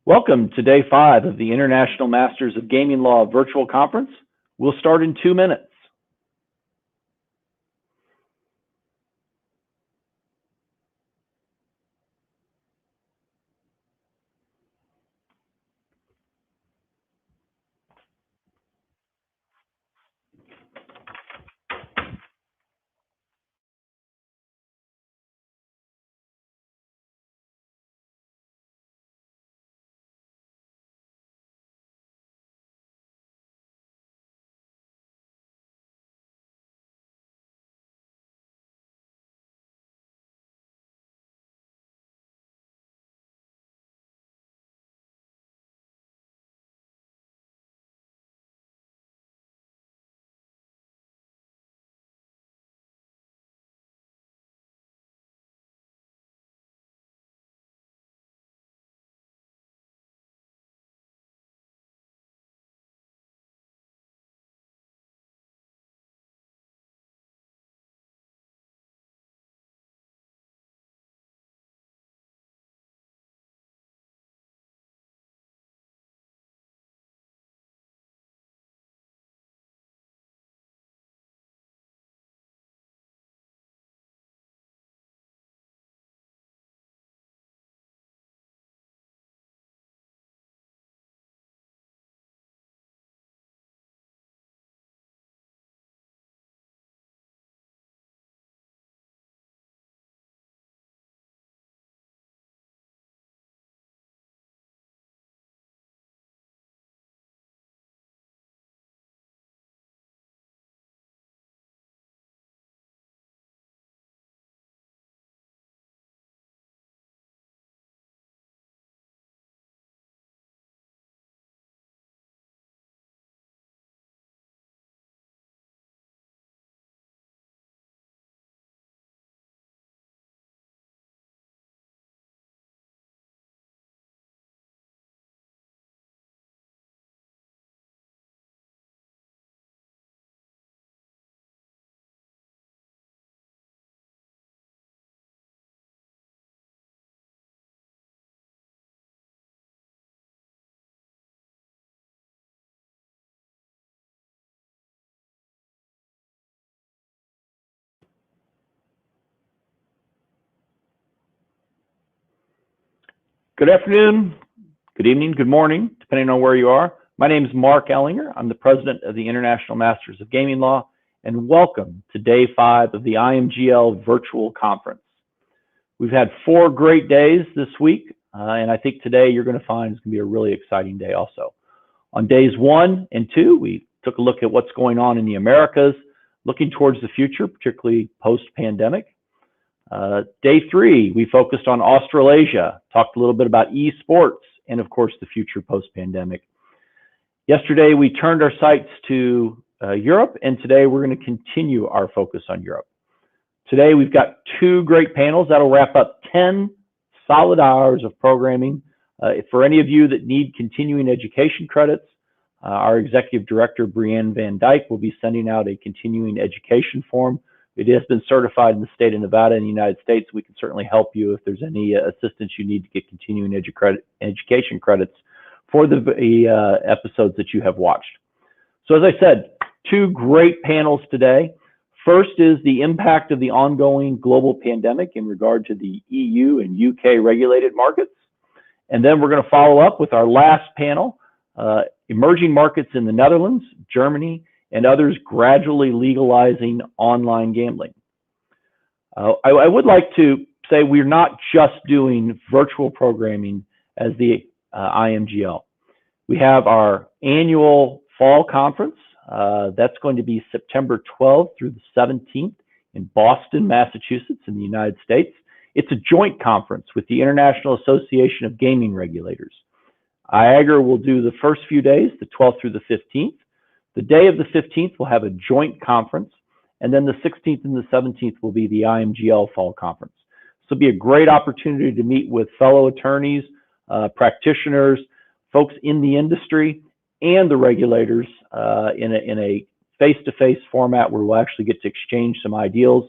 Welcome to day 5 of the International Masters of Gaming Law virtual conference. We'll start in 2 minutes. Good afternoon, good evening, good morning, depending on where you are. My name is Mark Ellinger. I'm the president of the International Masters of Gaming Law, and welcome to day 5 of the IMGL virtual conference. We've had 4 great days this week, and I think today you're going to find it's going to be a really exciting day also. On days 1 and 2, we took a look at what's going on in the Americas, looking towards the future, particularly post-pandemic. Day 3, we focused on Australasia, talked a little bit about esports, and of course, the future post-pandemic. Yesterday, we turned our sights to Europe, and today we're going to continue our focus on Europe. Today, we've got 2 great panels that'll wrap up 10 solid hours of programming. For any of you that need continuing education credits, our executive director, Brianne Van Dyke, will be sending out a continuing education form. It has been certified in the state of Nevada and the United States. We can certainly help you if there's any assistance you need to get continuing education credits for the episodes that you have watched. So as I said, 2 great panels today. First is the impact of the ongoing global pandemic in regard to the EU and UK regulated markets. And then we're going to follow up with our last panel, emerging markets in the Netherlands, Germany, and others gradually legalizing online gambling. I would like to say we're not just doing virtual programming as the IMGL. We have our annual fall conference. That's going to be September 12th through the 17th in Boston, Massachusetts in the United States. It's a joint conference with the International Association of Gaming Regulators. IAGR will do the first few days, the 12th through the 15th. The day of the 15th, we'll have a joint conference, and then the 16th and the 17th will be the IMGL Fall Conference. This will be a great opportunity to meet with fellow attorneys, practitioners, folks in the industry, and the regulators in a face-to-face format where we'll actually get to exchange some ideas.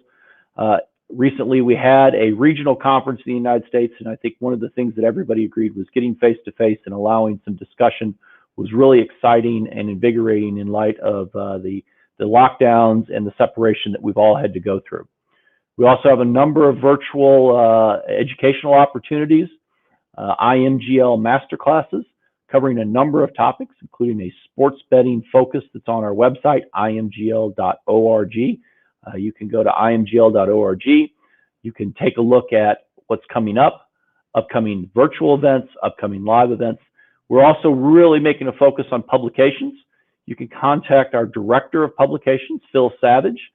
Recently, we had a regional conference in the United States, and I think one of the things that everybody agreed was getting face-to-face and allowing some discussion was really exciting and invigorating in light of the lockdowns and the separation that we've all had to go through. We also have a number of virtual educational opportunities, IMGL masterclasses, covering a number of topics, including a sports betting focus that's on our website, imgl.org. You can go to imgl.org. You can take a look at what's coming up, upcoming virtual events, upcoming live events. We're also really making a focus on publications. You can contact our Director of Publications, Phil Savage,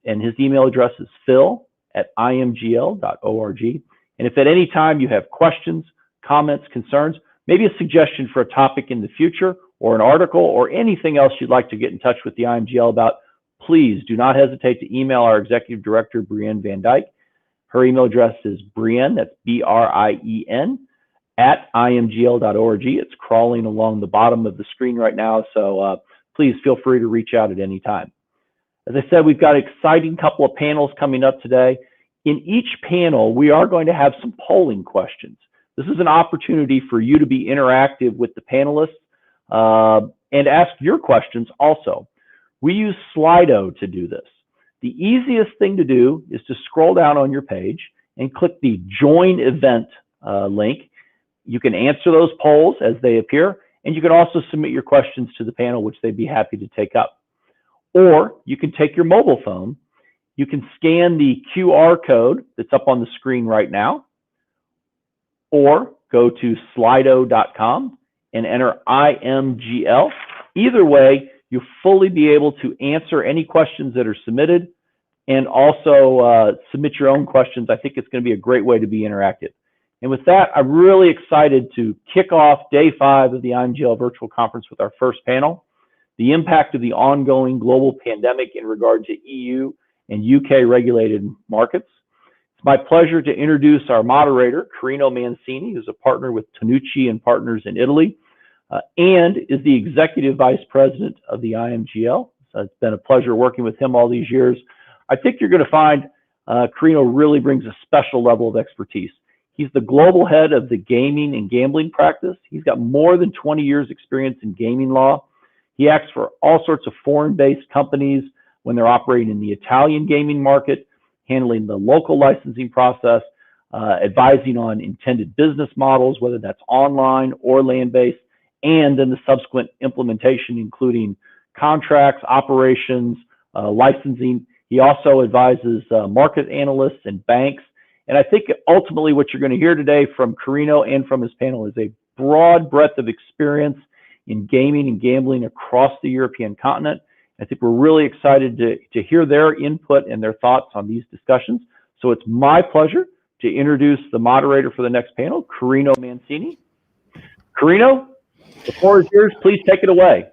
and his email address is phil@imgl.org. And if at any time you have questions, comments, concerns, maybe a suggestion for a topic in the future, or an article, or anything else you'd like to get in touch with the IMGL about, please do not hesitate to email our Executive Director, Brienne Van Dyke. Her email address is Brienne, that's B-R-I-E-N, @imgl.org. It's crawling along the bottom of the screen right now, so please feel free to reach out at any time. As I said, we've got an exciting couple of panels coming up today. In each panel, we are going to have some polling questions. This is an opportunity for you to be interactive with the panelists and ask your questions also. We use Slido to do this. The easiest thing to do is to scroll down on your page and click the Join Event link. You can answer those polls as they appear, and you can also submit your questions to the panel, which they'd be happy to take up. Or you can take your mobile phone, you can scan the QR code that's up on the screen right now, or go to slido.com and enter IMGL. Either way, you'll fully be able to answer any questions that are submitted and also submit your own questions. I think it's going to be a great way to be interactive. And with that, I'm really excited to kick off day 5 of the IMGL virtual conference with our first panel, the impact of the ongoing global pandemic in regard to EU and UK regulated markets. It's my pleasure to introduce our moderator, Carino Mancini, who's a partner with Tanucci and Partners in Italy, and is the Executive Vice President of the IMGL. So it's been a pleasure working with him all these years. I think you're going to find Carino really brings a special level of expertise. He's the global head of the gaming and gambling practice. He's got more than 20 years experience in gaming law. He acts for all sorts of foreign-based companies when they're operating in the Italian gaming market, handling the local licensing process, advising on intended business models, whether that's online or land-based, and then the subsequent implementation, including contracts, operations, licensing. He also advises market analysts and banks. And I think ultimately what you're going to hear today from Carino and from his panel is a broad breadth of experience in gaming and gambling across the European continent. I think we're really excited to hear their input and their thoughts on these discussions. So it's my pleasure to introduce the moderator for the next panel, Carino Mancini. Carino, the floor is yours. Please take it away.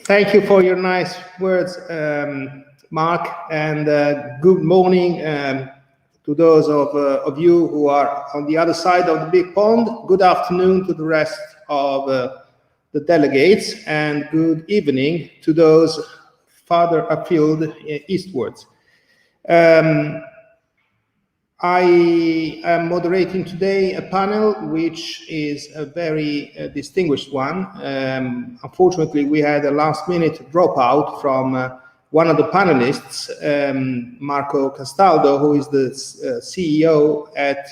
Thank you for your nice words, Mark, and good morning to those of you who are on the other side of the big pond. Good afternoon to the rest of the delegates, and good evening to those farther afield eastwards. I am moderating today a panel which is a very distinguished one. Unfortunately, we had a last-minute dropout from one of the panelists, Marco Castaldo, who is the CEO at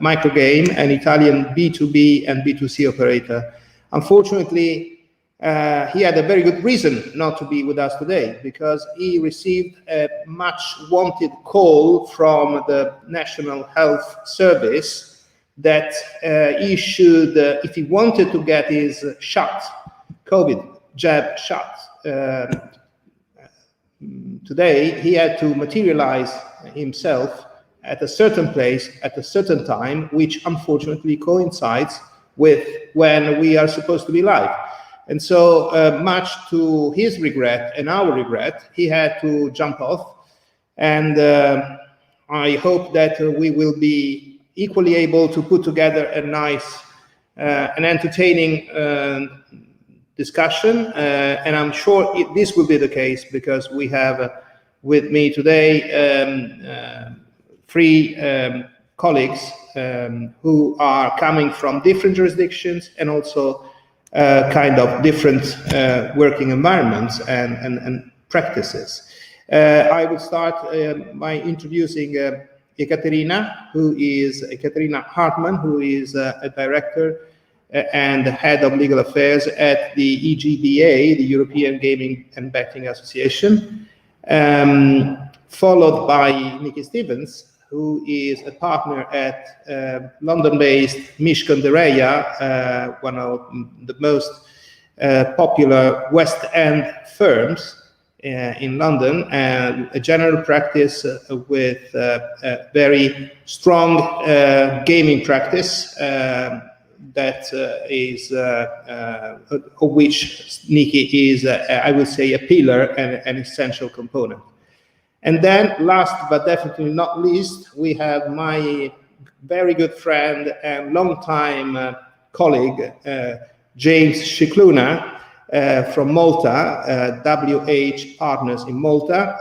Microgame, an Italian B2B and B2C operator. Unfortunately, he had a very good reason not to be with us today, because he received a much wanted call from the National Health Service that he should, if he wanted to get his shot, COVID jab shot, today he had to materialize himself at a certain place at a certain time, which unfortunately coincides with when we are supposed to be live. And so much to his regret and our regret, he had to jump off. And I hope that we will be equally able to put together a nice and entertaining discussion. And I'm sure this will be the case, because we have with me today three colleagues who are coming from different jurisdictions and also kind of different working environments and practices. I will start by introducing Ekaterina Hartmann, who is a director and head of legal affairs at the EGBA, the European Gaming and Betting Association, followed by Nikki Stevens, who is a partner at London-based Mishcon de Reya, one of the most popular West End firms in London, and a general practice with a very strong gaming practice that is of which Nikki is, I would say, a pillar and an essential component. And then, last but definitely not least, we have my very good friend and longtime colleague, James Scicluna, from Malta, WH Partners in Malta,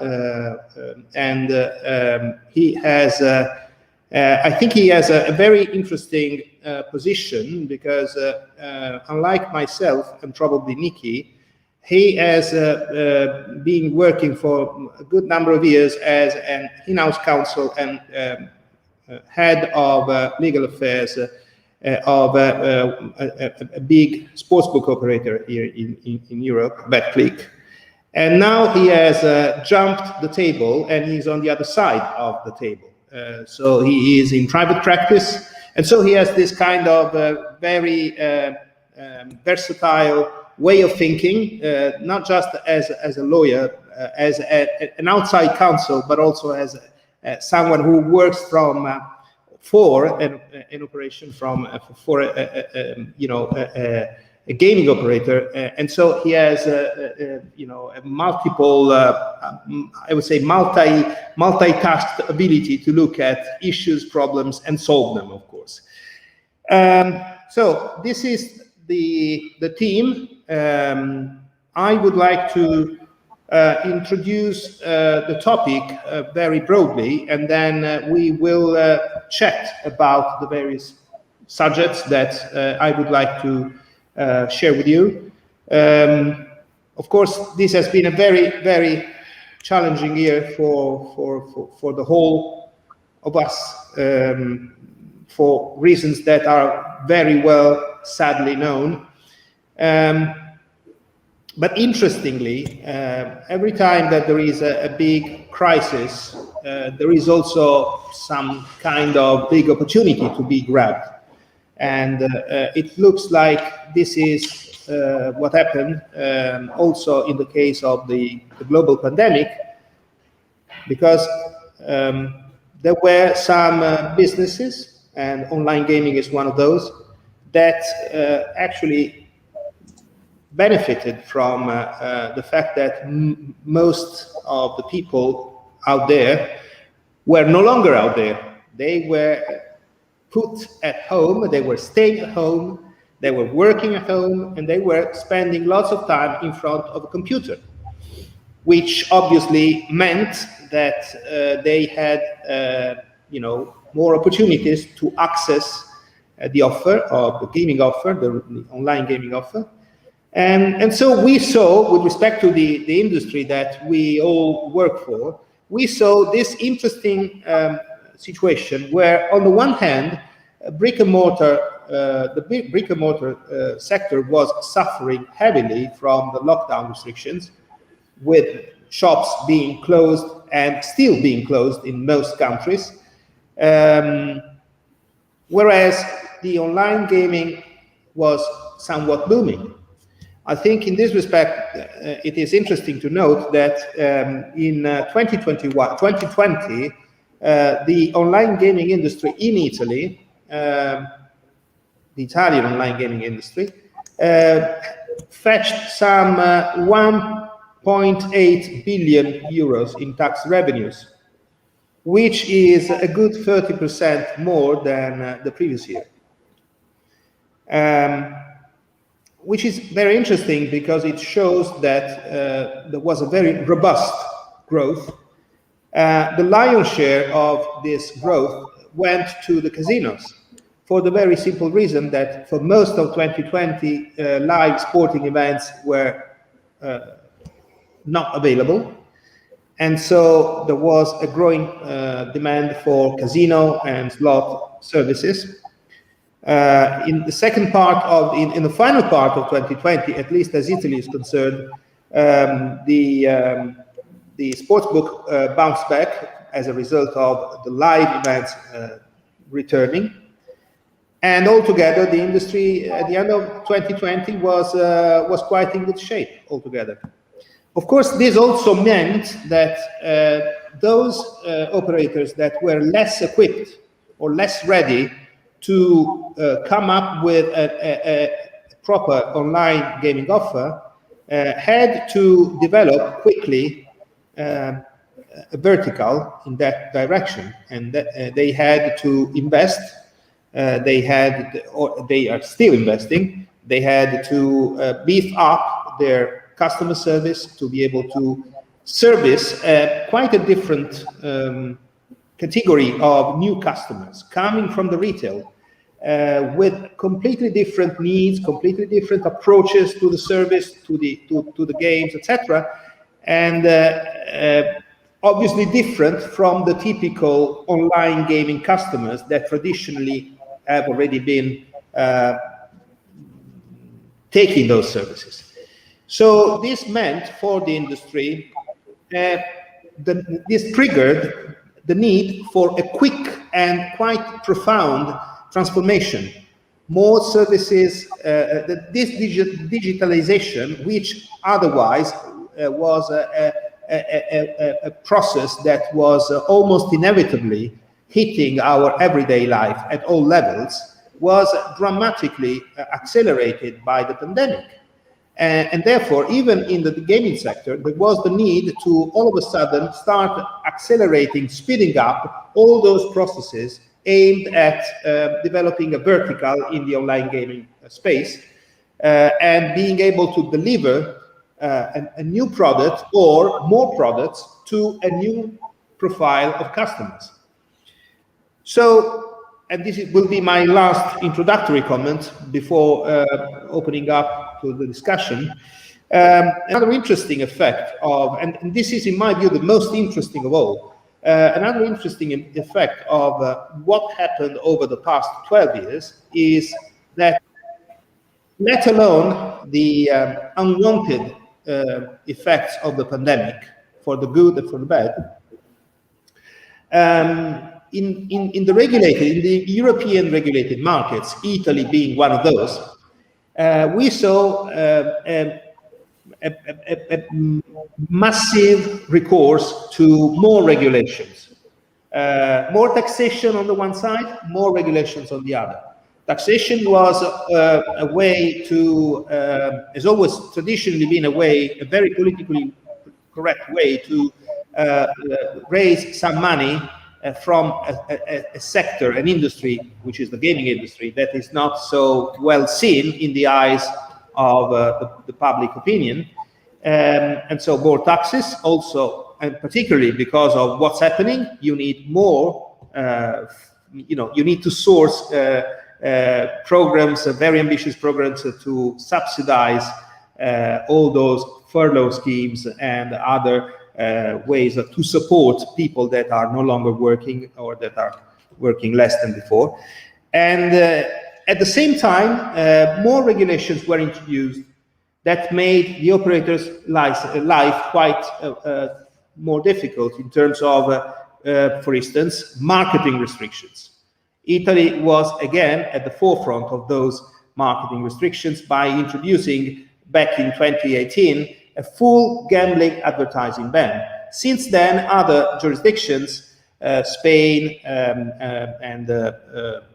and he has, I think he has a very interesting position because unlike myself and probably Nikki, he has been working for a good number of years as an in-house counsel and head of legal affairs of a big sportsbook operator here in Europe, BetClick. And now he has jumped the table and he's on the other side of the table. So he is in private practice. And so he has this kind of very versatile way of thinking, not just as a lawyer, as an outside counsel, but also as someone who works for an operation for a gaming operator, and so he has a multiple, I would say, multitask ability to look at issues, problems, and solve them, of course. So this is the team. I would like to introduce the topic very broadly, and then we will chat about the various subjects that I would like to share with you. Of course, this has been a very, very challenging year for the whole of us, for reasons that are very well, sadly known. But interestingly, every time that there is a big crisis, there is also some kind of big opportunity to be grabbed. And it looks like this is what happened also in the case of the global pandemic, because there were some businesses, and online gaming is one of those, that actually benefited from the fact that most of the people out there were no longer out there. They were put at home, they were staying at home, they were working at home, and they were spending lots of time in front of a computer, which obviously meant that they had more opportunities to access the offer of the gaming offer, the online gaming offer. And so we saw, with respect to the industry that we all work for, we saw this interesting situation where, on the one hand, the brick and mortar sector was suffering heavily from the lockdown restrictions, with shops being closed and still being closed in most countries, whereas the online gaming was somewhat booming. I think in this respect, it is interesting to note that in 2020, the online gaming industry in Italy, the Italian online gaming industry, fetched some 1.8 billion euros in tax revenues, which is a good 30% more than the previous year. Which is very interesting because it shows that there was a very robust growth The lion's share of this growth went to the casinos, for the very simple reason that for most of 2020, live sporting events were not available. And so there was a growing demand for casino and slot services. In the second part of, in the final part of 2020, at least as Italy is concerned, the sportsbook bounced back as a result of the live events returning. And altogether, the industry at the end of 2020 was quite in good shape altogether. Of course, this also meant that those operators that were less equipped or less ready to come up with a proper online gaming offer had to develop quickly a vertical in that direction, and they had to invest. They are still investing. They had to beef up their customer service to be able to service quite a different category of new customers coming from the retail with completely different needs, completely different approaches to the service, to the games, etc. And obviously different from the typical online gaming customers that traditionally have already been taking those services. So this meant for the industry, this triggered the need for a quick and quite profound transformation. More services, this digitalization, which otherwise was a process that was almost inevitably hitting our everyday life at all levels, was dramatically accelerated by the pandemic. And therefore, even in the gaming sector, there was the need to all of a sudden start accelerating, speeding up all those processes aimed at developing a vertical in the online gaming space and being able to deliver a new product or more products to a new profile of customers. So, and this will be my last introductory comment before opening up to the discussion. Another interesting effect of, and this is in my view the most interesting of all, another interesting effect of what happened over the past 12 years is that, let alone the unwanted effects of the pandemic, for the good and for the bad, in the regulated, in the European regulated markets, Italy being one of those, we saw a massive recourse to more regulations, more taxation on the one side, more regulations on the other. Taxation was a way to, has always traditionally been a very politically correct way to raise some money from a sector, an industry, which is the gaming industry, that is not so well seen in the eyes of the public opinion. And so more taxes also, and particularly because of what's happening, you need more, you need to source programs, very ambitious programs to subsidize all those furlough schemes and other ways to support people that are no longer working or that are working less than before. And at the same time, more regulations were introduced that made the operators' life quite more difficult in terms of, for instance, marketing restrictions. Italy was again at the forefront of those marketing restrictions by introducing, back in 2018, a full gambling advertising ban. Since then, other jurisdictions, Spain and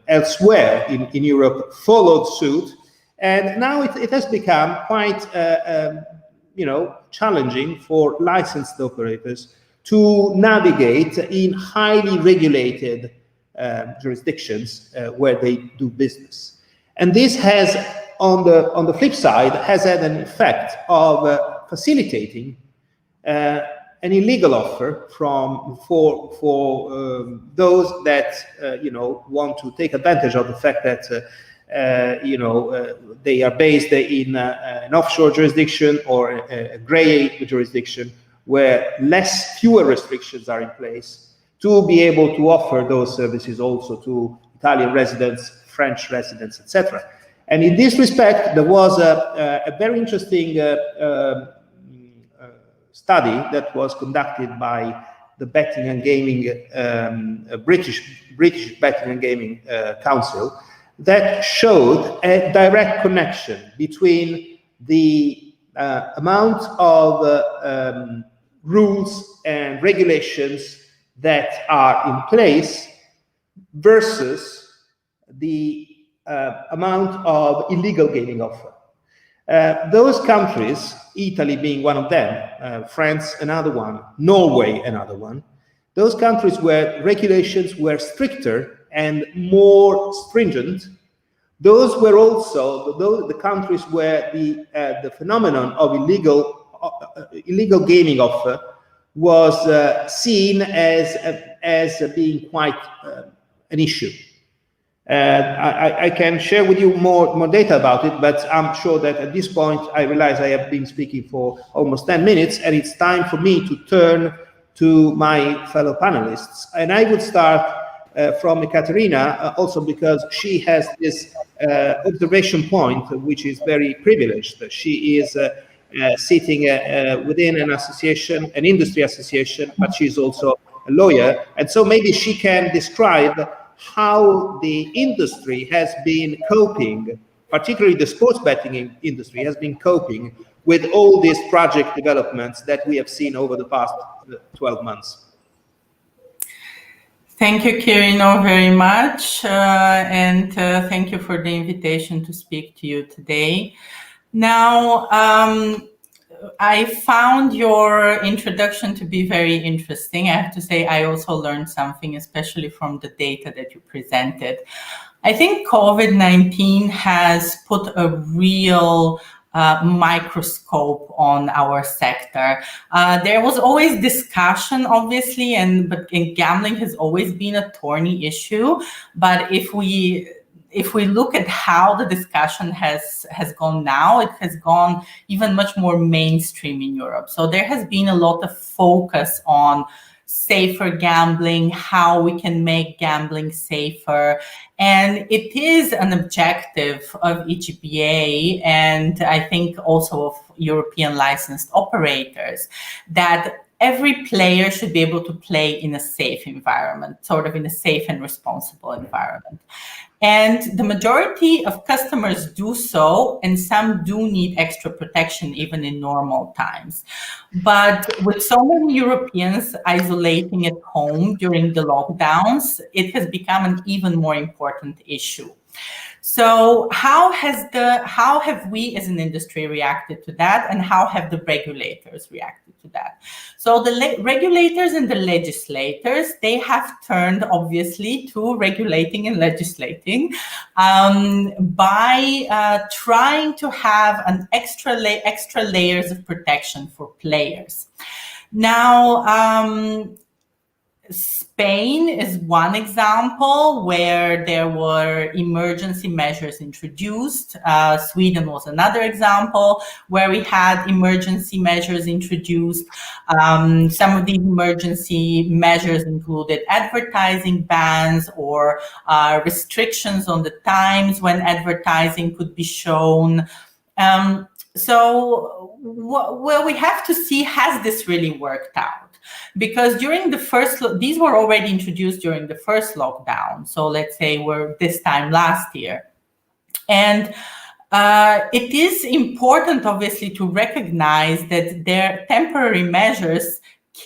elsewhere in Europe, followed suit, and now it has become quite, challenging for licensed operators to navigate in highly regulated jurisdictions where they do business. And this has, on the flip side, has had an effect of facilitating a an illegal offer for those that want to take advantage of the fact that they are based in an offshore jurisdiction or a gray jurisdiction where fewer restrictions are in place, to be able to offer those services also to Italian residents, French residents, etc. And in this respect, there was a very interesting study that was conducted by the Betting and Gaming, British Betting and Gaming Council, that showed a direct connection between the amount of rules and regulations that are in place versus the amount of illegal gaming offer. Those countries, Italy being one of them, France another one, Norway another one, those countries where regulations were stricter and more stringent, those were also the countries where the phenomenon of illegal gaming offer was seen as being quite an issue. I can share with you more data about it, but I'm sure that at this point I realize I have been speaking for almost 10 minutes, and it's time for me to turn to my fellow panelists. And I would start from Ekaterina, also because she has this observation point, which is very privileged. She is sitting within an association, an industry association, but she's also a lawyer. And so maybe she can describe how the industry has been coping, particularly the sports betting industry has been coping with all these tragic developments that we have seen over the past 12 months. Thank you, Quirino, very much. And thank you for the invitation to speak to you today. Now, I found your introduction to be very interesting. I have to say, I also learned something, especially from the data that you presented. I think COVID-19 has put a real microscope on our sector. There was always discussion, obviously, but gambling has always been a thorny issue. But if we look at how the discussion has gone now, it has gone even much more mainstream in Europe. So there has been a lot of focus on safer gambling, how we can make gambling safer. And it is an objective of EGBA and I think also of European licensed operators that every player should be able to play in a safe environment, sort of in a safe and responsible environment. And the majority of customers do so, and some do need extra protection even in normal times. But with so many Europeans isolating at home during the lockdowns, it has become an even more important issue. So how have we as an industry reacted to that, and how have the regulators reacted to that? So the regulators and the legislators, they have turned obviously to regulating and legislating by trying to have an extra layers of protection for players. Now, Spain is one example where there were emergency measures introduced. Sweden was another example where we had emergency measures introduced. Some of these emergency measures included advertising bans or restrictions on the times when advertising could be shown. So well, we have to see, has this really worked out? Because during the first, these were already introduced during the first lockdown. So let's say we're this time last year. And it is important, obviously, to recognize that their temporary measures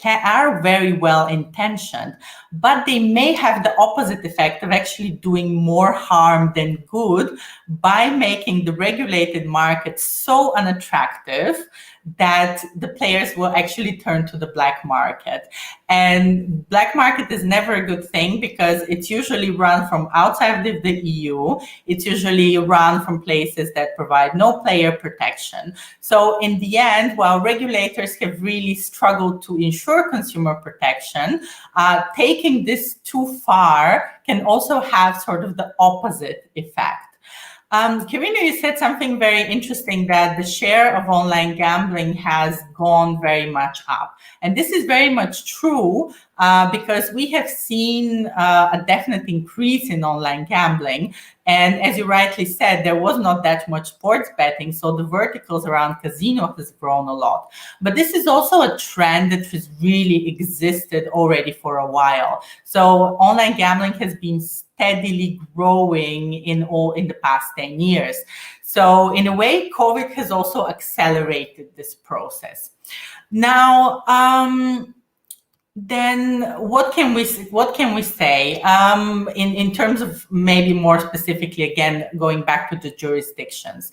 are very well intentioned, but they may have the opposite effect of actually doing more harm than good by making the regulated market so unattractive that the players will actually turn to the black market. And black market is never a good thing because it's usually run from outside of the EU. It's usually run from places that provide no player protection. So in the end, while regulators have really struggled to ensure consumer protection, taking this too far can also have sort of the opposite effect. Karina, you said something very interesting, that the share of online gambling has gone very much up. And this is very much true because we have seen a definite increase in online gambling. And as you rightly said, there was not that much sports betting, so the verticals around casino has grown a lot. But this is also a trend that has really existed already for a while. So online gambling has been steadily growing in the past 10 years. So in a way, COVID has also accelerated this process. Now, then what can we say in terms of maybe more specifically, again, going back to the jurisdictions?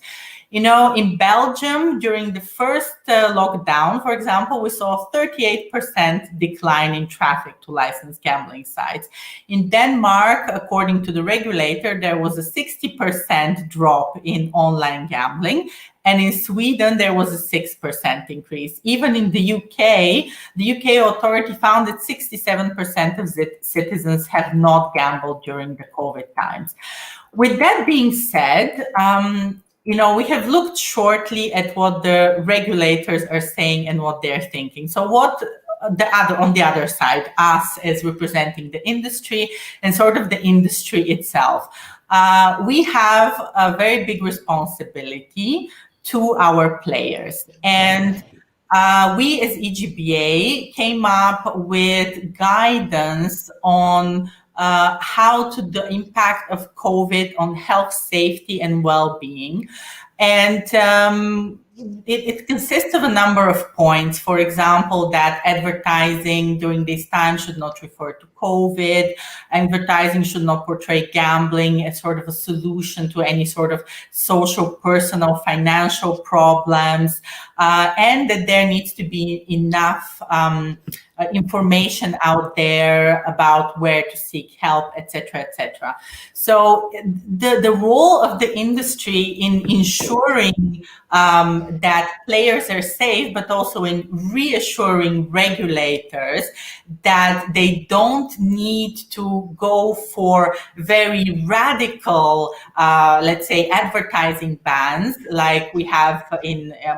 You know, in Belgium, during the first lockdown, for example, we saw a 38% decline in traffic to licensed gambling sites. In Denmark, according to the regulator, there was a 60% drop in online gambling. And in Sweden, there was a 6% increase. Even in the UK authority found that 67% of citizens have not gambled during the COVID times. With that being said, you know, we have looked shortly at what the regulators are saying and what they're thinking. So what on the other side, us as representing the industry and sort of the industry itself, we have a very big responsibility to our players. And we as EGBA came up with guidance on how to the impact of COVID on health, safety, and well-being. And it consists of a number of points. For example, that advertising during this time should not refer to COVID. Advertising should not portray gambling as sort of a solution to any sort of social, personal, financial problems. And that there needs to be enough information out there about where to seek help, etc., etc. So the role of the industry in ensuring that players are safe, but also in reassuring regulators that they don't need to go for very radical, let's say, advertising bans like we have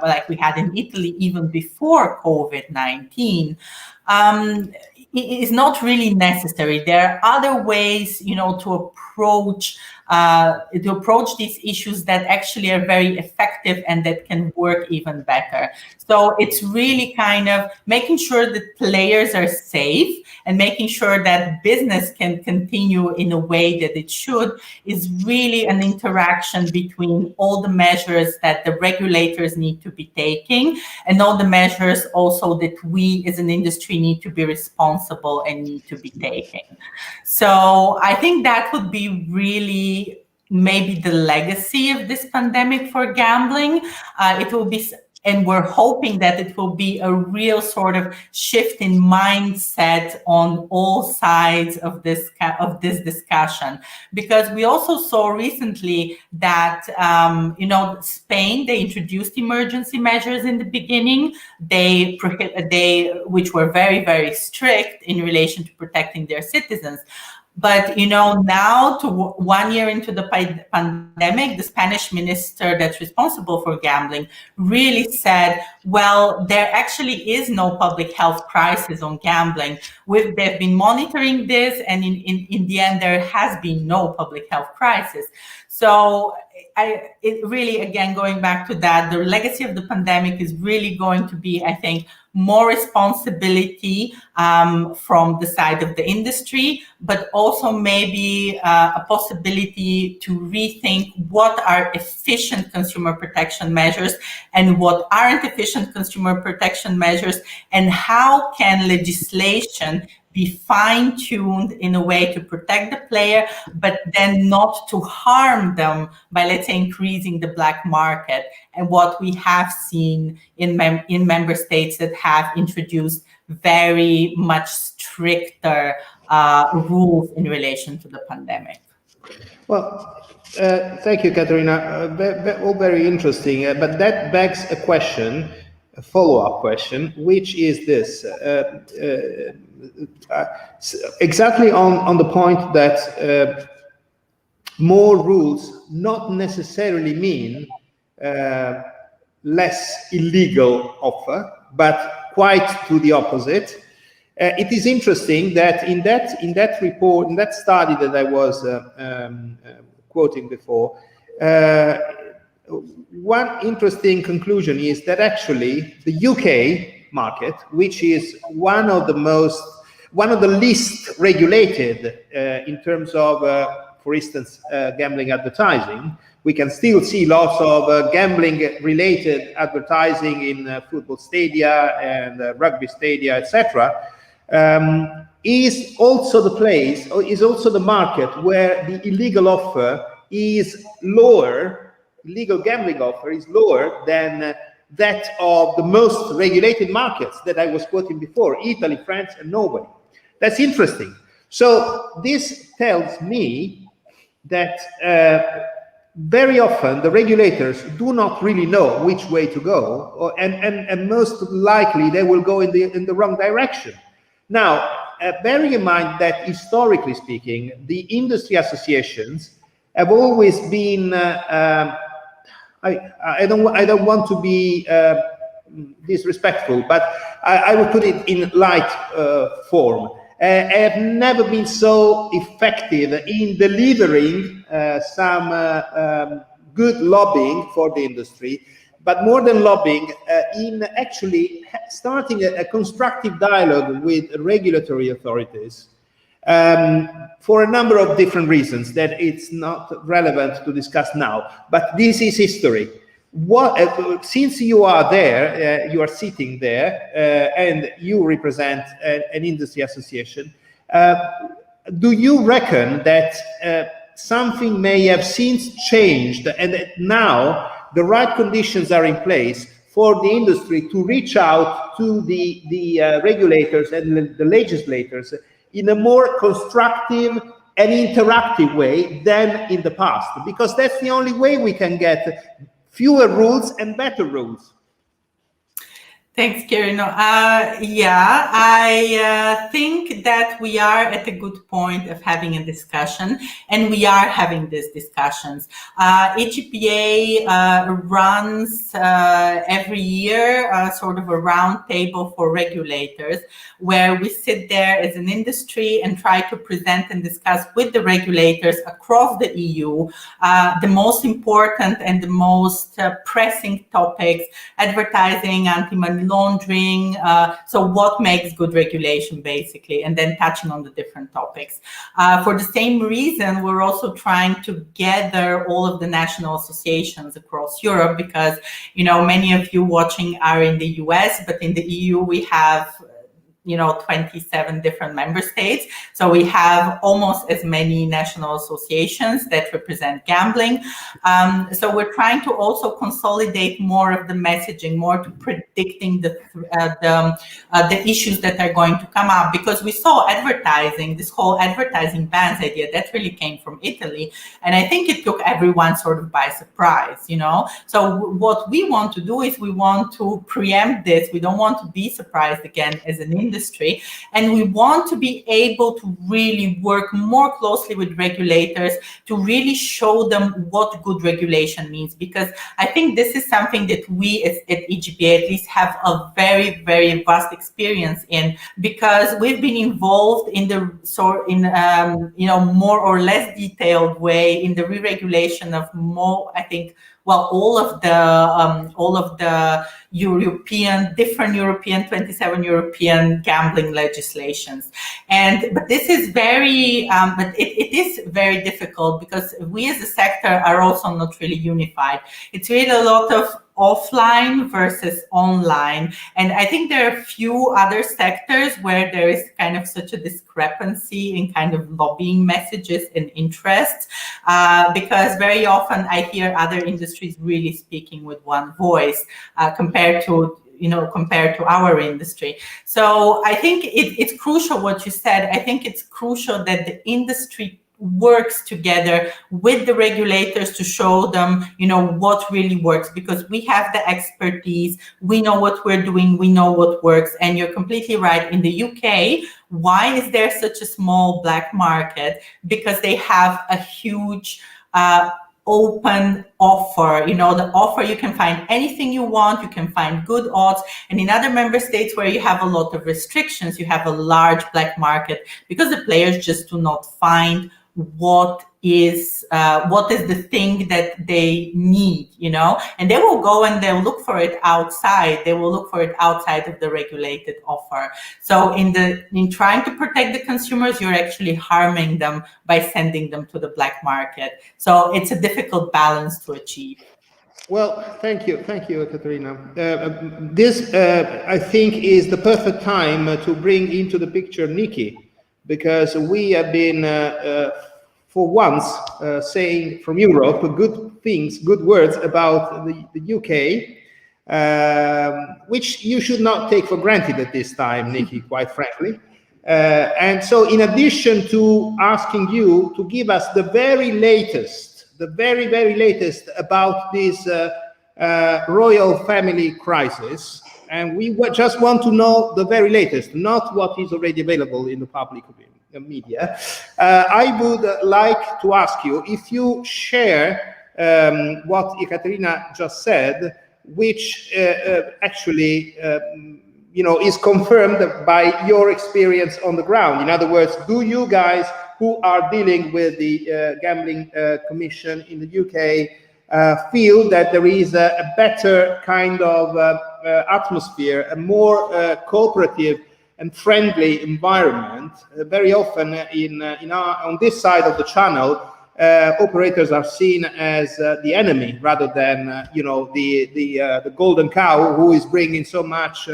like we had in Italy even before COVID-19. Is not really necessary. There are other ways, you know, to approach these issues that actually are very effective and that can work even better. So it's really kind of making sure that players are safe and making sure that business can continue in a way that it should is really an interaction between all the measures that the regulators need to be taking and all the measures also that we as an industry need to be responsible and need to be taking. So I think that would be really maybe the legacy of this pandemic for gambling. It will be, and we're hoping that it will be a real sort of shift in mindset on all sides of this discussion, because we also saw recently that you know, Spain, they introduced emergency measures in the beginning. Which were very, very strict in relation to protecting their citizens. But, you know, now to 1 year into the pandemic, the Spanish minister that's responsible for gambling really said, well, there actually is no public health crisis on gambling. They've been monitoring this, and in the end, there has been no public health crisis. So it really, again, going back to that, the legacy of the pandemic is really going to be, I think, more responsibility from the side of the industry, but also maybe a possibility to rethink what are efficient consumer protection measures and what aren't efficient consumer protection measures, and how can legislation be fine-tuned in a way to protect the player, but then not to harm them by, let's say, increasing the black market, and what we have seen in member states that have introduced very much stricter rules in relation to the pandemic. Well, thank you, Katerina. All very interesting, but that begs a question, a follow-up question, which is this. Exactly on the point that more rules not necessarily mean less illegal offer, but quite to the opposite. It is interesting that in that report, in that study that I was quoting before, one interesting conclusion is that actually the UK market, which is one of the least regulated in terms of, for instance, gambling advertising. We can still see lots of gambling-related advertising in football stadia and rugby stadia, etc. Is also the place, or is also the market where the illegal offer is lower, illegal gambling offer is lower than that of the most regulated markets that I was quoting before, Italy, France, and Norway. That's interesting. So this tells me that very often the regulators do not really know which way to go, and most likely they will go in the wrong direction. Now, bearing in mind that historically speaking, the industry associations have always been, I don't want to be disrespectful, but I will put it in light form. Have never been so effective in delivering some good lobbying for the industry, but more than lobbying, in actually starting a constructive dialogue with regulatory authorities for a number of different reasons that it's not relevant to discuss now. But this is history. Since you are there, you are sitting there, and you represent an industry association, do you reckon that something may have since changed and that now the right conditions are in place for the industry to reach out to the regulators and the legislators in a more constructive and interactive way than in the past? Because that's the only way we can get fewer rules and better rules. Thanks, Kirino. Yeah, I think that we are at a good point of having a discussion, and we are having these discussions. EGPA runs every year sort of a round table for regulators, where we sit there as an industry and try to present and discuss with the regulators across the EU the most important and the most pressing topics: advertising, anti-money laundering, so what makes good regulation, basically, and then touching on the different topics. For the same reason, we're also trying to gather all of the national associations across Europe, because, you know, many of you watching are in the US, but in the EU we have 27 different member states. So we have almost as many national associations that represent gambling. So we're trying to also consolidate more of the messaging, more to predicting the issues that are going to come up, because we saw advertising, this whole advertising bans idea that really came from Italy. And I think it took everyone sort of by surprise, So what we want to do is we want to preempt this. We don't want to be surprised again as an industry. And we want to be able to really work more closely with regulators to really show them what good regulation means, because I think this is something that we at EGPA at least have a very, very vast experience in, because we've been involved in the more or less detailed way in the re-regulation of more, I think, all of the different European 27 European gambling legislations, but this is but it is very difficult, because we as a sector are also not really unified. It's really a lot of offline versus online. And I think there are a few other sectors where there is kind of such a discrepancy in kind of lobbying messages and interests, because very often I hear other industries really speaking with one voice compared to our industry. So I think it's crucial what you said. I think it's crucial that the industry works together with the regulators to show them, what really works, because we have the expertise, we know what we're doing, we know what works. And you're completely right. In the UK, why is there such a small black market? Because they have a huge open offer. The offer, you can find anything you want, you can find good odds. And in other member states where you have a lot of restrictions, you have a large black market because the players just do not find what is the thing that they need, and they will go and they'll look for it outside. They will look for it outside of the regulated offer. So in trying to protect the consumers, you're actually harming them by sending them to the black market. So it's a difficult balance to achieve. Well, thank you, Katerina. This, I think, is the perfect time to bring into the picture Nikki, because we have been, for once, saying from Europe good things, good words about the UK, which you should not take for granted at this time, Nikki, quite frankly. And so in addition to asking you to give us the very latest, the very, very latest about this royal family crisis, and we just want to know the very latest, not what is already available in the public media. I would like to ask you if you share what Ekaterina just said, which actually is confirmed by your experience on the ground. In other words, do you guys who are dealing with the Gambling Commission in the UK feel that there is a better kind of atmosphere, a more cooperative and friendly environment? Very often on this side of the channel, operators are seen as the enemy rather than the golden cow who is bringing so much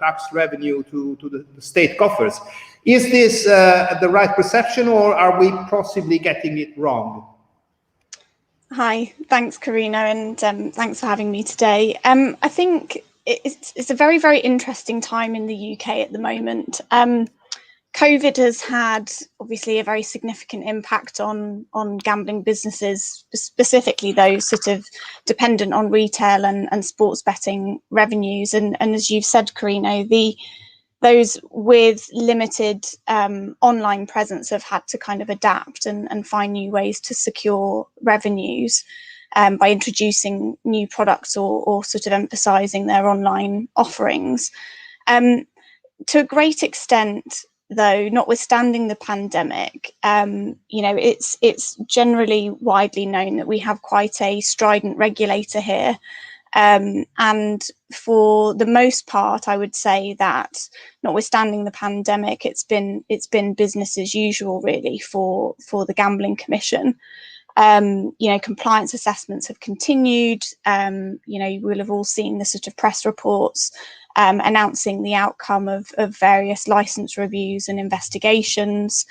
tax revenue to the state coffers. Is this the right perception, or are we possibly getting it wrong? Hi, thanks, Karina, and thanks for having me today. I think it's a very, very interesting time in the UK at the moment. COVID has had obviously a very significant impact on gambling businesses, specifically those sort of dependent on retail and sports betting revenues. And as you've said, Karina, those with limited online presence have had to kind of adapt and find new ways to secure revenues by introducing new products or sort of emphasising their online offerings. To a great extent, though, notwithstanding the pandemic, it's generally widely known that we have quite a strident regulator here. And for the most part, I would say that notwithstanding the pandemic, it's been business as usual, really, for the Gambling Commission. Compliance assessments have continued. You will have all seen the sort of press reports announcing the outcome of various license reviews and investigations.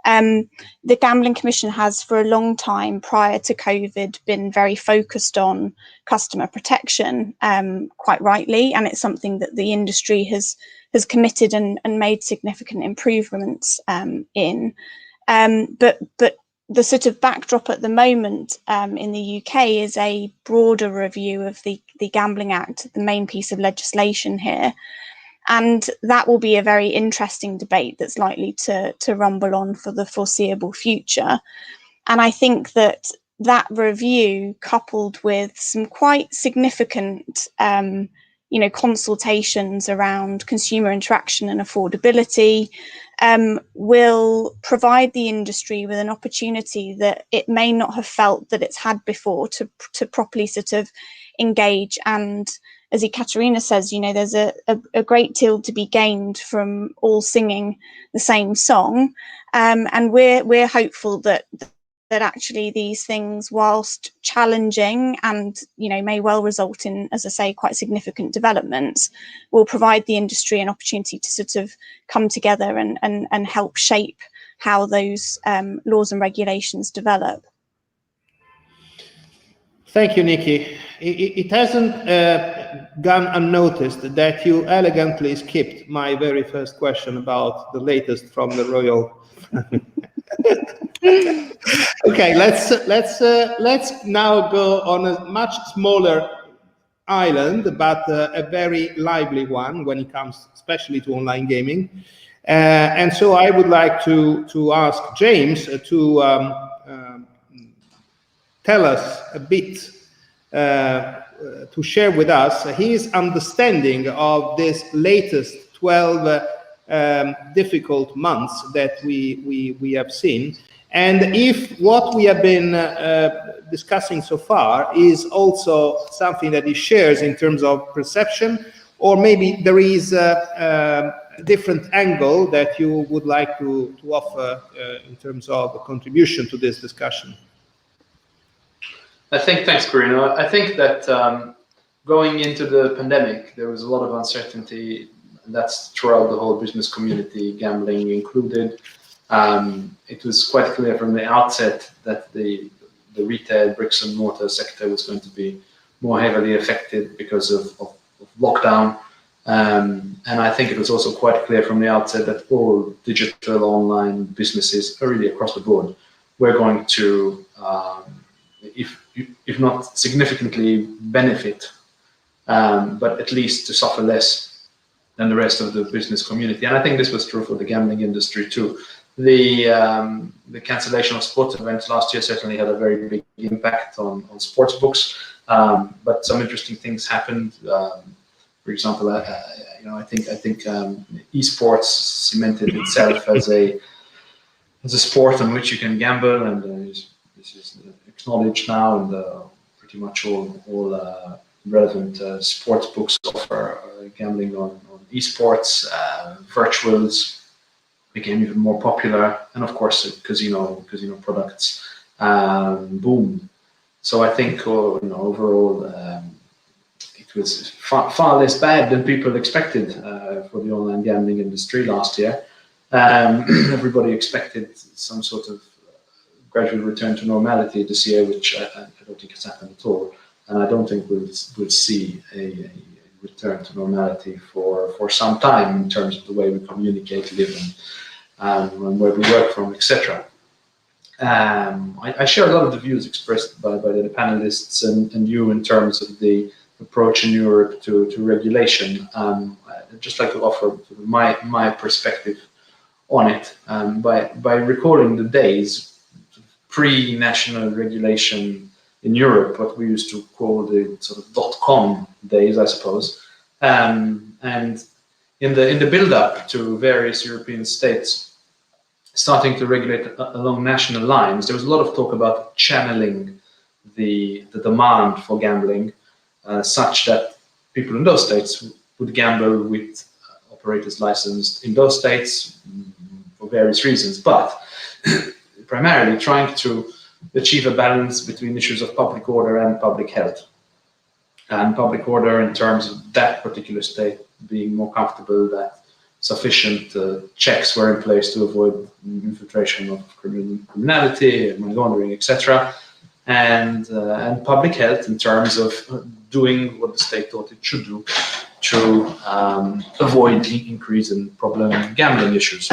The Gambling Commission has, for a long time prior to COVID, been very focused on customer protection, quite rightly, and it's something that the industry has committed and made significant improvements in. But the sort of backdrop at the moment in the UK is a broader review of the Gambling Act, the main piece of legislation here. And that will be a very interesting debate that's likely to rumble on for the foreseeable future. And I think that review, coupled with some quite significant consultations around consumer interaction and affordability, will provide the industry with an opportunity that it may not have felt that it's had before to properly sort of engage. And as Ekaterina says, there's a great deal to be gained from all singing the same song. And we're hopeful that that actually these things, whilst challenging and, you know, may well result in, as I say, quite significant developments, will provide the industry an opportunity to sort of come together and help shape how those laws and regulations develop. Thank you, Nikki. It hasn't gone unnoticed that you elegantly skipped my very first question about the latest from the royal. Okay, let's now go on a much smaller island, but a very lively one when it comes, especially to online gaming. And so I would like to ask James to tell us a bit, to share with us his understanding of this latest 12 difficult months that we have seen, and if what we have been discussing so far is also something that he shares in terms of perception, or maybe there is a different angle that you would like to offer in terms of a contribution to this discussion. Thanks, Carino. I think that going into the pandemic, there was a lot of uncertainty, and that's throughout the whole business community, gambling included. It was quite clear from the outset that the retail bricks and mortar sector was going to be more heavily affected because of lockdown. And I think it was also quite clear from the outset that all digital online businesses, really across the board, were going to, if not significantly benefit, but at least to suffer less than the rest of the business community. And I think this was true for the gambling industry too. The cancellation of sports events last year certainly had a very big impact on sports books, but some interesting things happened. For example, I think esports cemented itself as a sport on which you can gamble, and this is acknowledged now, and pretty much all relevant sports books offer gambling on esports. Virtuals became even more popular, and of course casino products boom. So I think overall it was far less bad than people expected for the online gambling industry last year. Everybody expected some sort of gradual return to normality this year, which I don't think has happened at all, and I don't think we'll see a return to normality for some time in terms of the way we communicate, live, and where we work from, etc. I share a lot of the views expressed by the panelists and you in terms of the approach in Europe to regulation. I'd just like to offer my perspective on it by recalling the days pre-national regulation in Europe, what we used to call the sort of .com days, I suppose. And in the build-up to various European states starting to regulate along national lines, there was a lot of talk about channeling the demand for gambling such that people in those states would gamble with operators licensed in those states for various reasons, but primarily trying to achieve a balance between issues of public order and public health. And public order in terms of that particular state being more comfortable that sufficient checks were in place to avoid infiltration of criminality, money laundering, etc. And public health in terms of doing what the state thought it should do to avoid the increase in problem gambling issues.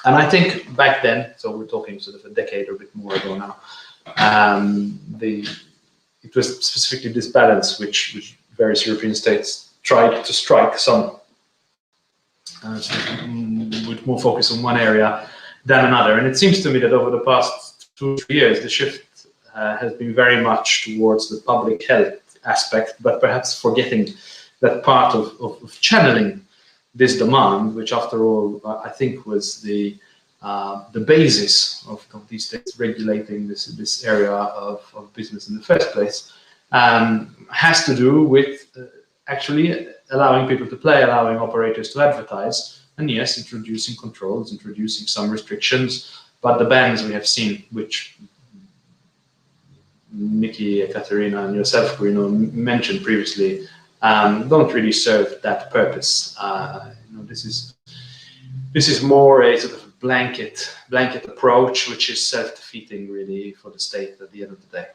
And I think back then, so we're talking sort of a decade or a bit more ago now, it was specifically this balance which various European states tried to strike, some with more focus on one area than another. And it seems to me that over the past 2 or 3 years, the shift has been very much towards the public health aspect, but perhaps forgetting that part of channeling this demand, which after all, I think was the basis of these states regulating this area of business in the first place, has to do with actually allowing people to play, allowing operators to advertise, and yes, introducing controls, introducing some restrictions, but the bans we have seen, which Nikki, Katerina, and yourself, Bruno, mentioned previously, don't really serve that purpose. This is more a sort of blanket approach, which is self-defeating really for the state at the end of the day.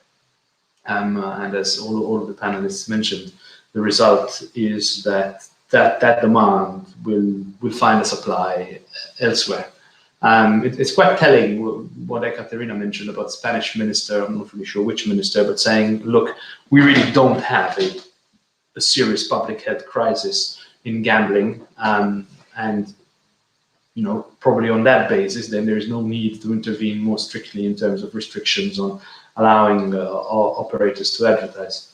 And as all of the panelists mentioned, the result is that demand will find a supply elsewhere. It's quite telling what Ekaterina mentioned about Spanish minister, I'm not really sure which minister, but saying, look, we really don't have a serious public health crisis in gambling, and probably on that basis, then there is no need to intervene more strictly in terms of restrictions on allowing operators to advertise.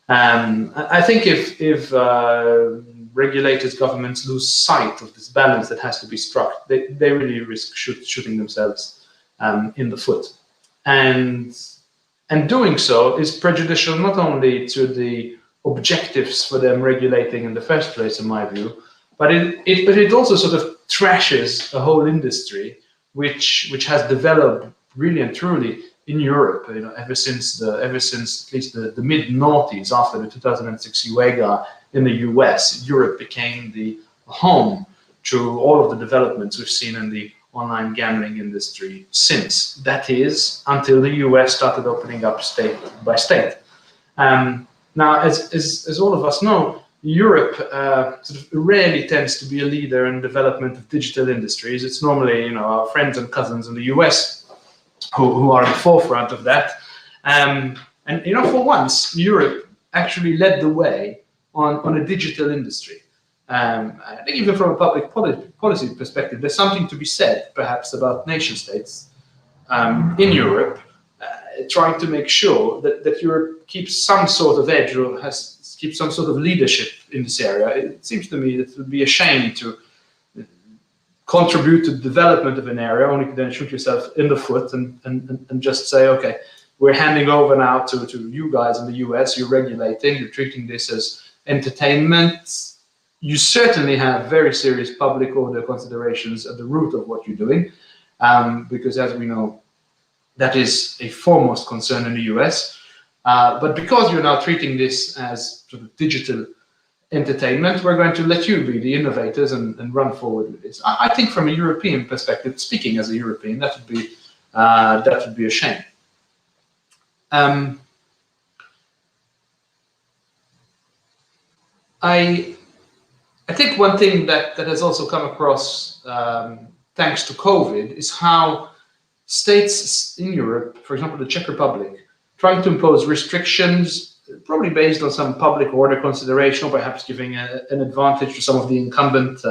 I think if regulators, governments lose sight of this balance that has to be struck, they really risk shooting themselves in the foot. And doing so is prejudicial not only to the objectives for them regulating in the first place, in my view, but it also sort of trashes a whole industry which has developed really and truly in Europe, ever since at least the mid-noughties, after the 2006 UEGA in the US. Europe became the home to all of the developments we've seen in the online gambling industry since. That is, until the US started opening up state by state. Now, as all of us know, Europe sort of rarely tends to be a leader in development of digital industries. It's normally, our friends and cousins in the US who are at the forefront of that. And for once, Europe actually led the way on a digital industry. I think even from a public policy perspective, there's something to be said, perhaps, about nation states in Europe trying to make sure that Europe keeps some sort of edge or keeps some sort of leadership in this area. It seems to me that it would be a shame to contribute to the development of an area only to then shoot yourself in the foot and just say, okay, we're handing over now to you guys in the US, you're regulating, you're treating this as entertainment. You certainly have very serious public order considerations at the root of what you're doing, because as we know, that is a foremost concern in the US. But because you're now treating this as sort of digital entertainment, we're going to let you be the innovators and run forward with this. I think from a European perspective, speaking as a European, that would be a shame. I think one thing that has also come across thanks to COVID is how states in Europe, for example, the Czech Republic, trying to impose restrictions, probably based on some public order consideration, or perhaps giving an advantage to some of the incumbent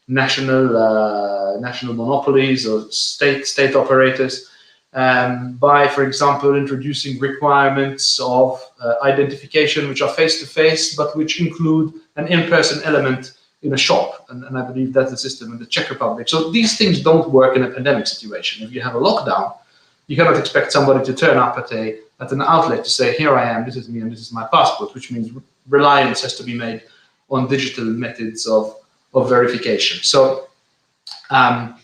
national monopolies or state operators, by, for example, introducing requirements of identification which are face-to-face, but which include an in-person element in a shop. And I believe that's the system in the Czech Republic. So these things don't work in a pandemic situation. If you have a lockdown, you cannot expect somebody to turn up at an outlet to say, here I am, this is me, and this is my passport, which means reliance has to be made on digital methods of verification. So I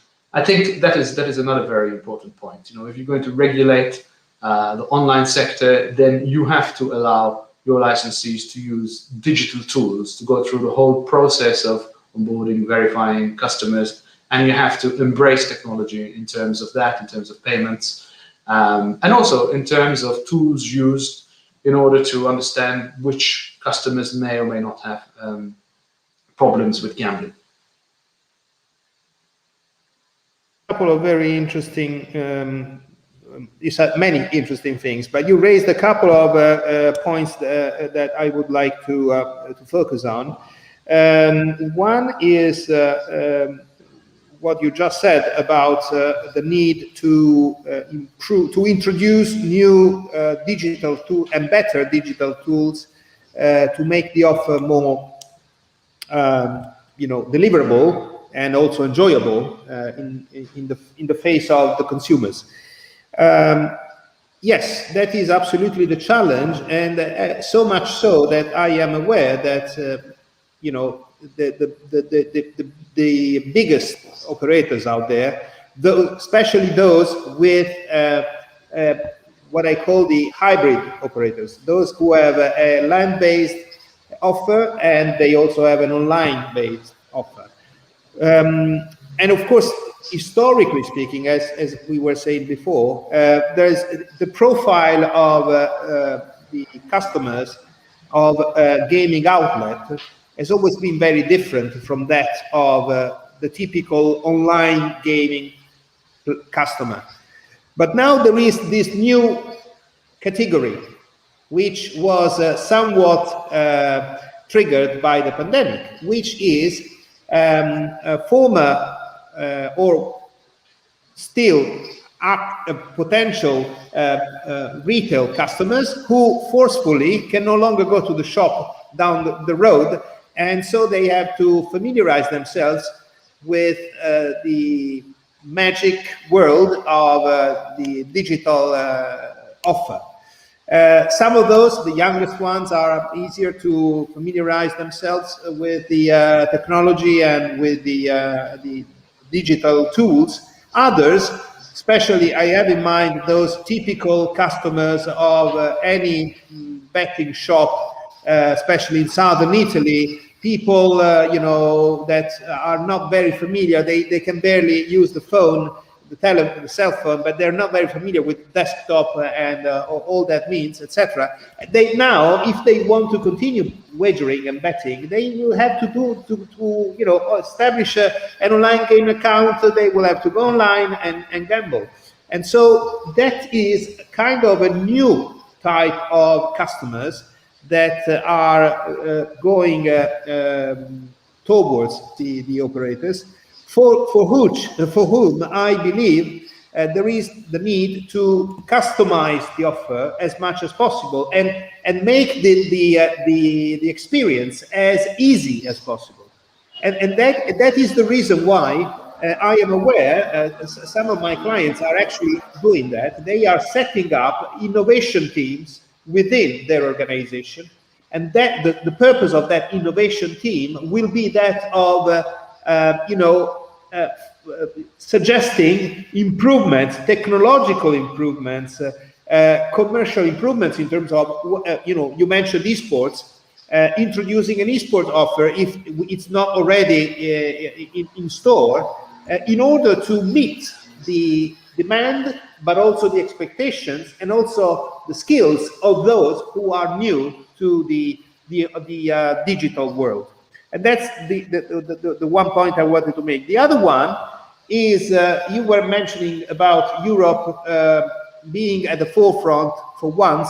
think that is another very important point. If you're going to regulate the online sector, then you have to allow your licensees to use digital tools to go through the whole process of onboarding, verifying customers, and you have to embrace technology in terms of that, in terms of payments, and also in terms of tools used in order to understand which customers may or may not have problems with gambling. A couple of very interesting, many interesting things, but you raised a couple of points that I would like to focus on. One is what you just said about the need to introduce new digital tools and better digital tools to make the offer more, deliverable and also enjoyable in the face of the consumers. Yes, that is absolutely the challenge, and so much so that I am aware that the biggest operators out there, especially those with what I call the hybrid operators, those who have a land-based offer and they also have an online-based offer. And of course, historically speaking, as we were saying before, there's the profile of the customers of a gaming outlet has always been very different from that of the typical online gaming customer. But now there is this new category, which was somewhat triggered by the pandemic, which is former or still potential retail customers who forcefully can no longer go to the shop down the road, and so they have to familiarize themselves with the magic world of the digital offer. Some of those, the youngest ones, are easier to familiarize themselves with the technology and with the digital tools. Others, especially I have in mind those typical customers of any betting shop, especially in southern Italy, people that are not very familiar. They can barely use the phone, the cell phone, but they're not very familiar with desktop and all that means, etc. They now, if they want to continue wagering and betting, they will have to establish an online game account. They will have to go online and gamble, and so that is kind of a new type of customers that are going towards the operators. For whom I believe there is the need to customize the offer as much as possible and make the experience as easy as possible. And that is the reason why I am aware some of my clients are actually doing that. They are setting up innovation teams within their organization, and that the purpose of that innovation team will be that of suggesting improvements, technological improvements, commercial improvements in terms of, you mentioned esports, introducing an esport offer if it's not already in store, in order to meet the demand, but also the expectations and also the skills of those who are new to the digital world. And that's the one point I wanted to make. The other one is you were mentioning about Europe being at the forefront for once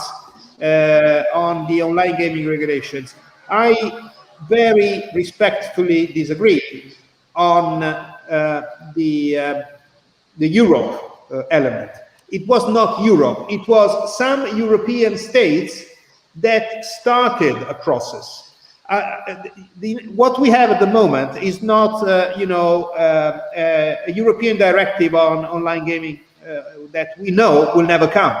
on the online gaming regulations. I very respectfully disagree on the Europe element. It was not Europe. It was some European states that started a process. What we have at the moment is not, a European directive on online gaming that we know will never come.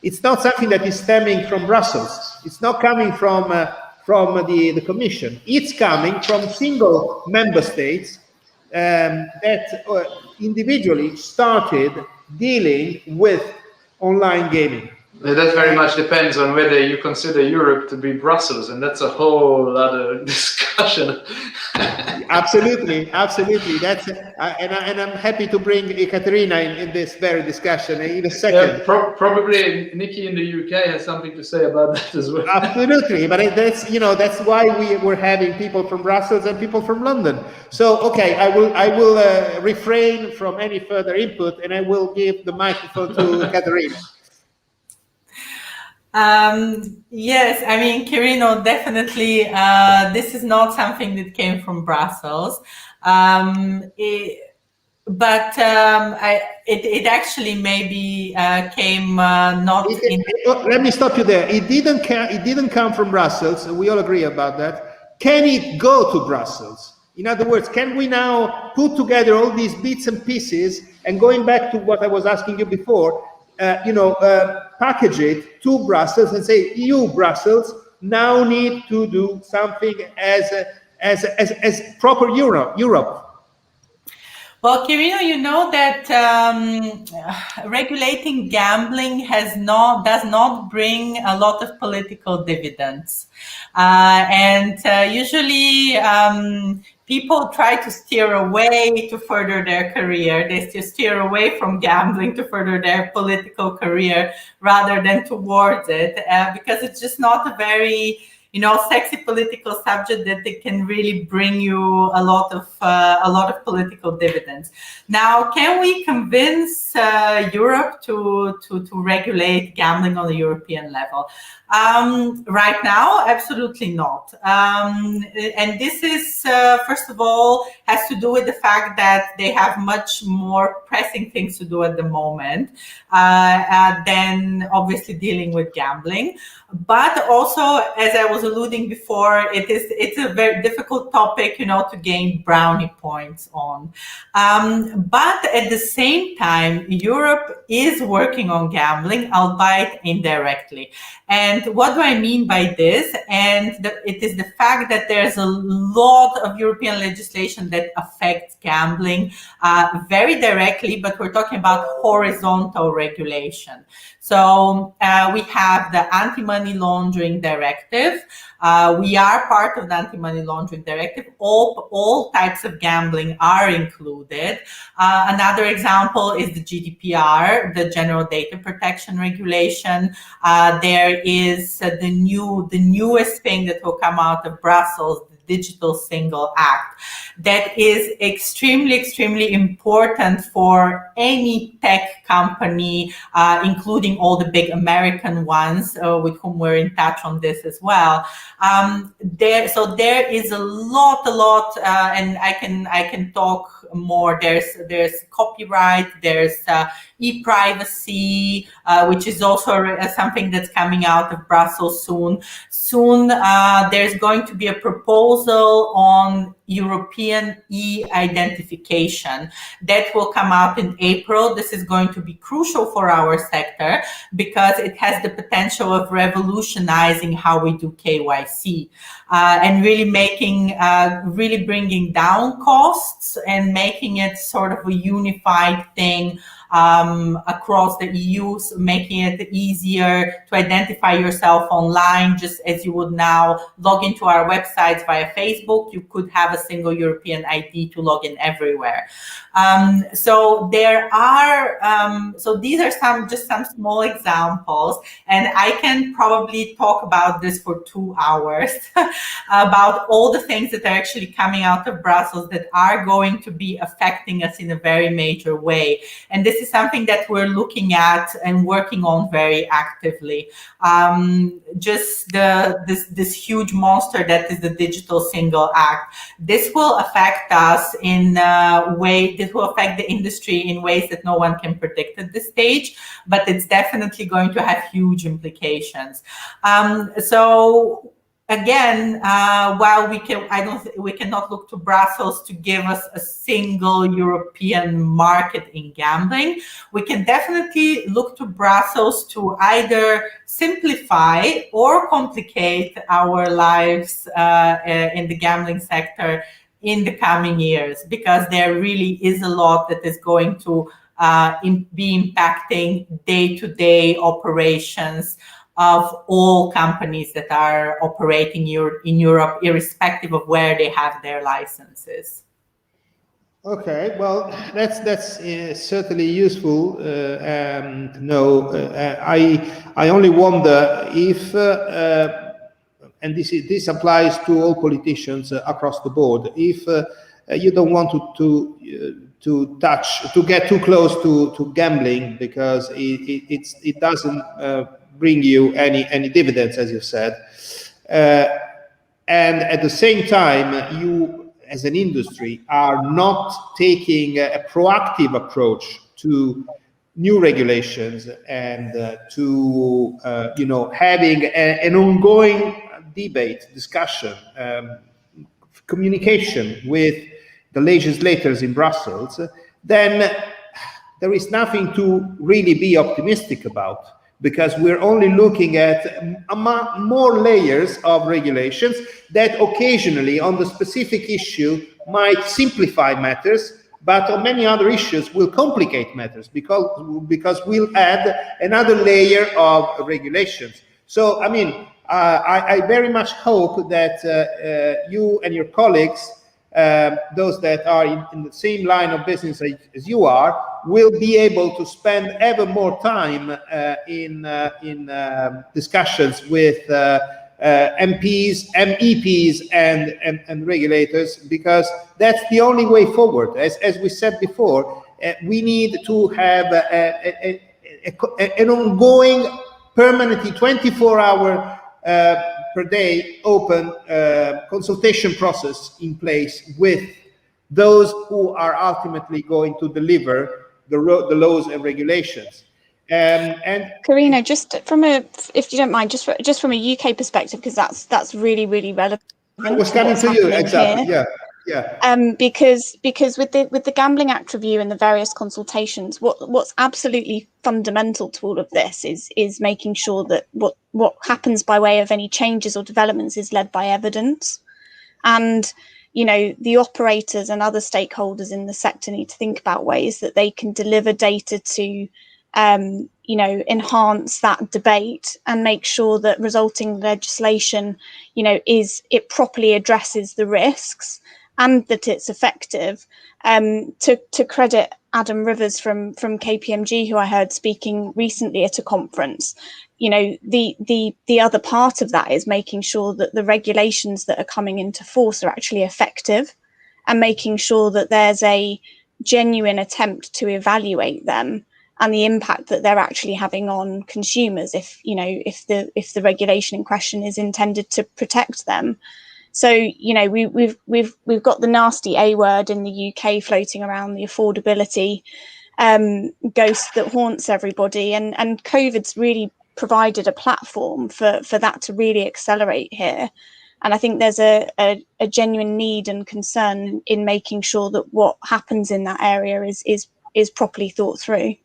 It's not something that is stemming from Brussels. It's not coming from the Commission. It's coming from single member states that individually started dealing with online gaming. That very much depends on whether you consider Europe to be Brussels, and that's a whole other discussion. Absolutely. That's and I'm happy to bring Ekaterina in this very discussion in a second. Yeah, probably Nikki in the UK has something to say about that as well. Absolutely, but that's why we're having people from Brussels and people from London. So okay, I will refrain from any further input, and I will give the microphone to Ekaterina. Yes, I mean, Quirino, definitely, this is not something that came from Brussels, but it actually maybe came not in. Let me stop you there. It didn't come from Brussels. We all agree about that. Can it go to Brussels? In other words, can we now put together all these bits and pieces, and going back to what I was asking you before, package it to Brussels and say, you Brussels now need to do something as proper Europe. Well, Quirino, you know that regulating gambling does not bring a lot of political dividends, and usually people try to steer away to further their career. They steer away from gambling to further their political career rather than towards it, because it's just not a very sexy political subject that they can really bring you a lot of political dividends. Now, can we convince Europe to regulate gambling on the European level? Right now, absolutely not. And this is, first of all, has to do with the fact that they have much more pressing things to do at the moment than obviously dealing with gambling. But also, as I was alluding before, it's a very difficult topic, to gain brownie points on. But at the same time, Europe is working on gambling, albeit indirectly. And what do I mean by this? And it is the fact that there's a lot of European legislation that affects gambling very directly, but we're talking about horizontal regulation. So we have the Anti-Money Laundering Directive. We are part of the Anti-Money Laundering Directive. All types of gambling are included. Another example is the GDPR, the General Data Protection Regulation. There is the newest thing that will come out of Brussels, the Digital Single Act, that is extremely important for any tech company, including all the big American ones with whom we're in touch on this as well. So there is a lot, and I can talk more. There's copyright, there's e-privacy, which is also something that's coming out of Brussels soon. There's going to be a proposal on European e-identification that will come out in April. This is going to be crucial for our sector because it has the potential of revolutionizing how we do KYC and really bringing down costs and making it sort of a unified thing across the EU, making it easier to identify yourself online, just as you would now log into our websites via Facebook. You could have a single European ID to log in everywhere. So these are some small examples, and I can probably talk about this for 2 hours about all the things that are actually coming out of Brussels that are going to be affecting us in a very major way. And this is something that we're looking at and working on very actively. Just this huge monster that is the Digital Single Act. This will affect us in a way, this will affect the industry in ways that no one can predict at this stage, but it's definitely going to have huge implications. So again, while we cannot look to Brussels to give us a single European market in gambling, we can definitely look to Brussels to either simplify or complicate our lives in the gambling sector in the coming years, because there really is a lot that is going to be impacting day-to-day operations of all companies that are operating in Europe, irrespective of where they have their licenses. Okay, well, that's certainly useful to know. I only wonder if, and this applies to all politicians across the board, if you don't want to get too close to gambling because it doesn't bring you any dividends, as you said, and at the same time you as an industry are not taking a proactive approach to new regulations and to having an ongoing debate, discussion, communication with the legislators in Brussels, then there is nothing to really be optimistic about, because we're only looking at more layers of regulations that occasionally on the specific issue might simplify matters, but on many other issues will complicate matters because we'll add another layer of regulations. So, I mean, I very much hope that you and your colleagues, those that are in the same line of business as you are, will be able to spend ever more time in discussions with MPs, MEPs, and regulators, because that's the only way forward. As we said before, we need to have an ongoing, permanently 24-hour per day open consultation process in place with those who are ultimately going to deliver the laws and regulations. And Carino, just from if you don't mind, just from a UK perspective, because that's really relevant. I was coming to you exactly. Here. Yeah. Because with the Gambling Act review and the various consultations, what's absolutely fundamental to all of this is making sure that what happens by way of any changes or developments is led by evidence. And the operators and other stakeholders in the sector need to think about ways that they can deliver data to enhance that debate and make sure that resulting legislation, it properly addresses the risks and that it's effective. To credit Adam Rivers from KPMG, who I heard speaking recently at a conference, the other part of that is making sure that the regulations that are coming into force are actually effective, and making sure that there's a genuine attempt to evaluate them and the impact that they're actually having on consumers if the regulation in question is intended to protect them. So we've got the nasty A word in the UK floating around, the affordability ghost that haunts everybody, and COVID's really provided a platform for that to really accelerate here. And I think there's a genuine need and concern in making sure that what happens in that area is properly thought through.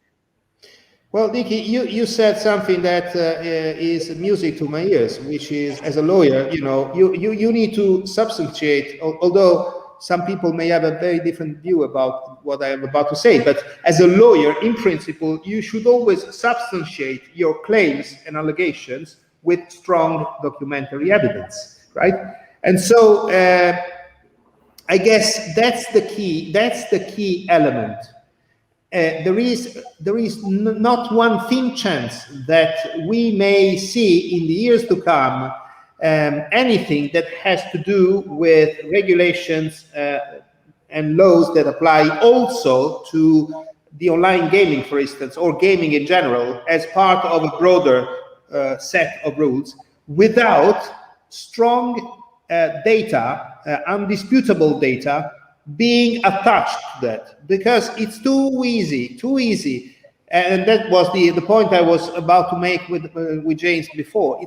Well, Nikki, you said something that is music to my ears, which is, as a lawyer, you need to substantiate, although some people may have a very different view about what I am about to say, but as a lawyer, in principle, you should always substantiate your claims and allegations with strong documentary evidence, right? And so I guess that's the key element. There is not one thin chance that we may see in the years to come anything that has to do with regulations and laws that apply also to the online gaming, for instance, or gaming in general, as part of a broader set of rules, without strong data, undisputable data, being attached to that, because it's too easy, and that was the point I was about to make with James before.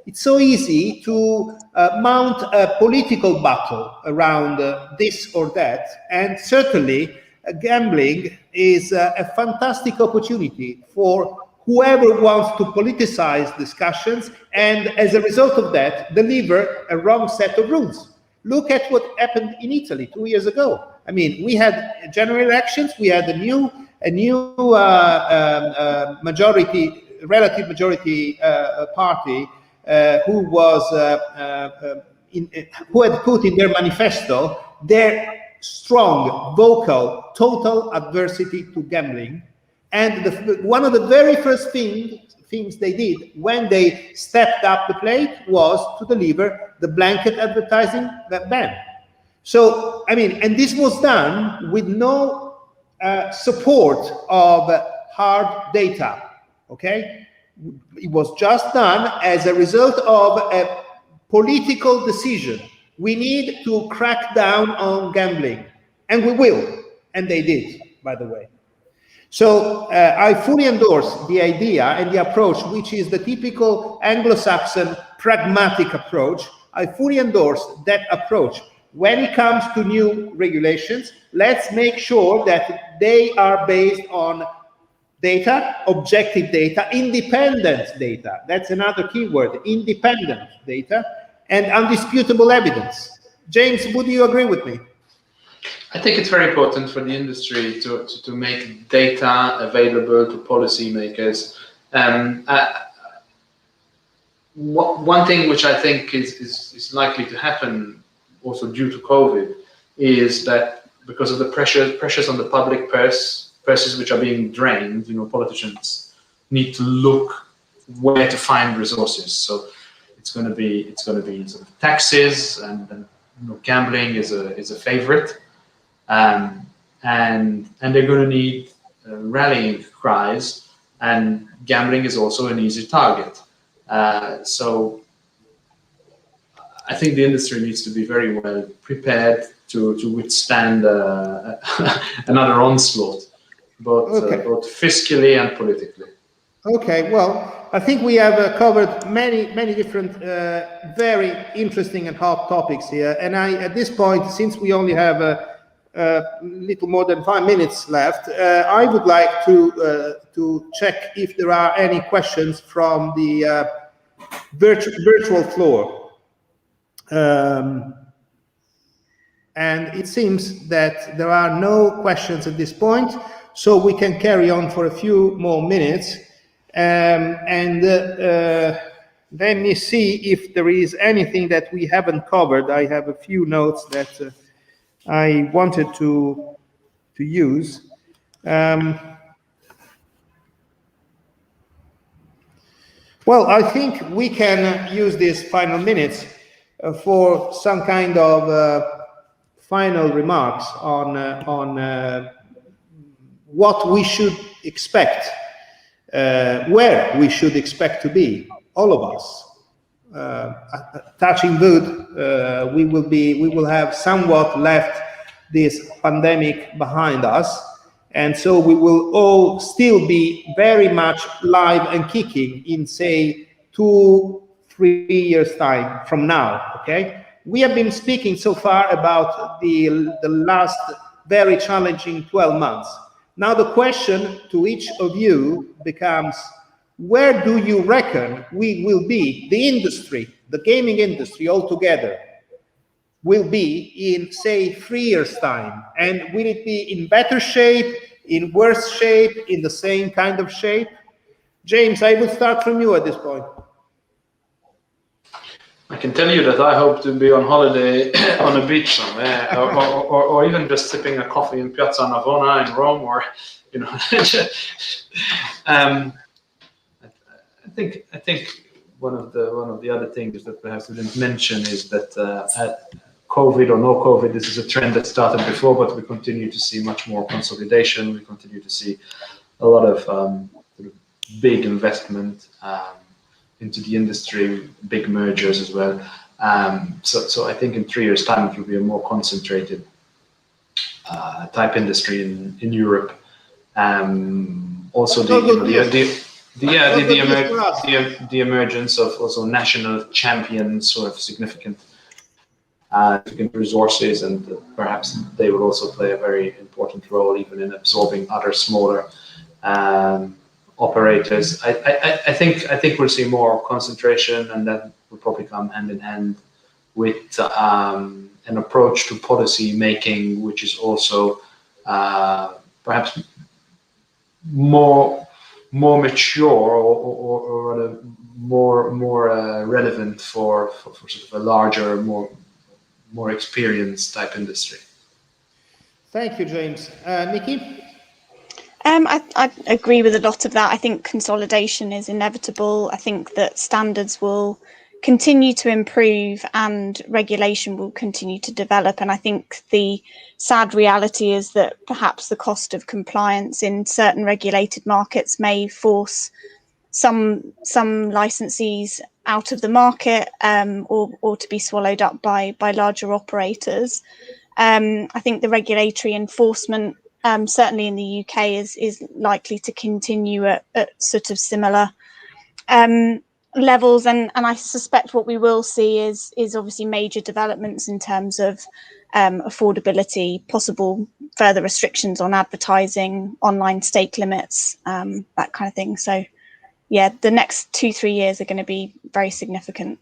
It's so easy to mount a political battle around this or that, and certainly gambling is a fantastic opportunity for whoever wants to politicize discussions, and as a result of that, deliver a wrong set of rules. Look at what happened in Italy 2 years ago. I mean, we had general elections. We had a new relative majority party who had put in their manifesto their strong, vocal, total adversity to gambling. And one of the very first things they did when they stepped up the plate was to deliver the blanket advertising ban. So, I mean, and this was done with no support of hard data, okay? It was just done as a result of a political decision. We need to crack down on gambling, and we will, and they did, by the way. So I fully endorse the idea and the approach, which is the typical Anglo-Saxon pragmatic approach. I fully endorse that approach. When it comes to new regulations, let's make sure that they are based on data, objective data, independent data. That's another key word, independent data, and undisputable evidence. James, would you agree with me? I think it's very important for the industry to make data available to policymakers. One thing which I think is likely to happen also due to COVID is that because of the pressures on the public purses which are being drained, politicians need to look where to find resources. So it's going to be sort of taxes, and gambling is a favorite, and they're going to need rallying cries, and gambling is also an easy target. So I think the industry needs to be very well prepared to withstand another onslaught, both fiscally and politically. Okay, well, I think we have covered many different, very interesting and hot topics here. And at this point, since we only have a little more than 5 minutes left, I would like to check if there are any questions from the virtual floor. And it seems that there are no questions at this point, so we can carry on for a few more minutes. Let me see if there is anything that we haven't covered. I have a few notes that I wanted to use. Well, I think we can use these final minutes for some kind of final remarks on what we should expect. Where we should expect to be, all of us. Touching wood, we will have somewhat left this pandemic behind us, and so we will all still be very much live and kicking in, say, 2-3 years time from now. Okay, we have been speaking so far about the last very challenging 12 months. Now the question to each of you becomes, where do you reckon we will be, the industry, the gaming industry altogether, will be in, say, 3 years' time? And will it be in better shape, in worse shape, in the same kind of shape? James, I will start from you at this point. I can tell you that I hope to be on holiday on a beach somewhere, or even just sipping a coffee in Piazza Navona in Rome, or I think one of the other things that perhaps we didn't mention is that COVID or no COVID, this is a trend that started before, but we continue to see much more consolidation. We continue to see a lot of big investment into the industry, big mergers as well. So I think in 3 years' time it will be a more concentrated type industry in Europe. Also the emergence of also national champions who have significant resources, and perhaps they will also play a very important role even in absorbing other smaller operators. I think we'll see more concentration, and that will probably come hand in hand with an approach to policy making, which is also perhaps more mature or more relevant for sort of a larger, more experienced type industry. Thank you, James. Nikki? I agree with a lot of that. I think consolidation is inevitable. I think that standards will continue to improve and regulation will continue to develop. And I think the sad reality is that perhaps the cost of compliance in certain regulated markets may force some licensees out of the market, or to be swallowed up by larger operators. I think the regulatory enforcement, certainly in the UK, is likely to continue at sort of similar levels, and I suspect what we will see is obviously major developments in terms of affordability, possible further restrictions on advertising, online stake limits, that kind of thing. So yeah, the next 2-3 years are going to be very significant.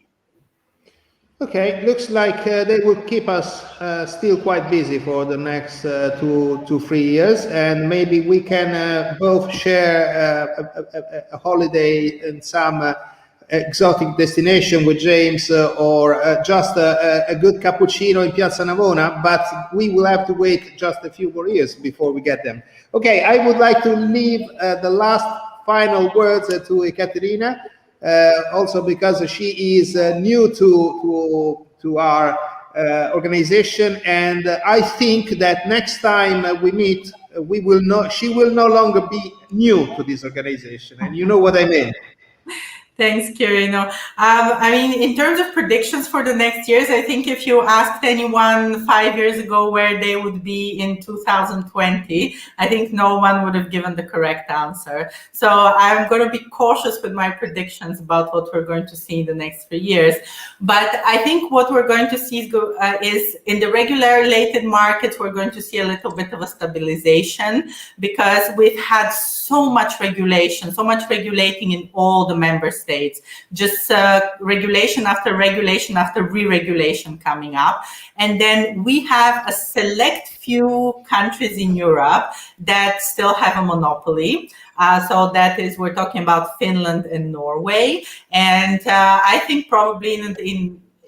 Okay, looks like they will keep us still quite busy for the next 2 to 3 years, and maybe we can both share a holiday in some exotic destination with James, or just a good cappuccino in Piazza Navona, but we will have to wait just a few more years before we get them. Okay, I would like to leave the last final words to Ekaterina. Also because she is new to our organization, and I think that next time we meet, she will no longer be new to this organization, and you know what I mean. Thanks, Quirino. I mean, in terms of predictions for the next years, I think if you asked anyone 5 years ago where they would be in 2020, I think no one would have given the correct answer. So I'm going to be cautious with my predictions about what we're going to see in the next 3 years. But I think what we're going to see is in the regulated markets, we're going to see a little bit of a stabilization, because we've had so much regulating in all the member states, just regulation after regulation after re-regulation coming up. And then we have a select few countries in Europe that still have a monopoly. So that is, we're talking about Finland and Norway. And I think probably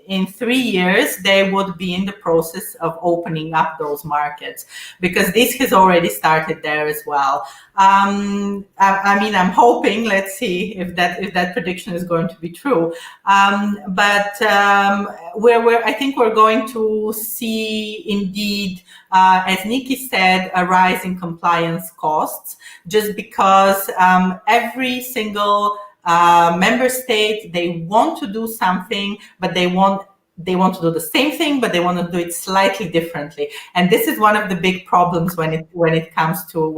in 3 years, they would be in the process of opening up those markets, because this has already started there as well. I mean, I'm hoping, let's see if that prediction is going to be true. But I think we're going to see indeed, as Nikki said, a rise in compliance costs, just because every single member state, they want to do something, but they want to do the same thing, but they want to do it slightly differently. And this is one of the big problems when it comes to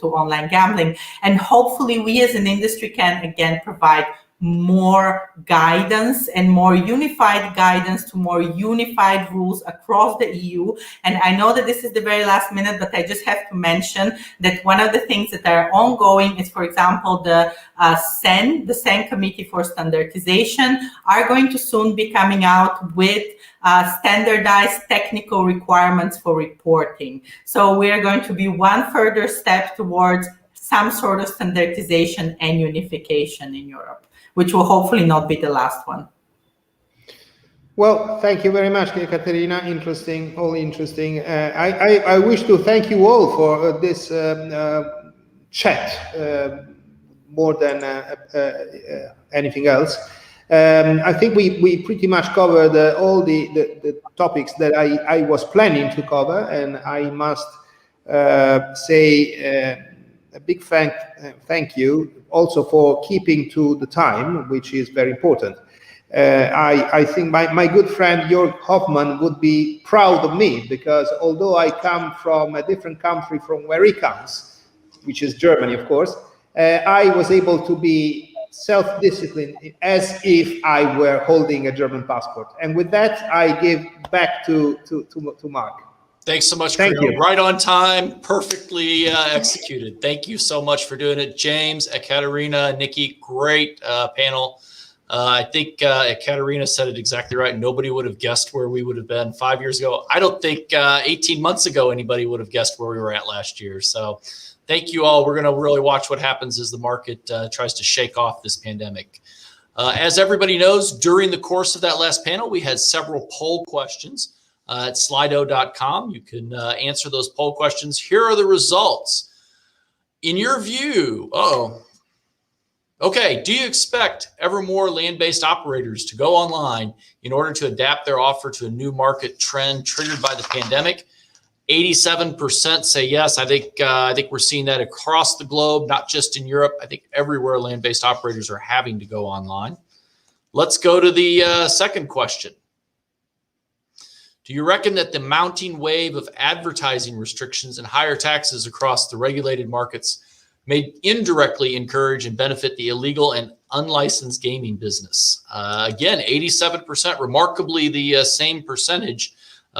online gambling. And hopefully we as an industry can again provide more guidance and more unified guidance to more unified rules across the EU. And I know that this is the very last minute, but I just have to mention that one of the things that are ongoing is, for example, the CEN Committee for Standardization are going to soon be coming out with standardized technical requirements for reporting. So we're going to be one further step towards some sort of standardization and unification in Europe, which will hopefully not be the last one. Well, thank you very much, Caterina. Interesting, all interesting. I wish to thank you all for this chat, more than anything else. I think we pretty much covered all the topics that I was planning to cover, and I must say a big thank you also for keeping to the time, which is very important. I think my good friend Jörg Hoffmann would be proud of me, because although I come from a different country from where he comes, which is Germany, of course, I was able to be self-disciplined as if I were holding a German passport. And with that, I give back to Mark. Thanks so much. Thank you. Right on time, perfectly executed. Thank you so much for doing it. James, Ekaterina, Nikki, great panel. I think Ekaterina said it exactly right. Nobody would have guessed where we would have been 5 years ago. I don't think 18 months ago anybody would have guessed where we were at last year. So thank you all. We're going to really watch what happens as the market tries to shake off this pandemic. As everybody knows, during the course of that last panel, we had several poll questions. At slido.com. You can answer those poll questions. Here are the results. In your view, okay, do you expect ever more land-based operators to go online in order to adapt their offer to a new market trend triggered by the pandemic? 87% say yes. I think we're seeing that across the globe, not just in Europe. I think everywhere land-based operators are having to go online. Let's go to the second question. Do you reckon that the mounting wave of advertising restrictions and higher taxes across the regulated markets may indirectly encourage and benefit the illegal and unlicensed gaming business? Again, 87%, remarkably the same percentage,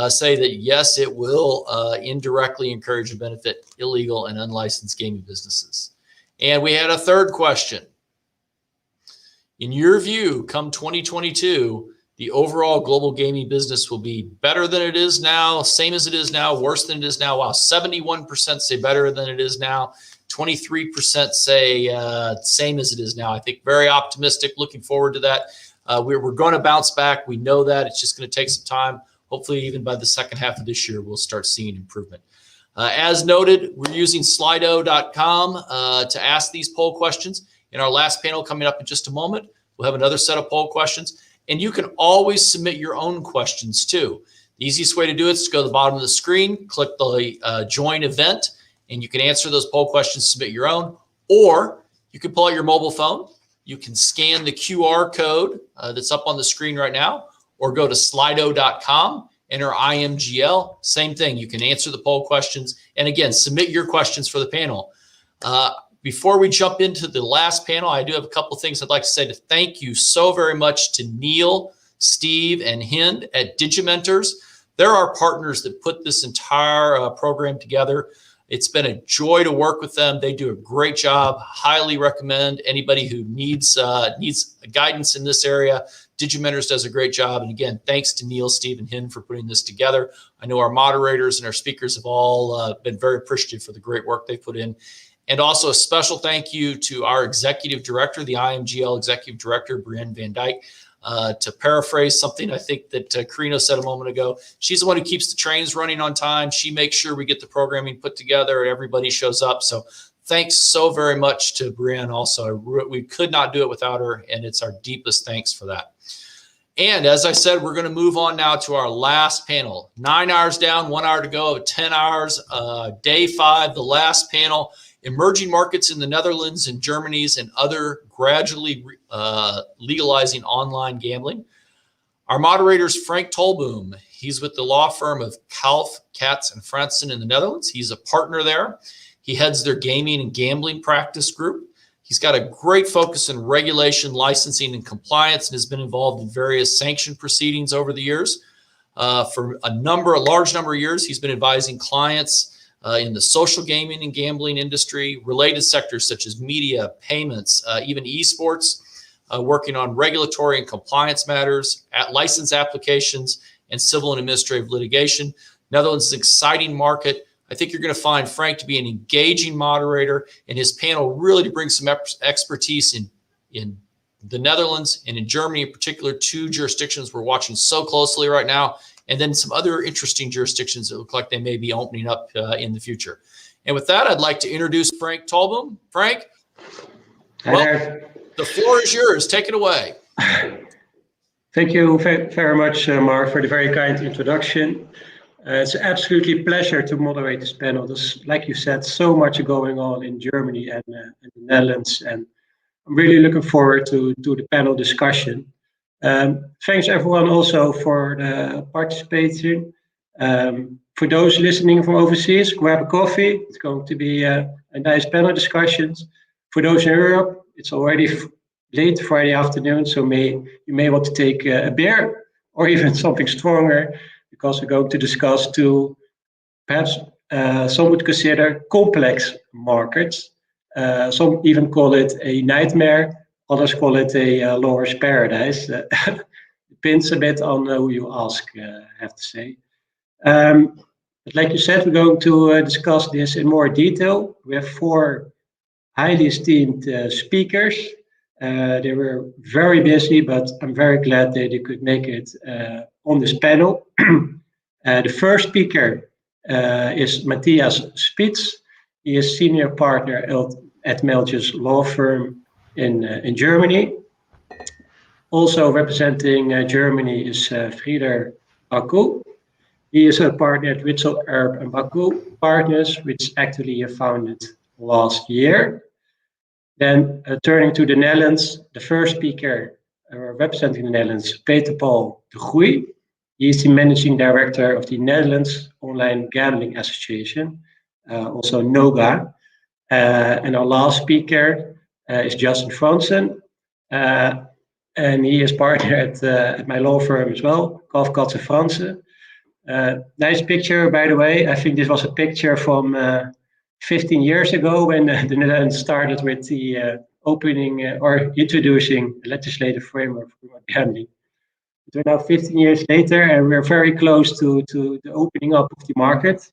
say that yes, it will indirectly encourage and benefit illegal and unlicensed gaming businesses. And we had a third question. In your view, come 2022, the overall global gaming business will be better than it is now, same as it is now, worse than it is now. Wow, 71% say better than it is now. 23% say same as it is now. I think very optimistic, looking forward to that. We're going to bounce back. We know that. It's just going to take some time. Hopefully, even by the second half of this year, we'll start seeing improvement. As noted, we're using Slido.com to ask these poll questions. In our last panel coming up in just a moment, we'll have another set of poll questions. And you can always submit your own questions too. The easiest way to do it is to go to the bottom of the screen, click the join event, and you can answer those poll questions, submit your own. Or you can pull out your mobile phone. You can scan the QR code that's up on the screen right now, or go to Slido.com, enter IMGL. Same thing. You can answer the poll questions. And again, submit your questions for the panel. Before we jump into the last panel, I do have a couple of things I'd like to say to thank you so very much to Neil, Steve, and Hind at Digimentors. They're our partners that put this entire program together. It's been a joy to work with them. They do a great job. Highly recommend anybody who needs guidance in this area. Digimentors does a great job. And again, thanks to Neil, Steve, and Hind for putting this together. I know our moderators and our speakers have all been very appreciative for the great work they put in. And also a special thank you to our executive director, the IMGL executive director, Brienne Van Dyke. To paraphrase something I think that Carino said a moment ago, she's the one who keeps the trains running on time. She makes sure we get the programming put together and everybody shows up. So thanks so very much to Brienne also. We could not do it without her, and it's our deepest thanks for that. And as I said, we're going to move on now to our last panel. 9 hours down, 1 hour to go, 10 hours, day 5, the last panel. Emerging markets in the Netherlands and Germany's and other gradually legalizing online gambling. Our moderator is Frank Tolboom. He's with the law firm of Kalf, Katz, and Fransen in the Netherlands. He's a partner there. He heads their gaming and gambling practice group. He's got a great focus in regulation, licensing, and compliance, and has been involved in various sanction proceedings over the years. For a large number of years, he's been advising clients in the social gaming and gambling industry, related sectors such as media, payments, even esports, working on regulatory and compliance matters, license applications, and civil and administrative litigation. Netherlands is an exciting market. I think you're going to find Frank to be an engaging moderator, and his panel really to bring some expertise in the Netherlands and in Germany in particular, 2 jurisdictions we're watching so closely right now, and then some other interesting jurisdictions that look like they may be opening up in the future. And with that, I'd like to introduce Frank Tolboom. Frank, the floor is yours. Take it away. Thank you very much, Mark, for the very kind introduction. It's absolutely a pleasure to moderate this panel. There's, like you said, so much going on in Germany and the Netherlands, and I'm really looking forward to the panel discussion. Thanks everyone also for participating. For those listening from overseas, grab a coffee. It's going to be a nice panel discussions. For those in Europe, it's already late Friday afternoon, so you may want to take a beer or even something stronger, because we're going to discuss 2, perhaps some would consider complex markets. Some even call it a nightmare. Others call it a lawyer's paradise. Depends a bit on who you ask, I have to say. But like you said, we're going to discuss this in more detail. We have 4 highly esteemed speakers. They were very busy, but I'm very glad that they could make it on this panel. The first speaker is Matthias Spitz. He is senior partner at Melch's law firm in Germany. Also representing Germany is Frieder Baku. He is a partner at Witzel, Erb and Baku Partners, which actually he founded last year. Then turning to the Netherlands, the first speaker representing the Netherlands, Peter Paul de Groei. He is the managing director of the Netherlands Online Gambling Association, also NOGA. And our last speaker is Justin Fransen, and he is partner at my law firm as well, Kalf, Katz, and Fransen. Nice picture, by the way. I think this was a picture from 15 years ago when the Netherlands started with the opening or introducing a legislative framework for gambling. We're now 15 years later, and we're very close to the opening up of the market.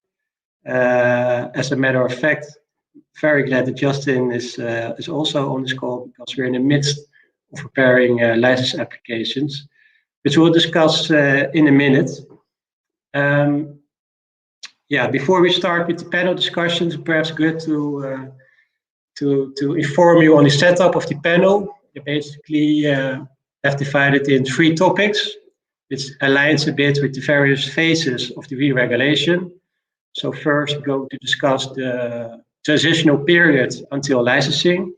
As a matter of fact, very glad that Justin is also on this call, because we're in the midst of preparing license applications, which we'll discuss in a minute. Before we start with the panel discussions, perhaps good to inform you on the setup of the panel. We basically have divided in 3 topics, which aligns a bit with the various phases of the re-regulation. So first, we're going to discuss the transitional period until licensing,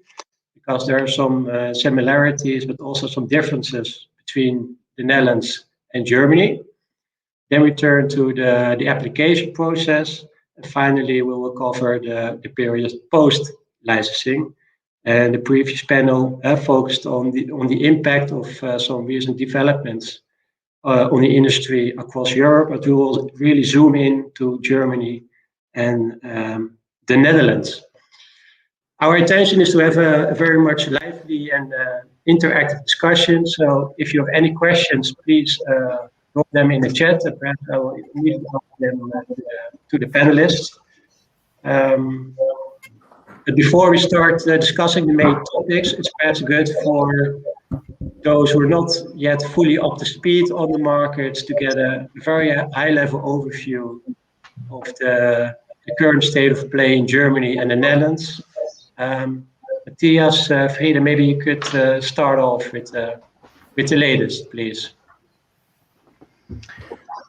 because there are some similarities, but also some differences between the Netherlands and Germany. Then we turn to the application process, and finally we will cover the period post-licensing. And the previous panel focused on the impact of some recent developments on the industry across Europe, but we will really zoom in to Germany and the Netherlands. Our intention is to have a very much lively and interactive discussion. So if you have any questions, please drop them in the chat, and perhaps I will immediately ask them to the panelists. But before we start discussing the main topics, it's perhaps good for those who are not yet fully up to speed on the markets to get a very high-level overview of the current state of play in Germany and the Netherlands. Matthias, Frida, maybe you could start off with the latest, please.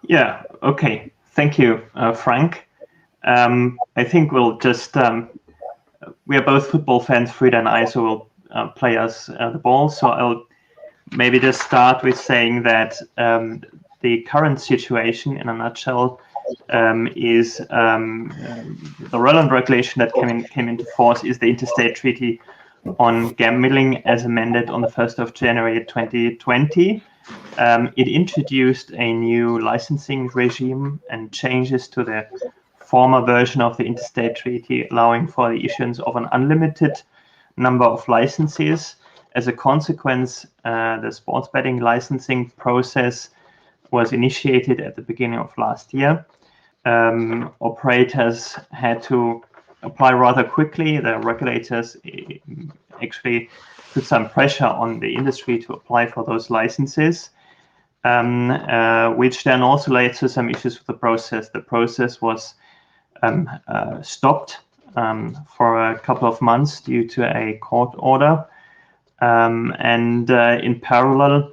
Yeah, okay. Thank you, Frank. I think we'll just, we are both football fans, Frida and I, so we'll play us the ball. So I'll maybe just start with saying that the current situation, in a nutshell, is the relevant regulation that came into force is the Interstate Treaty on Gambling, as amended on the 1st of January 2020. It introduced a new licensing regime and changes to the former version of the Interstate Treaty, allowing for the issuance of an unlimited number of licenses. As a consequence, the sports betting licensing process was initiated at the beginning of last year. Operators had to apply rather quickly. The regulators actually put some pressure on the industry to apply for those licenses, which then also led to some issues with the process. The process was stopped for a couple of months due to a court order. And in parallel,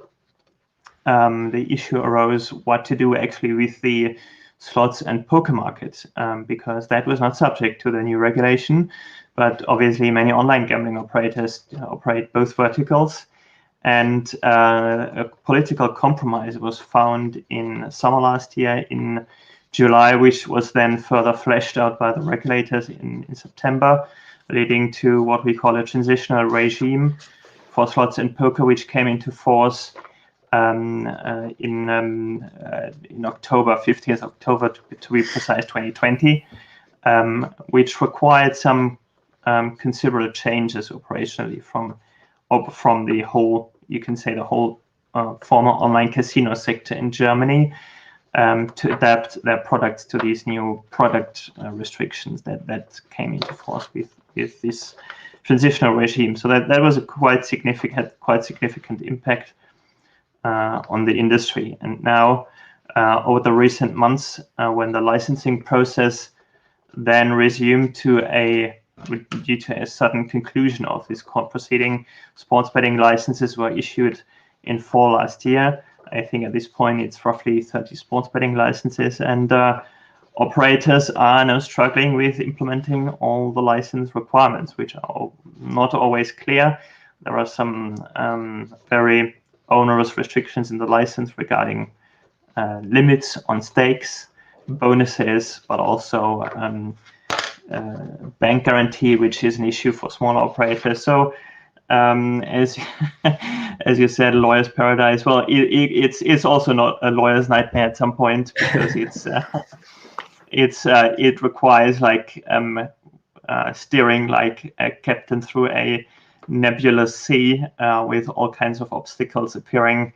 the issue arose what to do actually with the slots and poker markets, because that was not subject to the new regulation. But obviously many online gambling operators operate both verticals. And a political compromise was found in summer last year in July, which was then further fleshed out by the regulators in September, leading to what we call a transitional regime for slots and poker, which came into force in October, 15th October to be precise, 2020, which required some considerable changes operationally from the whole, you can say the whole former online casino sector in Germany, to adapt their products to these new product restrictions that came into force with this transitional regime. So that was a quite significant impact on the industry. And now, over the recent months, when the licensing process then resumed due to a sudden conclusion of this court proceeding, sports betting licenses were issued in fall last year. I think at this point it's roughly 30 sports betting licenses, and operators are now struggling with implementing all the license requirements, which are not always clear. There are some very onerous restrictions in the license regarding limits on stakes, bonuses, but also bank guarantee, which is an issue for smaller operators. So as you said, lawyer's paradise. Well, it's also not a lawyer's nightmare at some point, because it requires like steering like a captain through a nebulous sea with all kinds of obstacles appearing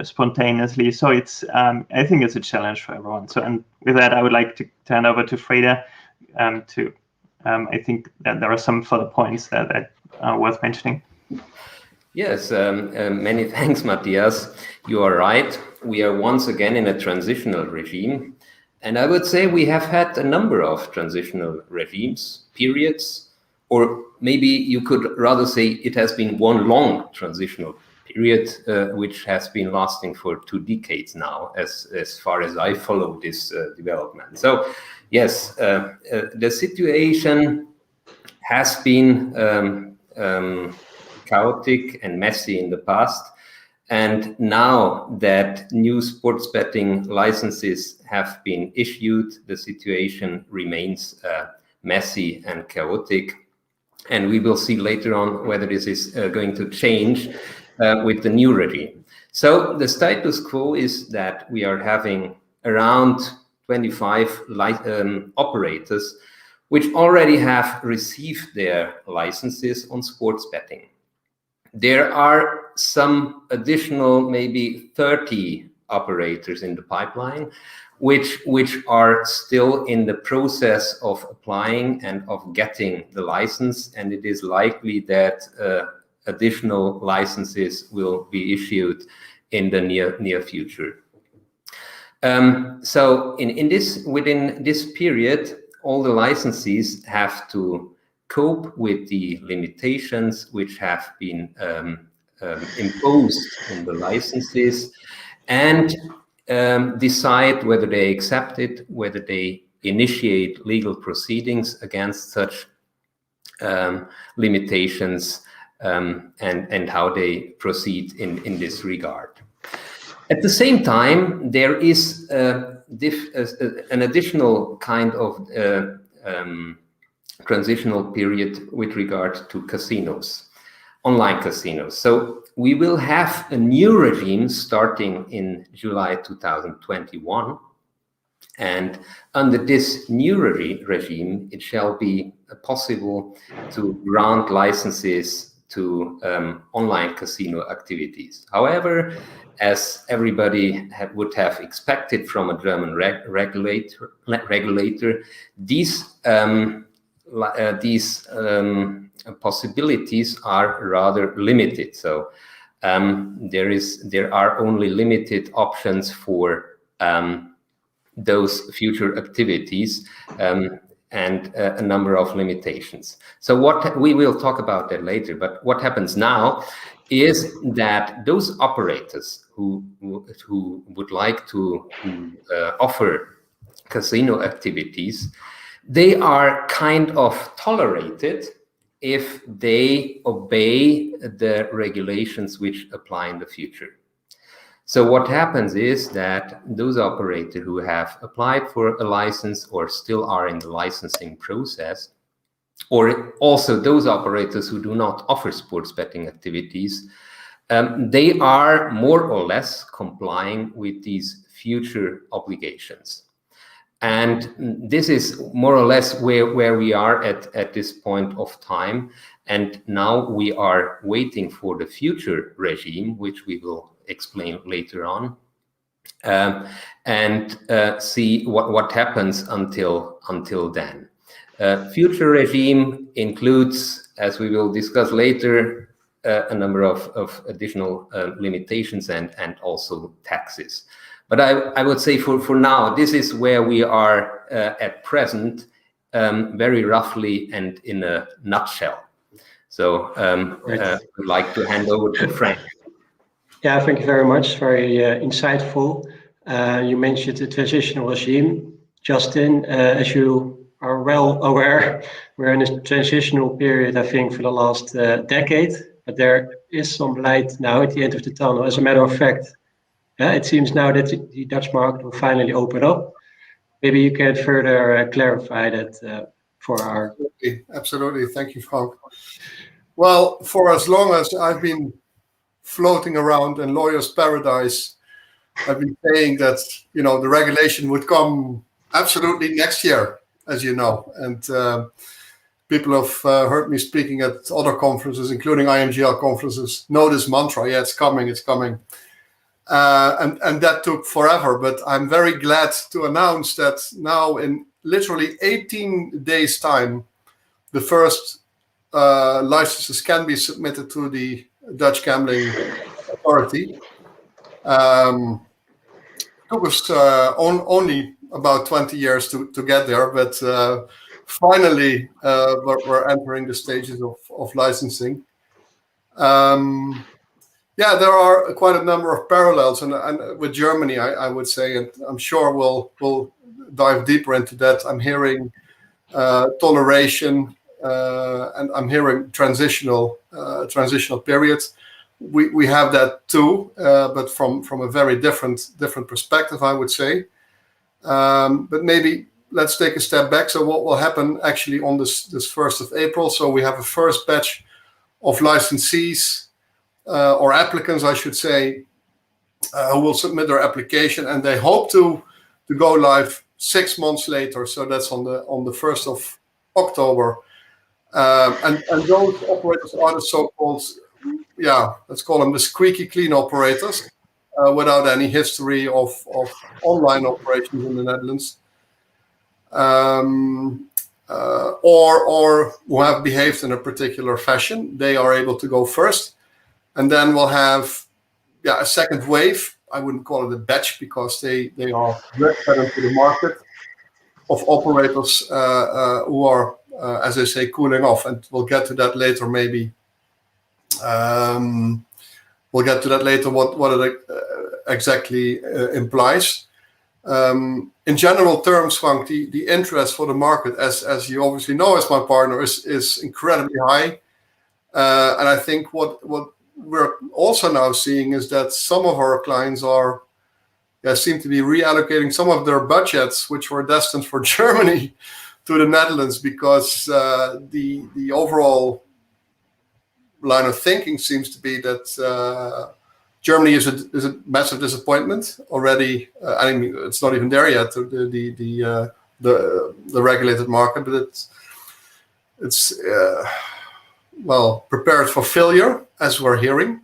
spontaneously. So it's I think it's a challenge for everyone. So, and with that, I would like to turn over to Freda I think that there are some further points that are worth mentioning. Yes, many thanks, Matthias. You are right. We are once again in a transitional regime. And I would say we have had a number of transitional regimes, periods, or maybe you could rather say it has been one long transitional period, which has been lasting for 2 decades now, as far as I follow this development. So, yes, the situation has been chaotic and messy in the past. And now that new sports betting licenses have been issued, the situation remains messy and chaotic. And we will see later on whether this is going to change with the new regime. So the status quo is that we are having around 25 operators which already have received their licenses on sports betting. There are some additional, maybe 30 operators in the pipeline, which are still in the process of applying and of getting the license, and it is likely that additional licenses will be issued in the near future. So within this period, all the licensees have to cope with the limitations which have been imposed on the licenses and decide whether they accept it, whether they initiate legal proceedings against such limitations, and how they proceed in this regard. At the same time, there is an additional kind of transitional period with regard to casinos, online casinos. So we will have a new regime starting in July 2021. And under this new regime, it shall be possible to grant licenses to online casino activities. However, as everybody would have expected from a German regulator, these possibilities are rather limited. So there are only limited options for those future activities and a number of limitations. So what we will talk about that later, but what happens now is that those operators who would like to offer casino activities, they are kind of tolerated if they obey the regulations which apply in the future. So what happens is that those operators who have applied for a license or still are in the licensing process, or also those operators who do not offer sports betting activities, they are more or less complying with these future obligations. And this is more or less where we are at this point of time. And now we are waiting for the future regime, which we will explain later on, and see what happens until then. Future regime includes, as we will discuss later, a number of additional limitations and also taxes. But I would say for now, this is where we are at present, very roughly and in a nutshell. So I would like to hand over to Frank. Yeah, thank you very much. Very insightful. You mentioned the transitional regime. Justin, as you are well aware, we're in a transitional period, I think, for the last decade. But there is some light now at the end of the tunnel. As a matter of fact, it seems now that the Dutch market will finally open up. Maybe you can further clarify that for our... Absolutely. Thank you, Frank. Well, for as long as I've been floating around in lawyer's paradise, I've been saying that, the regulation would come absolutely next year, as you know. And people have heard me speaking at other conferences, including IMGL conferences, know this mantra. Yeah, it's coming, it's coming. and that took forever. But I'm very glad to announce that now, in literally 18 days' time, the first licenses can be submitted to the Dutch Gambling Authority. Took us only about 20 years to get there, but finally we're entering the stages of licensing. Yeah, there are quite a number of parallels, and with Germany, I would say, and I'm sure we'll dive deeper into that. I'm hearing toleration, and I'm hearing transitional periods. We have that too, but from a very different perspective, I would say. But maybe let's take a step back. So what will happen actually on this 1st of April? So we have a first batch of licensees, or applicants, I should say, who will submit their application, and they hope to go live 6 months later. So that's on the 1st of October. And those operators are the so-called, let's call them the squeaky clean operators, without any history of online operations in the Netherlands, or who have behaved in a particular fashion. They are able to go first, and then we'll have a second wave. I wouldn't call it a batch, because they are fed into the market of operators who are, as I say, cooling off, and we'll get to that later. Maybe we'll get to that later. What it exactly implies. In general terms, Frank, the interest for the market, as you obviously know, as my partner, is incredibly high, and I think what we're also now seeing is that some of our clients seem to be reallocating some of their budgets, which were destined for Germany, to the Netherlands, because the overall line of thinking seems to be that Germany is a massive disappointment already. I mean, it's not even there yet, the regulated market, but it's prepared for failure, as we're hearing.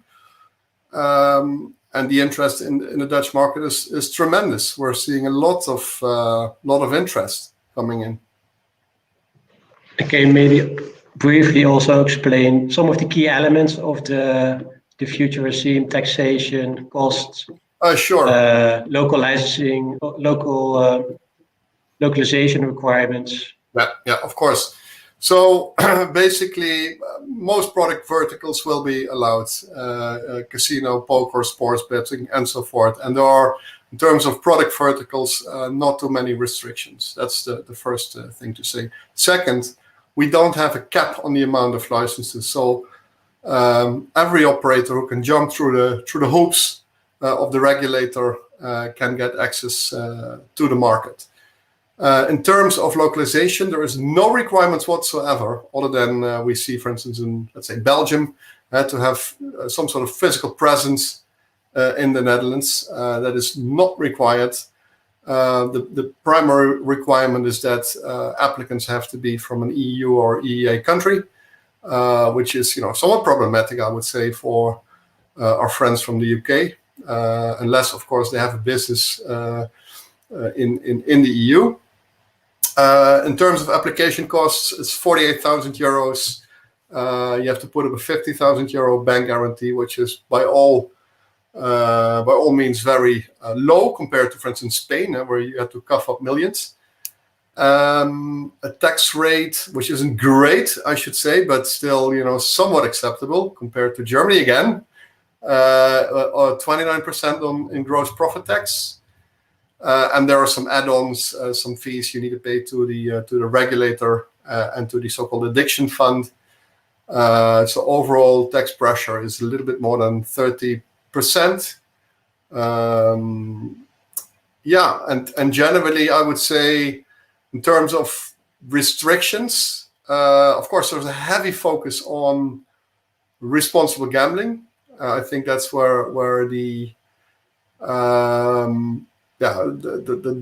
And the interest in the Dutch market is tremendous. We're seeing a lot of interest coming in. Okay, maybe briefly also explain some of the key elements of the future regime: taxation, costs, sure, local licensing, localization requirements. Yeah, of course. So basically, most product verticals will be allowed: casino, poker, sports betting, and so forth. And there are, in terms of product verticals, not too many restrictions. That's the first thing to say. Second, we don't have a cap on the amount of licenses. So every operator who can jump through the hoops of the regulator can get access to the market. In terms of localization, there is no requirements whatsoever, other than we see, for instance, in, let's say, Belgium, to have some sort of physical presence in the Netherlands. That is not required. The primary requirement is that applicants have to be from an EU or EEA country, which is, somewhat problematic, I would say, for our friends from the UK, unless, of course, they have a business in the EU. In terms of application costs, it's 48,000 euros. You have to put up a 50,000 euro bank guarantee, which is by all means very low compared to, for instance, Spain, where you have to cough up millions. A tax rate which isn't great, I should say, but still, somewhat acceptable compared to Germany again. 29% in gross profit tax. And there are some add-ons, some fees you need to pay to the regulator and to the so-called addiction fund. So overall tax pressure is a little bit more than 30%. And generally, I would say, in terms of restrictions, of course, there's a heavy focus on responsible gambling. I think that's where the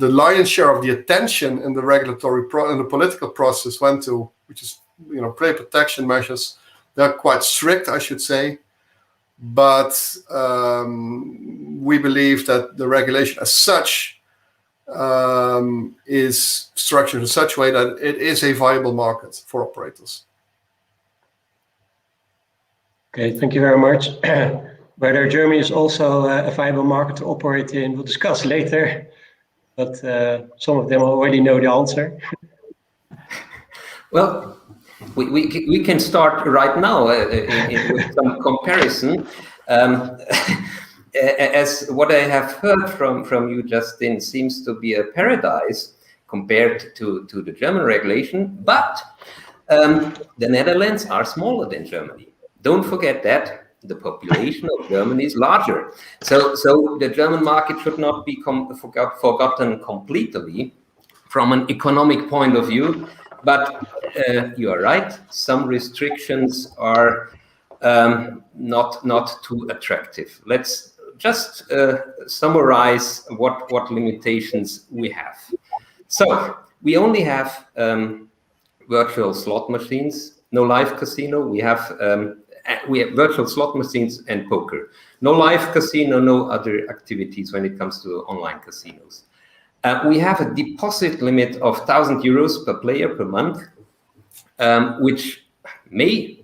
lion's share of the attention in the regulatory and the political process went to, which is, play protection measures. They're quite strict, I should say. but we believe that the regulation as such is structured in such a way that it is a viable market for operators. Okay, thank you very much. Whether Germany is also a viable market to operate in, we'll discuss later, but some of them already know the answer. Well, we can start right now with some comparison. As what I have heard from you, Justin, seems to be a paradise compared to the German regulation, but the Netherlands are smaller than Germany. Don't forget that. The population of Germany is larger. So the German market should not be forgotten completely from an economic point of view. But you are right, some restrictions are not too attractive. Let's just summarize what limitations we have. So we only have virtual slot machines, no live casino. We have virtual slot machines and poker. No live casino, no other activities when it comes to online casinos. We have a deposit limit of 1,000 euros per player per month, which maybe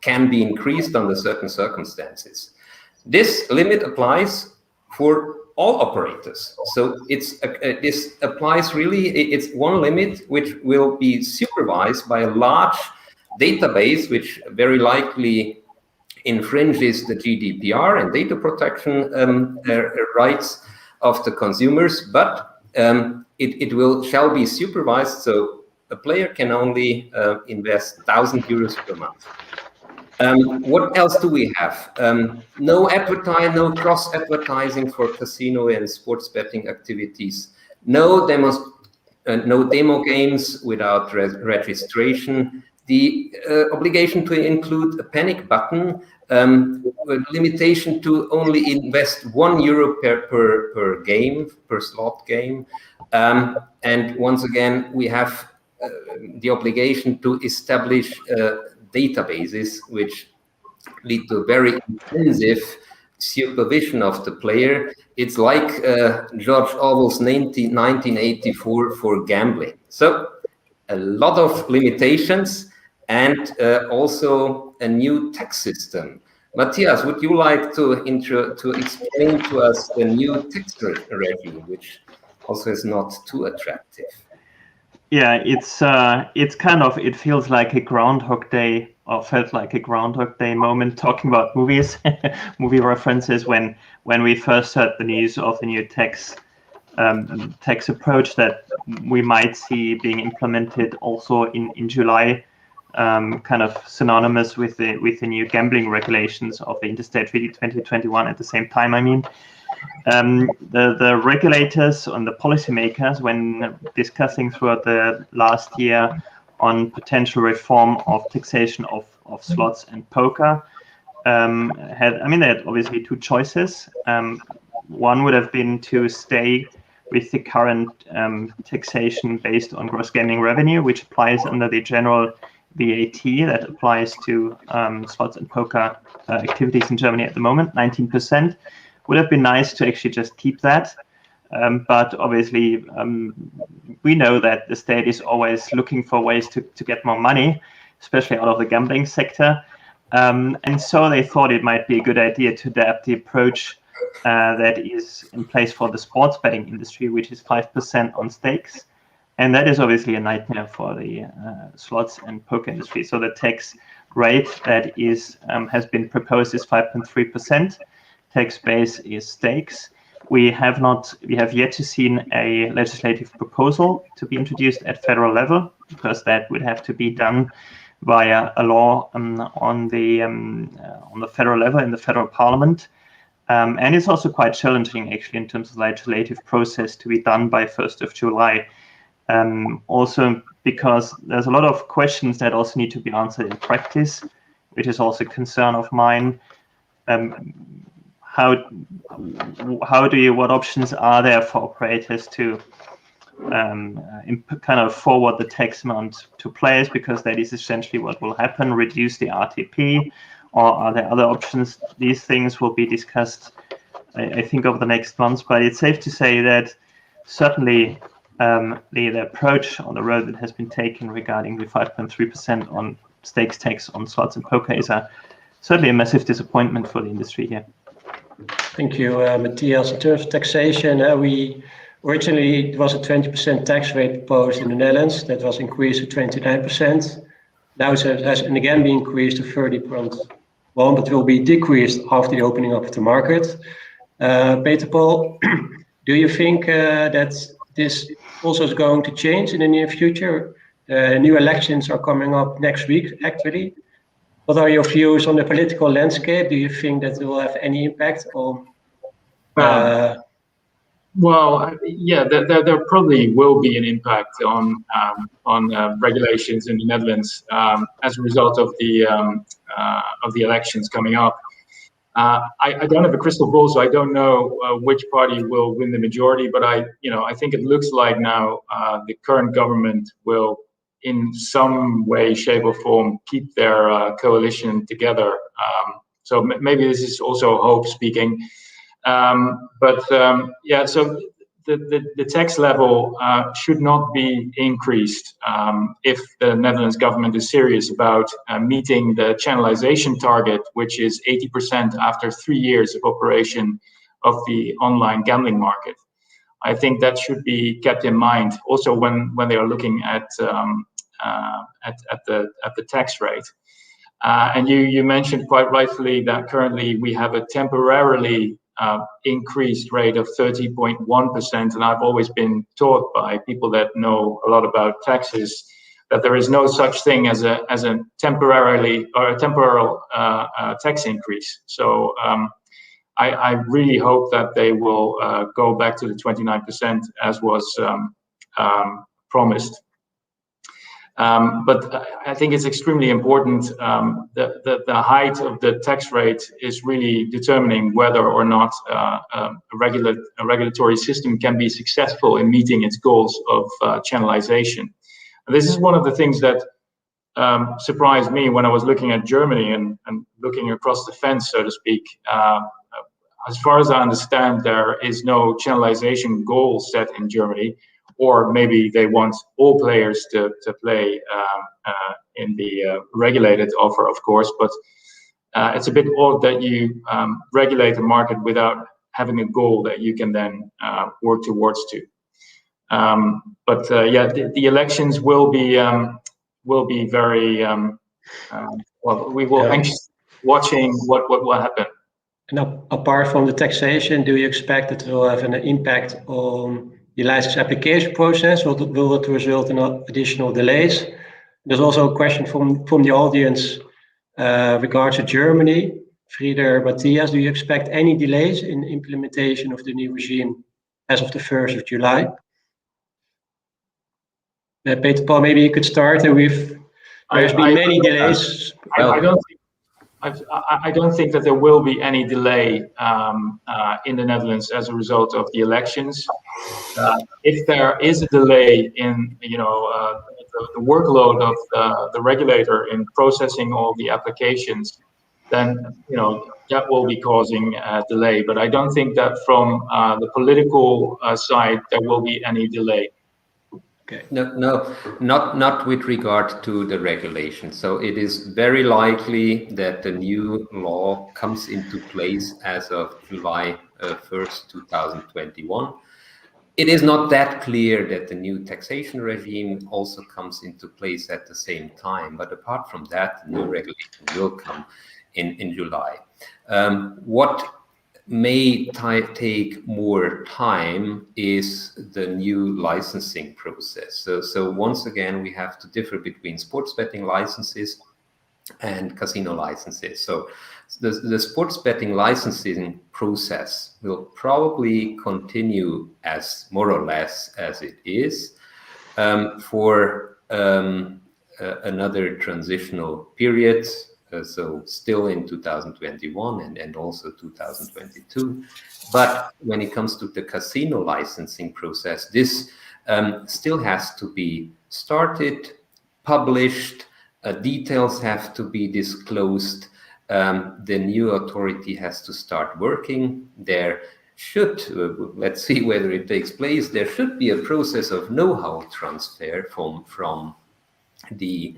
can be increased under certain circumstances. This limit applies for all operators. So this applies really, it's one limit which will be supervised by a large database, which very likely infringes the GDPR and data protection rights of the consumers, but it shall be supervised. So a player can only invest 1,000 euros per month. What else do we have? No cross advertising for casino and sports betting activities. No demo games without registration. The obligation to include a panic button, limitation to only invest €1 per game, per slot game. And once again, we have the obligation to establish databases which lead to very intensive supervision of the player. It's like George Orwell's 1984 for gambling. So a lot of limitations and also a new tax system. Matthias, would you like to explain to us the new tax regime, which also is not too attractive? Yeah, it's kind of, it feels like a Groundhog Day, or felt like a Groundhog Day moment talking about movies, movie references when we first heard the news of the new tax approach that we might see being implemented also in July, kind of synonymous with the new gambling regulations of the Interstate Treaty 2021 at the same time. I mean, the regulators and the policymakers, when discussing throughout the last year on potential reform of taxation of slots and poker, they had obviously two choices. One would have been to stay with the current taxation based on gross gaming revenue, which applies under the general VAT that applies to slots and poker activities in Germany at the moment, 19%. Would have been nice to actually just keep that. But obviously, we know that the state is always looking for ways to get more money, especially out of the gambling sector. And so they thought it might be a good idea to adapt the approach that is in place for the sports betting industry, which is 5% on stakes. And that is obviously a nightmare for the slots and poker industry. So the tax rate that has been proposed is 5.3%. Tax base is stakes. We have yet to see a legislative proposal to be introduced at federal level, because that would have to be done via a law on the federal level in the federal parliament. And it's also quite challenging, actually, in terms of legislative process to be done by 1st of July. Also because there's a lot of questions that also need to be answered in practice, which is also a concern of mine. What options are there for operators to kind of forward the tax amount to players, because that is essentially what will happen, reduce the RTP, or are there other options? These things will be discussed, I think, over the next months. But it's safe to say that certainly the approach on the road that has been taken regarding the 5.3% on stakes tax on slots and poker is certainly a massive disappointment for the industry here. Thank you, Matthias. In terms of taxation, we originally it was a 20% tax rate proposed in the Netherlands that was increased to 29%. Now it has again been increased to 30.1%, but will be decreased after the opening up of the market. Peter Paul, do you think that this also is going to change in the near future? New elections are coming up next week, actually. What are your views on the political landscape? Do you think that it will have any impact on? Well, yeah, there probably will be an impact on regulations in the Netherlands as a result of the elections coming up. I don't have a crystal ball, so I don't know which party will win the majority. But I think it looks like now the current government will, in some way, shape, or form, keep their coalition together. So maybe this is also hope speaking. Yeah, so the tax level should not be increased if the Netherlands government is serious about meeting the channelization target, which is 80% after 3 years of operation of the online gambling market. I think that should be kept in mind also when they are looking at the tax rate. And you mentioned quite rightfully that currently we have a temporarily increased rate of 30.1%, and I've always been taught by people that know a lot about taxes that there is no such thing as a temporary tax increase. So I really hope that they will go back to the 29% as was promised. But I think it's extremely important that the height of the tax rate is really determining whether or not a regulatory system can be successful in meeting its goals of channelization. And this is one of the things that surprised me when I was looking at Germany and looking across the fence, so to speak. As far as I understand, there is no channelization goal set in Germany. Or maybe they want all players to play in the regulated offer, of course. But it's a bit odd that you regulate a market without having a goal that you can then work towards to. Yeah, the elections will be very well. We will anxiously watching what will happen. And apart from the taxation, do you expect it will have an impact on the license application process, or will it result in additional delays? There's also a question from the audience regards to Germany. Frieder, Matthias, do you expect any delays in implementation of the new regime as of the 1st of July? Peter Paul, maybe you could start. There's been many delays. I don't think that there will be any delay in the Netherlands as a result of the elections. If there is a delay in the workload of the regulator in processing all the applications, then that will be causing a delay. But I don't think that from the political side there will be any delay. Okay. No, not with regard to the regulation. So it is very likely that the new law comes into place as of July 1st, 2021. It is not that clear that the new taxation regime also comes into place at the same time. But apart from that, the new regulation will come in July. What may take more time is the new licensing process. So once again, we have to differ between sports betting licenses and casino licenses. So the sports betting licensing process will probably continue as more or less as it is for another transitional period. So still in 2021 and also 2022. But when it comes to the casino licensing process, this still has to be started, published, details have to be disclosed, the new authority has to start working. There should, let's see whether it takes place, there should be a process of know-how transfer from the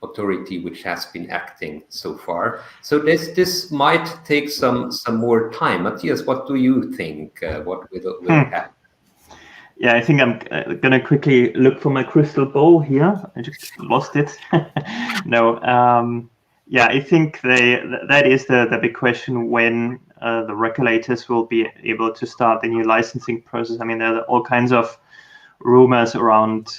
authority which has been acting so far. So this might take some more time. Matthias, what do you think? What will happen? Yeah, I think I'm going to quickly look for my crystal ball here. I just lost it. No, yeah, I think that is the big question, when the regulators will be able to start the new licensing process. I mean, there are all kinds of rumors around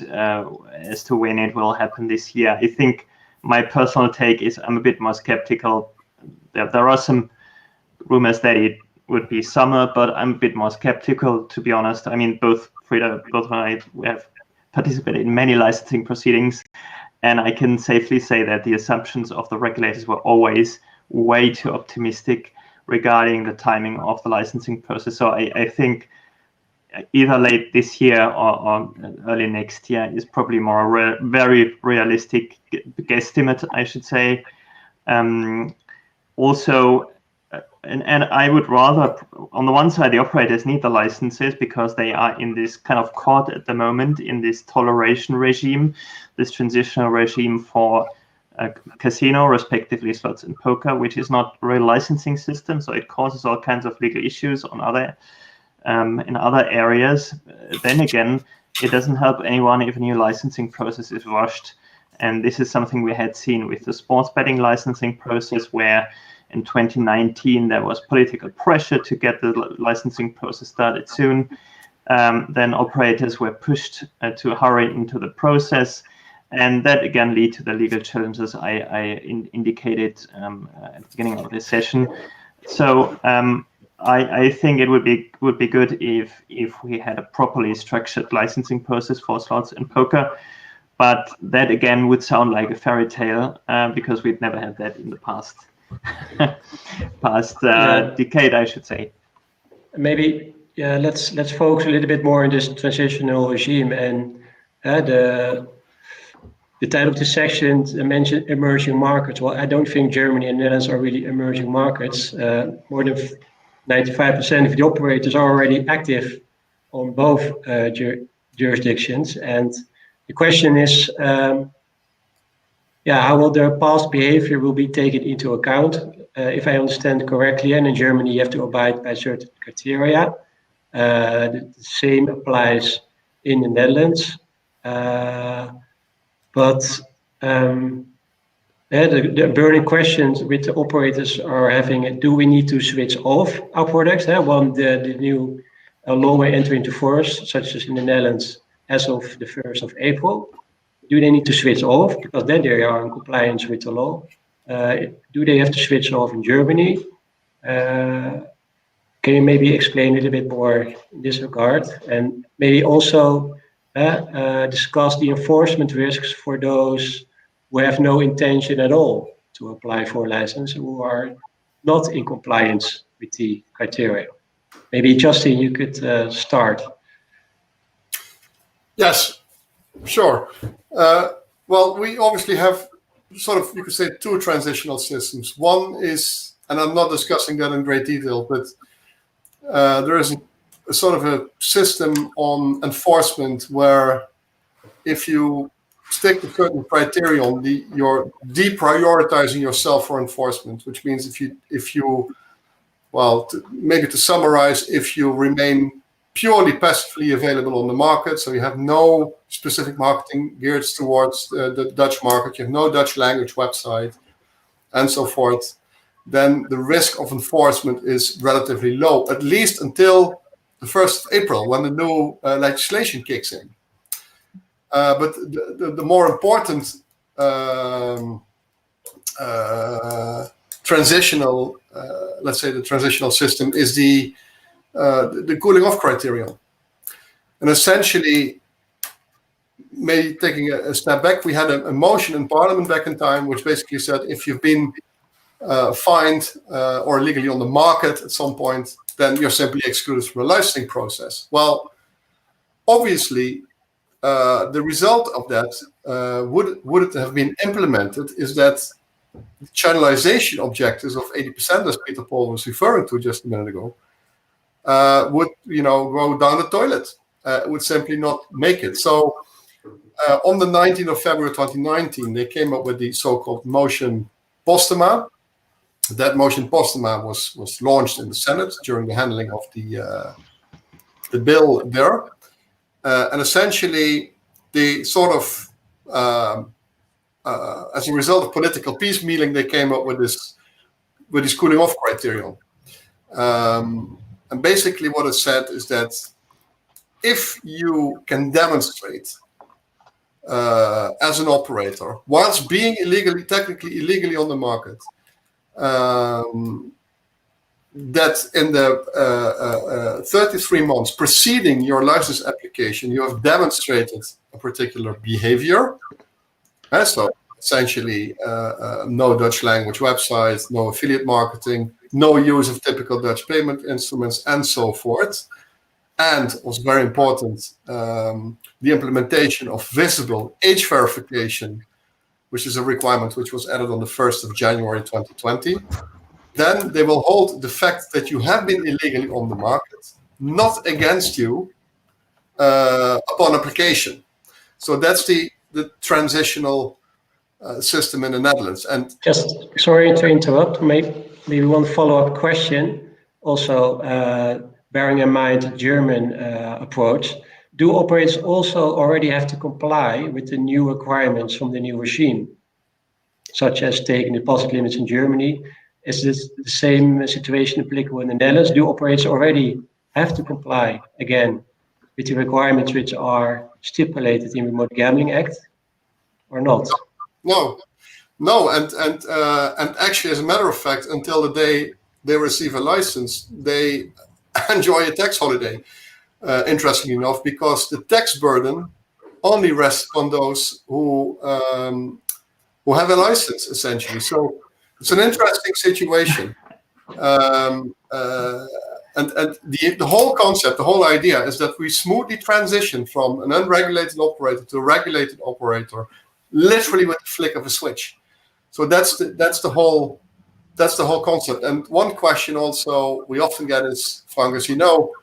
as to when it will happen this year. I think my personal take is I'm a bit more skeptical. There are some rumors that it would be summer, but I'm a bit more skeptical, to be honest. I mean, both and I have participated in many licensing proceedings, and I can safely say that the assumptions of the regulators were always way too optimistic regarding the timing of the licensing process. So I think either late this year or early next year is probably more very realistic guesstimate, I should say. Also, and I would rather, on the one side, the operators need the licenses because they are in this kind of caught at the moment in this toleration regime, this transitional regime for casino, respectively slots and poker, which is not a real licensing system. So it causes all kinds of legal issues on in other areas. Then again, it doesn't help anyone if a new licensing process is rushed. And this is something we had seen with the sports betting licensing process, where in 2019, there was political pressure to get the licensing process started soon. Then operators were pushed to hurry into the process. And that again led to the legal challenges I indicated at the beginning of this session. So I think it would be good if we had a properly structured licensing process for slots and poker. But that again would sound like a fairy tale because we've never had that in the past. Decade, I should say. Maybe let's focus a little bit more on this transitional regime, and the title of this section mentioned emerging markets. Well, I don't think Germany and Netherlands are really emerging markets. More than 95% of the operators are already active on both jurisdictions, and the question is, how will their past behavior will be taken into account? If I understand correctly, and in Germany you have to abide by certain criteria. The same applies in the Netherlands. But the burning questions with the operators are having: do we need to switch off our products when the new law will enter into force, such as in the Netherlands as of the 1st of April? Do they need to switch off because then they are in compliance with the law? Do they have to switch off in Germany? Can you maybe explain a little bit more in this regard, and maybe also discuss the enforcement risks for those who have no intention at all to apply for a license, who are not in compliance with the criteria? Maybe Justin, you could start. Yes, sure. Well, we obviously have sort of, you could say, two transitional systems. One is, and I'm not discussing that in great detail, but there is a sort of a system on enforcement where if you stick to certain criteria, you're deprioritizing yourself for enforcement, which means if you maybe to summarize, if you remain purely passively available on the market, so you have no specific marketing geared towards the Dutch market, you have no Dutch language website, and so forth, then the risk of enforcement is relatively low, at least until the 1st of April, when the new legislation kicks in. But the more important transitional, let's say the transitional system, is the cooling off criterion. And essentially, maybe taking a step back, we had a motion in Parliament back in time, which basically said if you've been fined or illegally on the market at some point, then you're simply excluded from the licensing process. Well, obviously, the result of that, would it have been implemented, is that channelization objectives of 80%, as Peter Paul was referring to just a minute ago, would go down the toilet. Would simply not make it. So on the 19th of February 2019, they came up with the so-called motion Postema. That motion Postema was launched in the Senate during the handling of the bill there, and essentially they sort of as a result of political piecemealing, they came up with this cooling off criterion. And basically what it said is that if you can demonstrate as an operator, whilst being technically illegally on the market, that in the 33 months preceding your license application, you have demonstrated a particular behavior. So essentially, no Dutch language websites, no affiliate marketing, no use of typical Dutch payment instruments, and so forth. And also very important, the implementation of visible age verification, which is a requirement which was added on the 1st of January 2020. Then they will hold the fact that you have been illegally on the market not against you upon application. So that's the transitional system in the Netherlands. And just sorry to interrupt, maybe one follow-up question. Also, bearing in mind the German approach, do operators also already have to comply with the new requirements from the new regime, such as taking deposit limits in Germany? Is this the same situation applicable in the Netherlands? Do operators already have to comply again with the requirements which are stipulated in the Remote Gambling Act, or not? No, and actually, as a matter of fact, until the day they receive a license, they enjoy a tax holiday. Interestingly enough, because the tax burden only rests on those who have a license, essentially. So it's an interesting situation, and the whole concept, the whole idea is that we smoothly transition from an unregulated operator to a regulated operator, literally with the flick of a switch. So that's the whole concept. And one question also we often get is, Frank, as you know,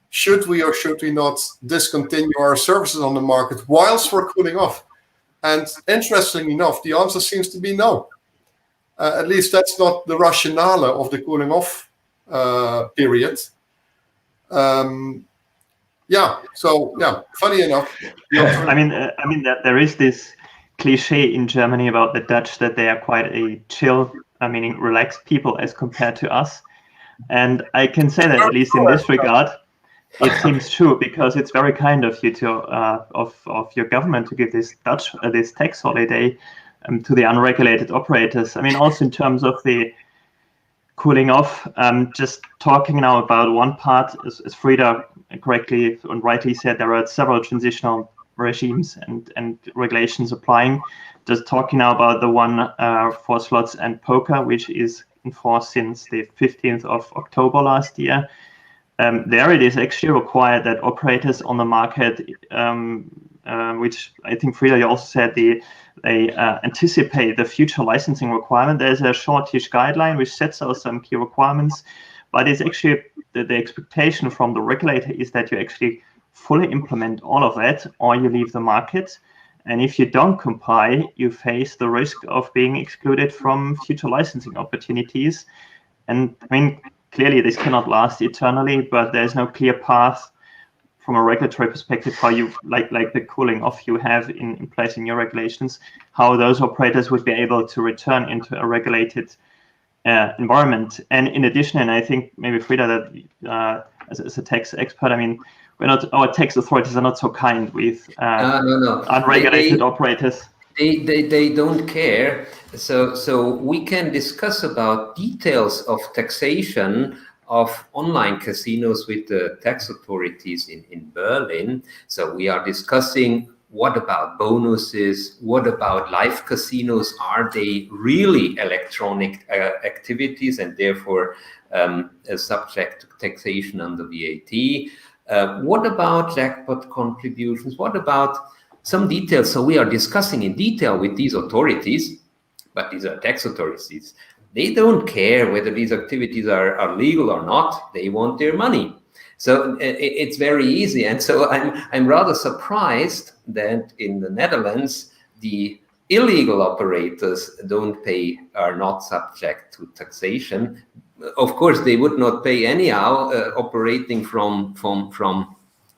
should we or should we not discontinue our services on the market whilst we're cooling off? And interestingly enough, the answer seems to be no. At least that's not the rationale of the cooling off period. Funny enough. I mean that there is this cliche in Germany about the Dutch that they are quite a chill, meaning relaxed people as compared to us. And I can say that at least in this regard, it seems true, because it's very kind of you to of your government to give this tax holiday to the unregulated operators. I mean, also in terms of the cooling off, just talking now about one part, as Frida correctly and rightly said, there are several transitional regimes and regulations applying. Just talking now about the one for slots and poker, which is in force since the 15th of October last year. There it is actually required that operators on the market, which I think Frida, you also said, they anticipate the future licensing requirement. There's a shortish guideline which sets out some key requirements, but it's actually the expectation from the regulator is that you actually fully implement all of that, or you leave the market. And if you don't comply, you face the risk of being excluded from future licensing opportunities. And I mean, clearly this cannot last eternally, but there's no clear path from a regulatory perspective how you, like the cooling off you have in place in your regulations, how those operators would be able to return into a regulated environment. And in addition, and I think maybe Frida, that as a tax expert, I mean, our tax authorities are not so kind with unregulated operators. They don't care. So we can discuss about details of taxation of online casinos with the tax authorities in Berlin. So we are discussing, what about bonuses? What about live casinos? Are they really electronic activities and therefore subject to taxation under VAT? What about jackpot contributions? What about some details? So we are discussing in detail with these authorities, but these are tax authorities. They don't care whether these activities are legal or not. They want their money. So it's very easy. And so I'm rather surprised that in the Netherlands, the illegal operators are not subject to taxation. Of course, they would not pay anyhow, operating from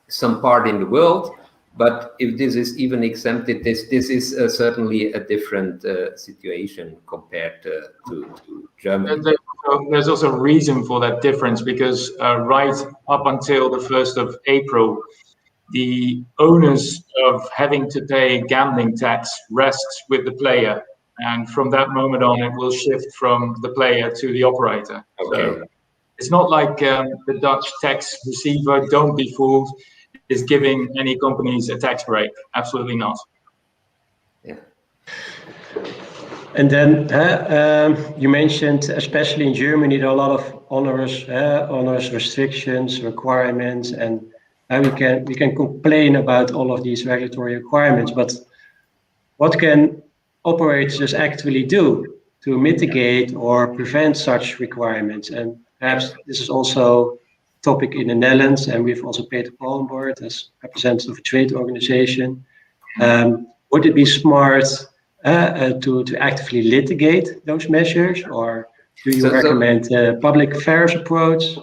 some part in the world. But if this is even exempted, this is certainly a different situation compared to Germany. There's also a reason for that difference, because right up until the 1st of April, the onus of having to pay gambling tax rests with the player. And from that moment on, it will shift from the player to the operator. Okay. So it's not like the Dutch tax receiver, don't be fooled, is giving any companies a tax break. Absolutely not. Yeah. And then you mentioned, especially in Germany, there are a lot of onerous restrictions, requirements, and we can complain about all of these regulatory requirements. But what can operators actually do to mitigate or prevent such requirements? And perhaps this is also a topic in the Netherlands, and we've also Peter Paul on board as representative of a trade organization. Would it be smart to actively litigate those measures, or do you recommend a public affairs approach?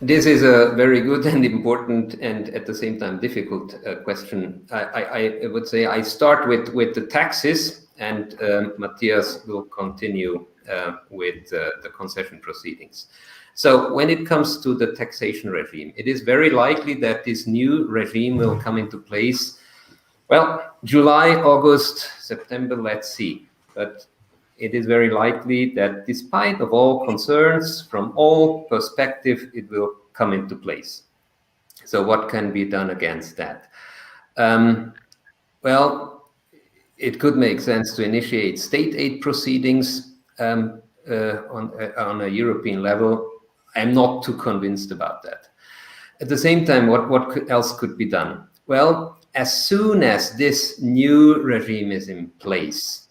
This is a very good and important and at the same time difficult question. I would say I start with the taxes, and Matthias will continue with the concession proceedings. So when it comes to the taxation regime, it is very likely that this new regime will come into place. Well, July, August, September, let's see. But it is very likely that despite of all concerns from all perspectives, it will come into place. So what can be done against that? Well, it could make sense to initiate state aid proceedings on a European level. I'm not too convinced about that. At the same time, what else could be done? Well, as soon as this new regime is in place,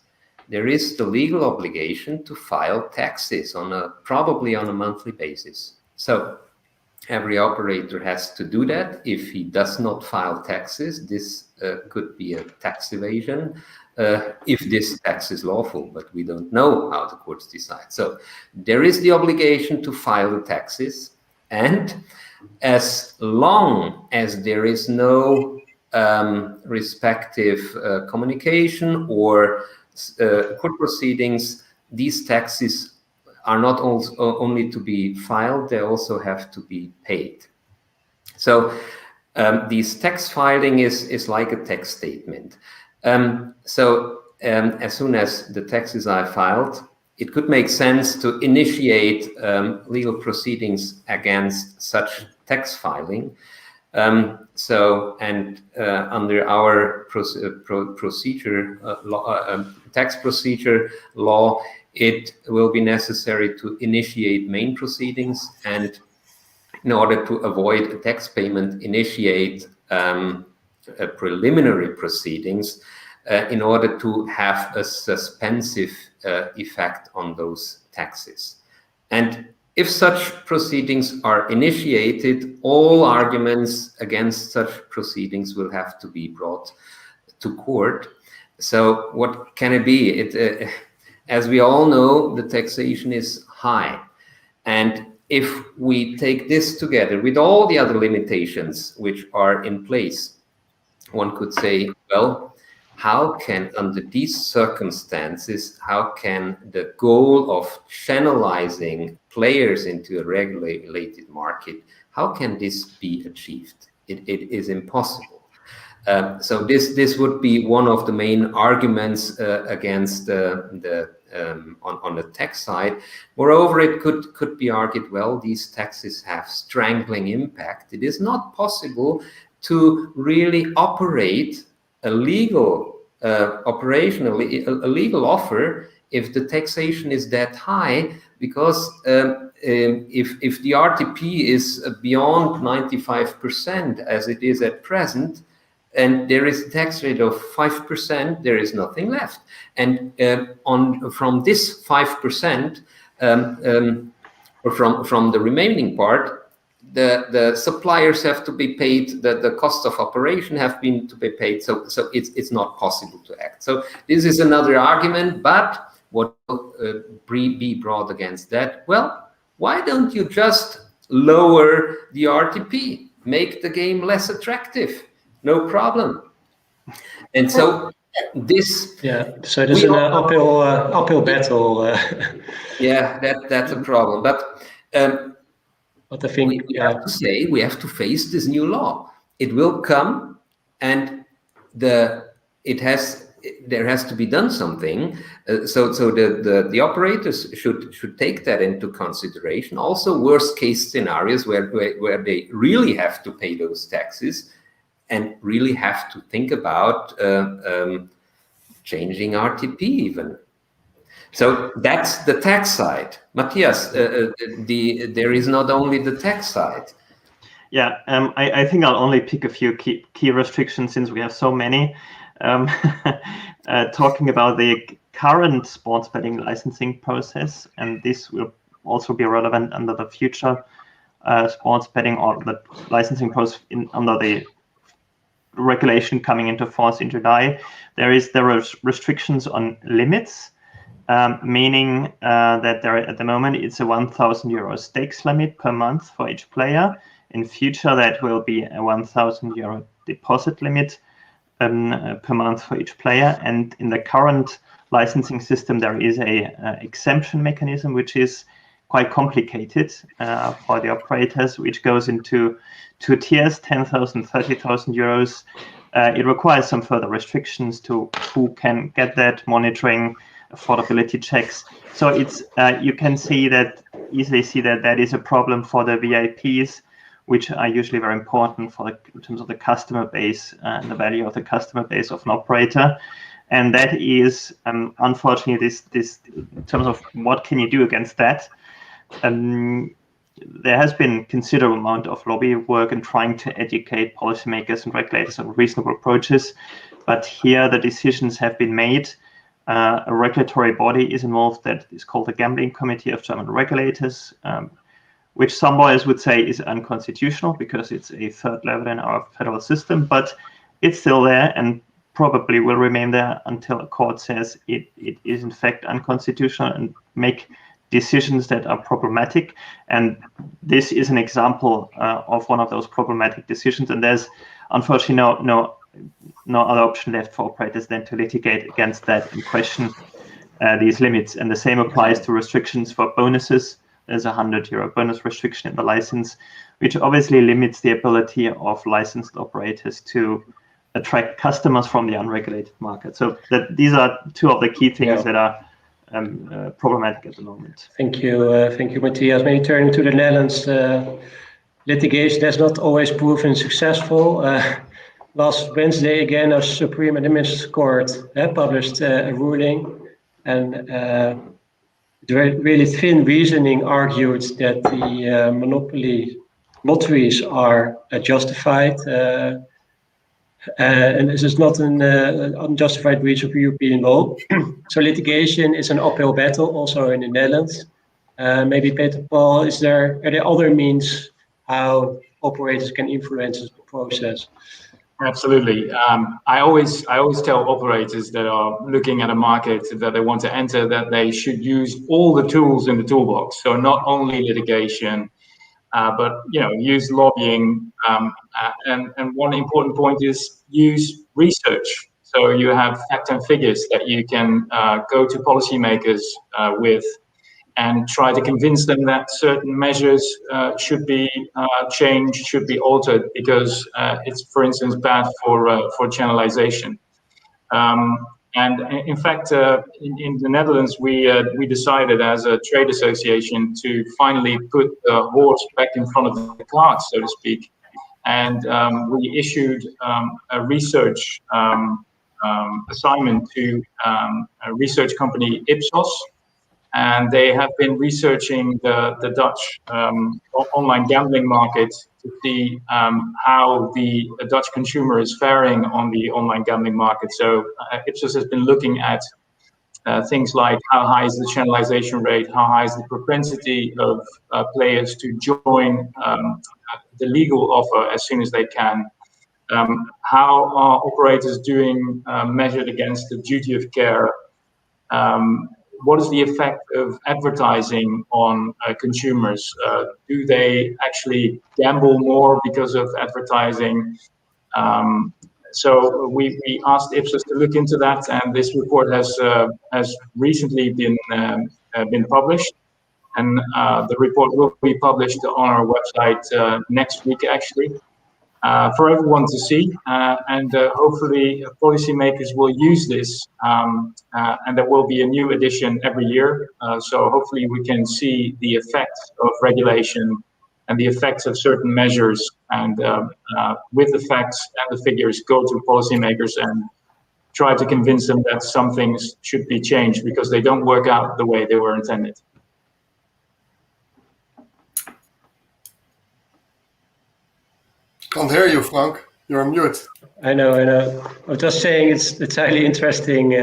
there is the legal obligation to file taxes probably on a monthly basis. So every operator has to do that. If he does not file taxes, this could be a tax evasion if this tax is lawful, but we don't know how the courts decide. So there is the obligation to file the taxes, and as long as there is no respective communication or court proceedings, these taxes are not only to be filed, they also have to be paid. So this tax filing is like a tax statement. As soon as the taxes are filed, it could make sense to initiate legal proceedings against such tax filing. Under our tax procedure law, it will be necessary to initiate main proceedings, and in order to avoid a tax payment, initiate preliminary proceedings in order to have a suspensive effect on those taxes. And if such proceedings are initiated, all arguments against such proceedings will have to be brought to court. So what can it be? As we all know, the taxation is high. And if we take this together with all the other limitations which are in place, one could say, well, how can, under these circumstances, how can the goal of channelizing players into a regulated market, how can this be achieved? It is impossible. So this would be one of the main arguments against on the tax side. Moreover, it could be argued, well, these taxes have strangling impact. It is not possible to really operate a legal operation, a legal offer, if the taxation is that high, because if the RTP is beyond 95%, as it is at present, and there is a tax rate of 5%, there is nothing left. And from this 5%, or from the remaining part, the suppliers have to be paid, the cost of operation have been to be paid, so it's not possible to act. So this is another argument, but what will be brought against that? Well, why don't you just lower the RTP, make the game less attractive? No problem. And so this, so it is an uphill battle. Yeah, that's a problem. But I think we have to say, we have to face this new law. It will come, and there has to be done something. So the operators should take that into consideration. Also, worst case scenarios where they really have to pay those taxes, and really have to think about changing RTP even. So that's the tax side. Matthias, there is not only the tax side. Yeah, I think I'll only pick a few key restrictions since we have so many. Talking about the current sports betting licensing process, and this will also be relevant under the future sports betting or the licensing process under the regulation coming into force in July. There are restrictions on limits. Meaning that at the moment it's a 1,000 euro stakes limit per month for each player. In future, that will be a 1,000 euro deposit limit per month for each player. And in the current licensing system, there is a exemption mechanism, which is quite complicated for the operators, which goes into 2 tiers, 10,000, 30,000 euros. It requires some further restrictions to who can get that, monitoring, affordability checks. So it's you can easily see that is a problem for the VIPs, which are usually very important in terms of the customer base and the value of the customer base of an operator. And that is unfortunately this in terms of what can you do against that. There has been considerable amount of lobby work in trying to educate policymakers and regulators on reasonable approaches, but here the decisions have been made. A regulatory body is involved that is called the Gambling Committee of German Regulators, which some lawyers would say is unconstitutional because it's a third level in our federal system, but it's still there and probably will remain there until a court says it is in fact unconstitutional and make decisions that are problematic. And this is an example of one of those problematic decisions, and there's unfortunately no other option left for operators than to litigate against that and question these limits. And the same applies to restrictions for bonuses. There's a 100 euro bonus restriction in the license, which obviously limits the ability of licensed operators to attract customers from the unregulated market. So these are two of the key things that are problematic at the moment. Thank you, Matthias. Maybe turning to the Netherlands, litigation has not always proven successful. Last Wednesday, again, our Supreme Administrative Court published a ruling, and the really thin reasoning argued that the monopoly lotteries are justified, and this is not an unjustified breach of European law. So litigation is an uphill battle, also in the Netherlands. Maybe Peter Paul, are there other means how operators can influence the process? Absolutely. I always tell operators that are looking at a market that they want to enter that they should use all the tools in the toolbox. So not only litigation, but use lobbying. And one important point is use research. So you have facts and figures that you can go to policymakers with, and try to convince them that certain measures should be changed, should be altered, because it's, for instance, bad for channelization. And in fact, in the Netherlands, we decided as a trade association to finally put the horse back in front of the cart, so to speak. And we issued a research assignment to a research company, Ipsos, and they have been researching the Dutch online gambling market to see how the Dutch consumer is faring on the online gambling market. So Ipsos has been looking at things like how high is the channelization rate, how high is the propensity of players to join the legal offer as soon as they can. How are operators doing measured against the duty of care? What is the effect of advertising on consumers? Do they actually gamble more because of advertising? So we asked Ipsos to look into that, and this report has recently been published. And the report will be published on our website next week, actually. For everyone to see, and hopefully policymakers will use this, and there will be a new edition every year. So hopefully we can see the effects of regulation and the effects of certain measures, and with the facts and the figures go to policymakers and try to convince them that some things should be changed because they don't work out the way they were intended. Can't hear you, Frank. You're on mute. I know. I was just saying it's a highly interesting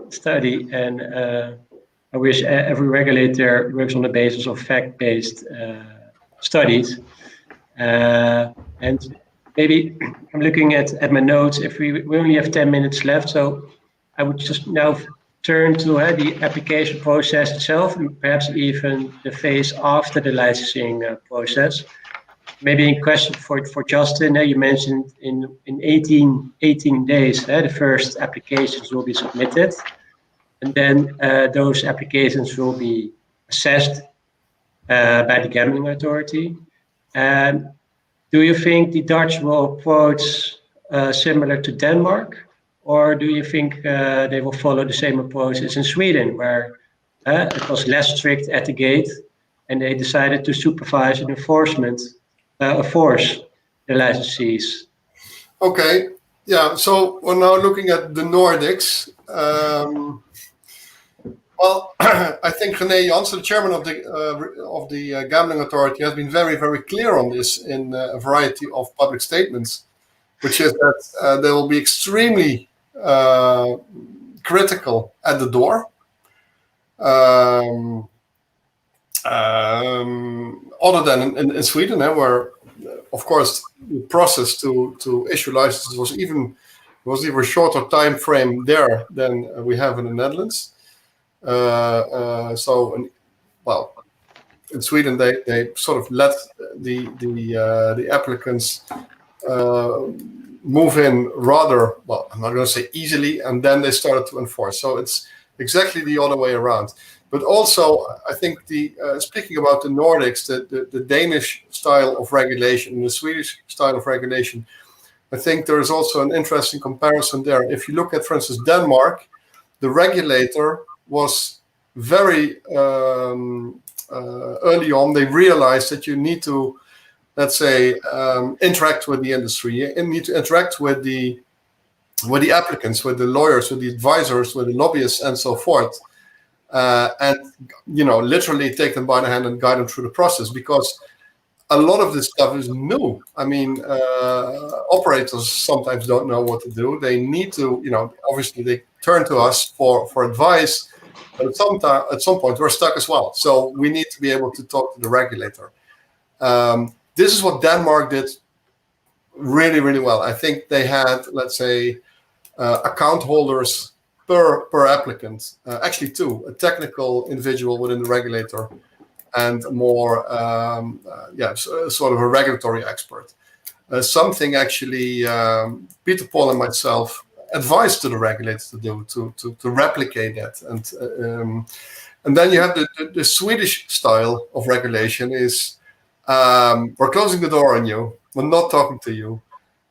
study, and I wish every regulator works on the basis of fact-based studies. And maybe I'm looking at my notes. If we only have 10 minutes left, so I would just now turn to the application process itself, and perhaps even the phase after the licensing process. Maybe a question for Justin. You mentioned in 18 days, the first applications will be submitted, and then those applications will be assessed by the gambling authority. Do you think the Dutch will approach similar to Denmark, or do you think they will follow the same approach as in Sweden, where it was less strict at the gate, and they decided to supervise and enforce the licensees? Okay, yeah. So we're now looking at the Nordics. Well, I think René Janssen, the chairman of the gambling authority, has been very, very clear on this in a variety of public statements, which is that they will be extremely critical at the door. Other than in Sweden, where, of course, the process to issue licenses was even a shorter time frame there than we have in the Netherlands. In Sweden they sort of let the applicants move in rather, well, I'm not going to say easily, and then they started to enforce. So it's exactly the other way around. But also, I think speaking about the Nordics, the Danish style of regulation and the Swedish style of regulation, I think there is also an interesting comparison there. If you look at, for instance, Denmark, the regulator was very early on. They realized that you need to, let's say, interact with the industry. You need to interact with the applicants, with the lawyers, with the advisors, with the lobbyists, and so forth. And literally take them by the hand and guide them through the process, because a lot of this stuff is new. I mean, operators sometimes don't know what to do. They need to, obviously they turn to us for advice, but at some point we're stuck as well. So we need to be able to talk to the regulator. This is what Denmark did really, really well. I think they had, let's say, account holders per applicant, actually two, a technical individual within the regulator and more, sort of a regulatory expert. Something actually Peter Paul and myself advised to the regulator to do, to replicate that. And then you have the Swedish style of regulation is, we're closing the door on you, we're not talking to you,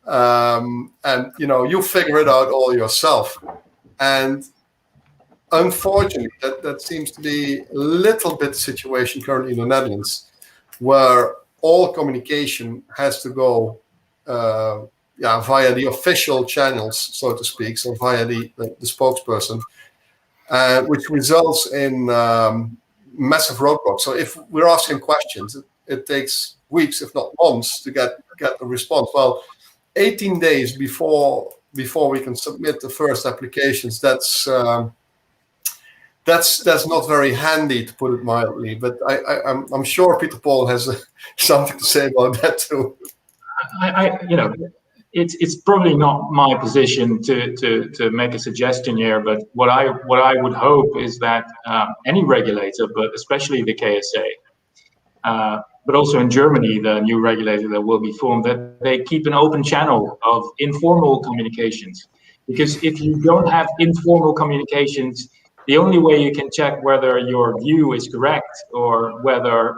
and you figure it out all yourself. And unfortunately, that seems to be a little bit the situation currently in the Netherlands, where all communication has to go via the official channels, so to speak, so via the spokesperson. which results in massive roadblocks. So if we're asking questions, it takes weeks, if not months, to get a response. Well, 18 days before we can submit the first applications, that's not very handy, to put it mildly. But I'm sure Peter Paul has something to say about that too. It's probably not my position to make a suggestion here, but what I would hope is that any regulator, but especially the KSA, but also in Germany, the new regulator that will be formed, that they keep an open channel of informal communications. Because if you don't have informal communications, the only way you can check whether your view is correct or whether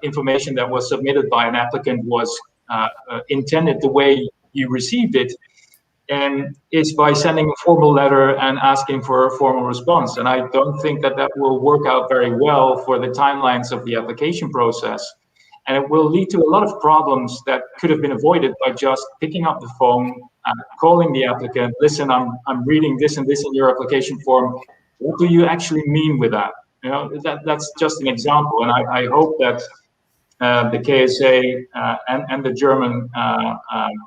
information that was submitted by an applicant was intended the way you received it, and is by sending a formal letter and asking for a formal response. And I don't think that will work out very well for the timelines of the application process. And it will lead to a lot of problems that could have been avoided by just picking up the phone, calling the applicant, listen, I'm reading this and this in your application form. What do you actually mean with that? That's just an example. And I hope that the KSA and the German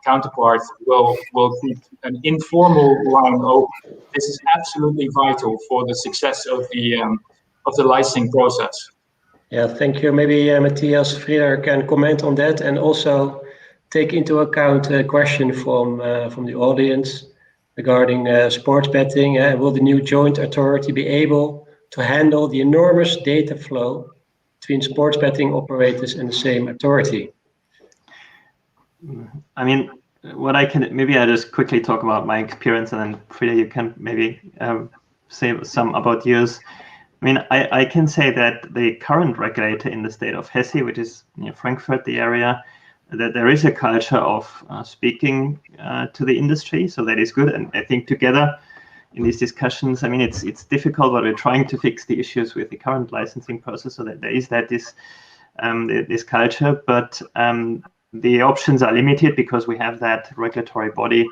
counterparts will keep an informal line open. This is absolutely vital for the success of the licensing process. Yeah, thank you. Maybe Matthias Frieder can comment on that, and also take into account a question from the audience regarding sports betting. Will the new joint authority be able to handle the enormous data flow between sports betting operators and the same authority? I mean, what I can, maybe I just quickly talk about my experience, and then Frieda, you can maybe say some about yours. I mean, I can say that the current regulator in the state of Hesse, which is near Frankfurt, the area, that there is a culture of speaking to the industry, so that is good. And I think together in these discussions, I mean, it's difficult, but we're trying to fix the issues with the current licensing process, so that there is this culture. But the options are limited because we have that regulatory body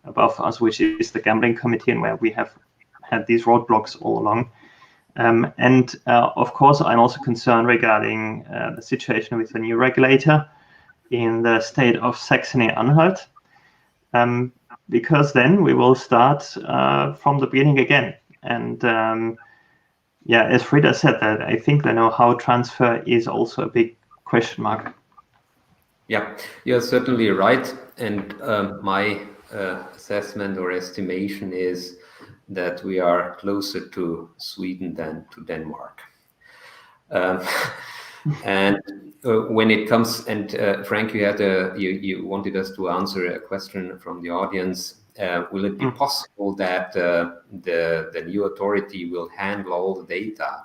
above us, which is the gambling committee, and where we have had these roadblocks all along. Of course, I'm also concerned regarding the situation with the new regulator in the state of Saxony-Anhalt, because then we will start from the beginning again. And yeah, as Frieda said, that I think the know-how transfer is also a big question mark. Yeah, you're certainly right. And my assessment or estimation is that we are closer to Sweden than to Denmark. And when it comes, and Frank, you wanted us to answer a question from the audience. Will it be possible that the new authority will handle all the data?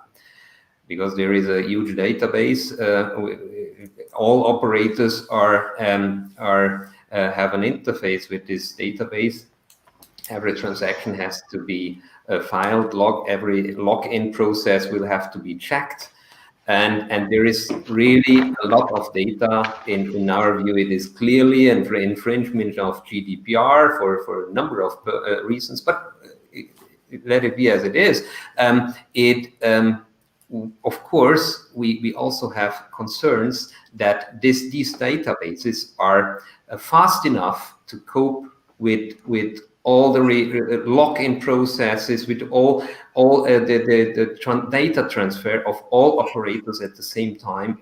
Because there is a huge database. All operators have an interface with this database. Every transaction has to be filed. Every login process will have to be checked. And there is really a lot of data. In our view, it is clearly an infringement of GDPR for a number of reasons, but let it be as it is. Of course, we also have concerns that these databases are fast enough to cope with all the login processes, with all the data transfer of all operators at the same time,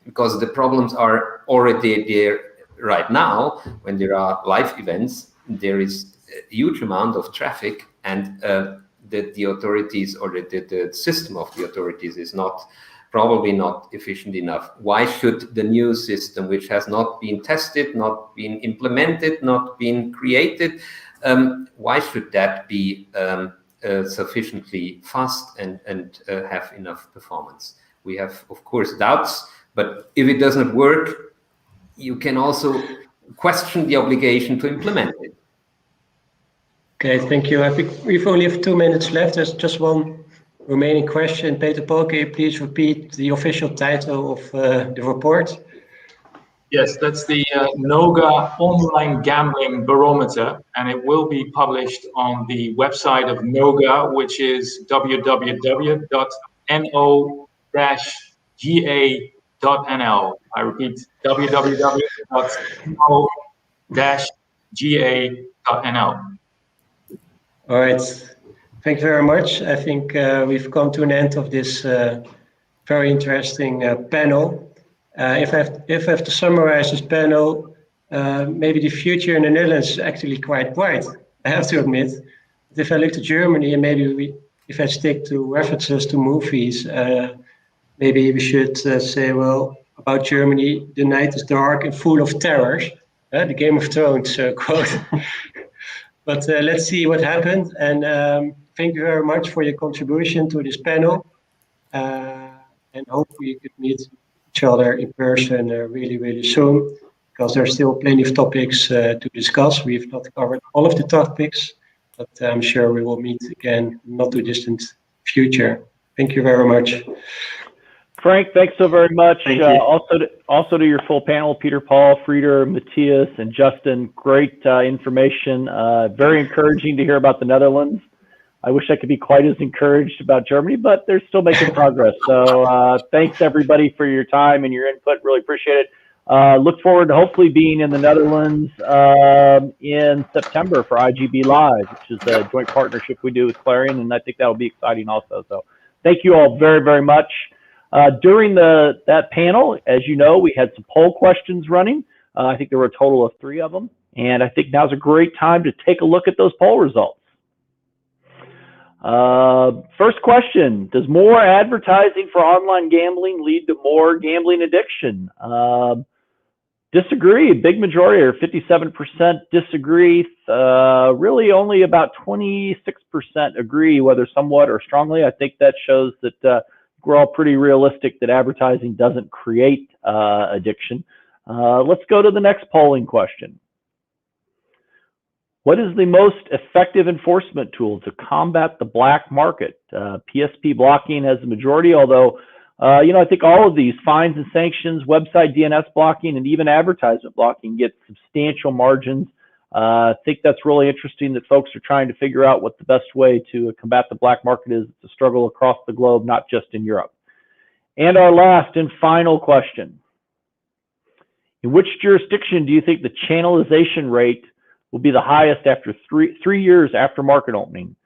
because the problems are already there right now. When there are live events, there is a huge amount of traffic, and the authorities or the system of the authorities is probably not efficient enough. Why should the new system, which has not been tested, not been implemented, not been created, why should that be sufficiently fast and have enough performance? We have, of course, doubts, but if it doesn't work, you can also question the obligation to implement it. Okay, thank you. I think we only have 2 minutes left. There's just one remaining question. Peter Paul, can you please repeat the official title of the report? Yes, that's the NOGA Online Gambling Barometer, and it will be published on the website of NOGA, which is www.no-ga.nl. I repeat, www.no-ga.nl. All right. Thank you very much. I think we've come to an end of this very interesting panel. If I have to summarize this panel, maybe the future in the Netherlands is actually quite bright, I have to admit. But if I look to Germany, and maybe if I stick to references to movies, maybe we should say, well, about Germany, the night is dark and full of terrors, the Game of Thrones quote. But let's see what happened. And thank you very much for your contribution to this panel. And hope we could meet each other in person really, really soon, because there's still plenty of topics to discuss. We've not covered all of the topics, but I'm sure we will meet again in not too distant future. Thank you very much. Frank, thanks so very much. Thank you. Also to your full panel, Peter, Paul, Frieder, Matthias, and Justin, great information. Very encouraging to hear about the Netherlands. I wish I could be quite as encouraged about Germany, but they're still making progress. So thanks everybody for your time and your input. Really appreciate it. Look forward to hopefully being in the Netherlands in September for IGB Live, which is a joint partnership we do with Clarion, and I think that will be exciting also. So thank you all very, very much. During that panel, as you know, we had some poll questions running. I think there were a total of 3 of them, and I think now's a great time to take a look at those poll results. First question, does more advertising for online gambling lead to more gambling addiction? Disagree, big majority, or 57% disagree. Really only about 26% agree, whether somewhat or strongly. I think that shows that we're all pretty realistic that advertising doesn't create addiction. Let's go to the next polling question. What is the most effective enforcement tool to combat the black market? PSP blocking has the majority, although, you know, I think all of these fines and sanctions, website DNS blocking, and even advertisement blocking get substantial margins. I think that's really interesting that folks are trying to figure out what the best way to combat the black market is. It's a struggle across the globe, not just in Europe. And our last and final question. In which jurisdiction do you think the channelization rate will be the highest after three years after market opening?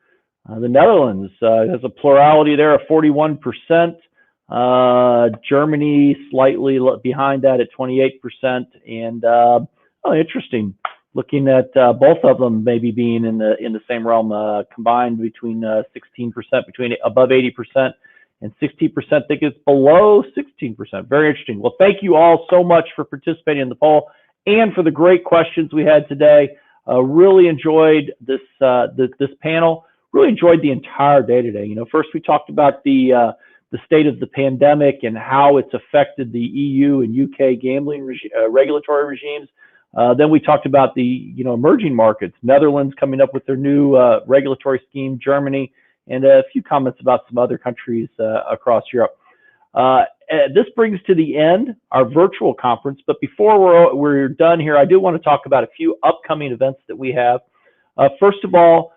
The Netherlands has a plurality there of 41%. Germany slightly behind that at 28%. And oh, interesting. Looking at both of them maybe being in the same realm, combined between 16%, between above 80%, and 60% think it's below 16%. Very interesting. Well, thank you all so much for participating in the poll and for the great questions we had today. Really enjoyed this panel. Really enjoyed the entire day today. You know, first we talked about the state of the pandemic and how it's affected the EU and UK gambling regulatory regimes. Then we talked about the emerging markets, Netherlands coming up with their new regulatory scheme, Germany, and a few comments about some other countries across Europe. This brings to the end our virtual conference, but before we're done here, I do want to talk about a few upcoming events that we have. First of all,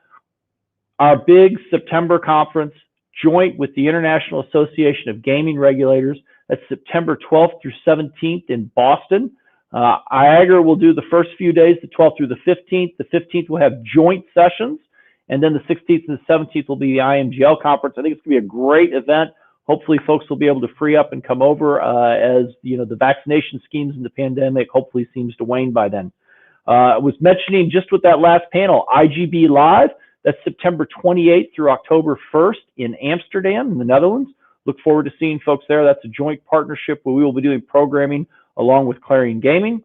our big September conference, joint with the International Association of Gaming Regulators. That's September 12th through 17th in Boston. IAGR will do the first few days, the 12th through the 15th. The 15th will have joint sessions, and then the 16th and the 17th will be the IMGL conference. I think it's going to be a great event. Hopefully folks will be able to free up and come over as the vaccination schemes in the pandemic hopefully seems to wane by then. I was mentioning just with that last panel, IGB Live, that's September 28th through October 1st in Amsterdam in the Netherlands. Look forward to seeing folks there. That's a joint partnership where we will be doing programming along with Clarion Gaming.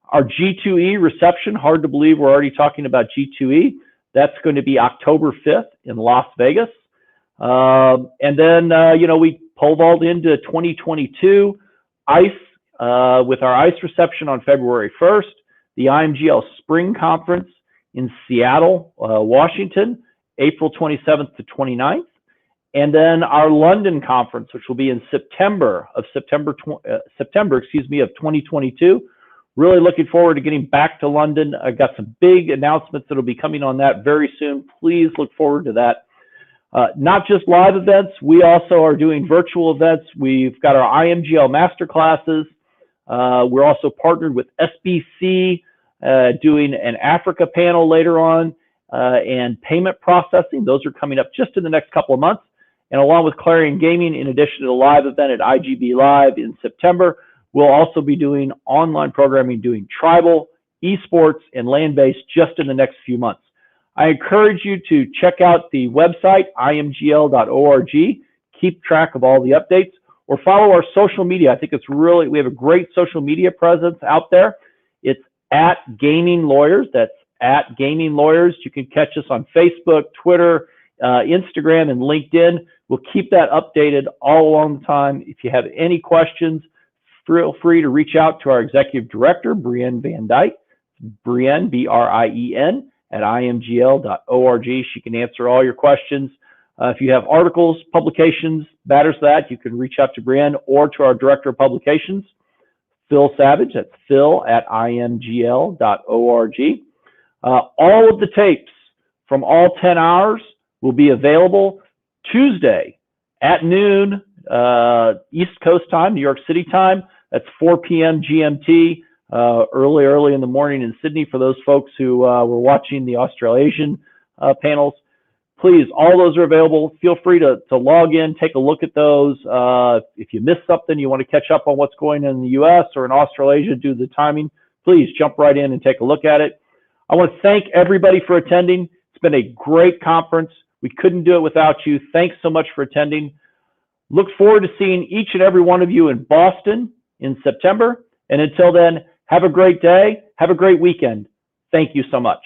Our G2E reception, hard to believe we're already talking about G2E. That's going to be October 5th in Las Vegas. And then, we pole vault into 2022, ICE, with our ICE reception on February 1st, the IMGL Spring Conference in Seattle, Washington, April 27th to 29th. And then our London conference, which will be in September of 2022, Really looking forward to getting back to London. I've got some big announcements that will be coming on that very soon. Please look forward to that. Not just live events, we also are doing virtual events. We've got our IMGL masterclasses. We're also partnered with SBC, doing an Africa panel later on, and payment processing. Those are coming up just in the next couple of months. And along with Clarion Gaming, in addition to the live event at IGB Live in September, we'll also be doing online programming, doing tribal, esports, and land-based just in the next few months. I encourage you to check out the website, imgl.org, keep track of all the updates, or follow our social media. I think it's really, we have a great social media presence out there. It's at Gaming Lawyers. That's at Gaming Lawyers. You can catch us on Facebook, Twitter, Instagram, and LinkedIn. We'll keep that updated all along the time. If you have any questions, feel free to reach out to our Executive Director, Brienne Van Dyke, Brienne, B-R-I-E-N, at imgl.org. She can answer all your questions. If you have articles, publications, matters that, you can reach out to Brienne or to our Director of Publications, Phil Savage. That's Phil at imgl.org. All of the tapes from all 10 hours will be available Tuesday at noon, East Coast time, New York City time. That's 4 p.m. GMT, early in the morning in Sydney for those folks who were watching the Australasian panels. Please, all those are available. Feel free to log in, take a look at those. If you missed something, you want to catch up on what's going on in the US or in Australasia due to the timing, please jump right in and take a look at it. I want to thank everybody for attending. It's been a great conference. We couldn't do it without you. Thanks so much for attending. Look forward to seeing each and every one of you in Boston in September. And until then, have a great day. Have a great weekend. Thank you so much.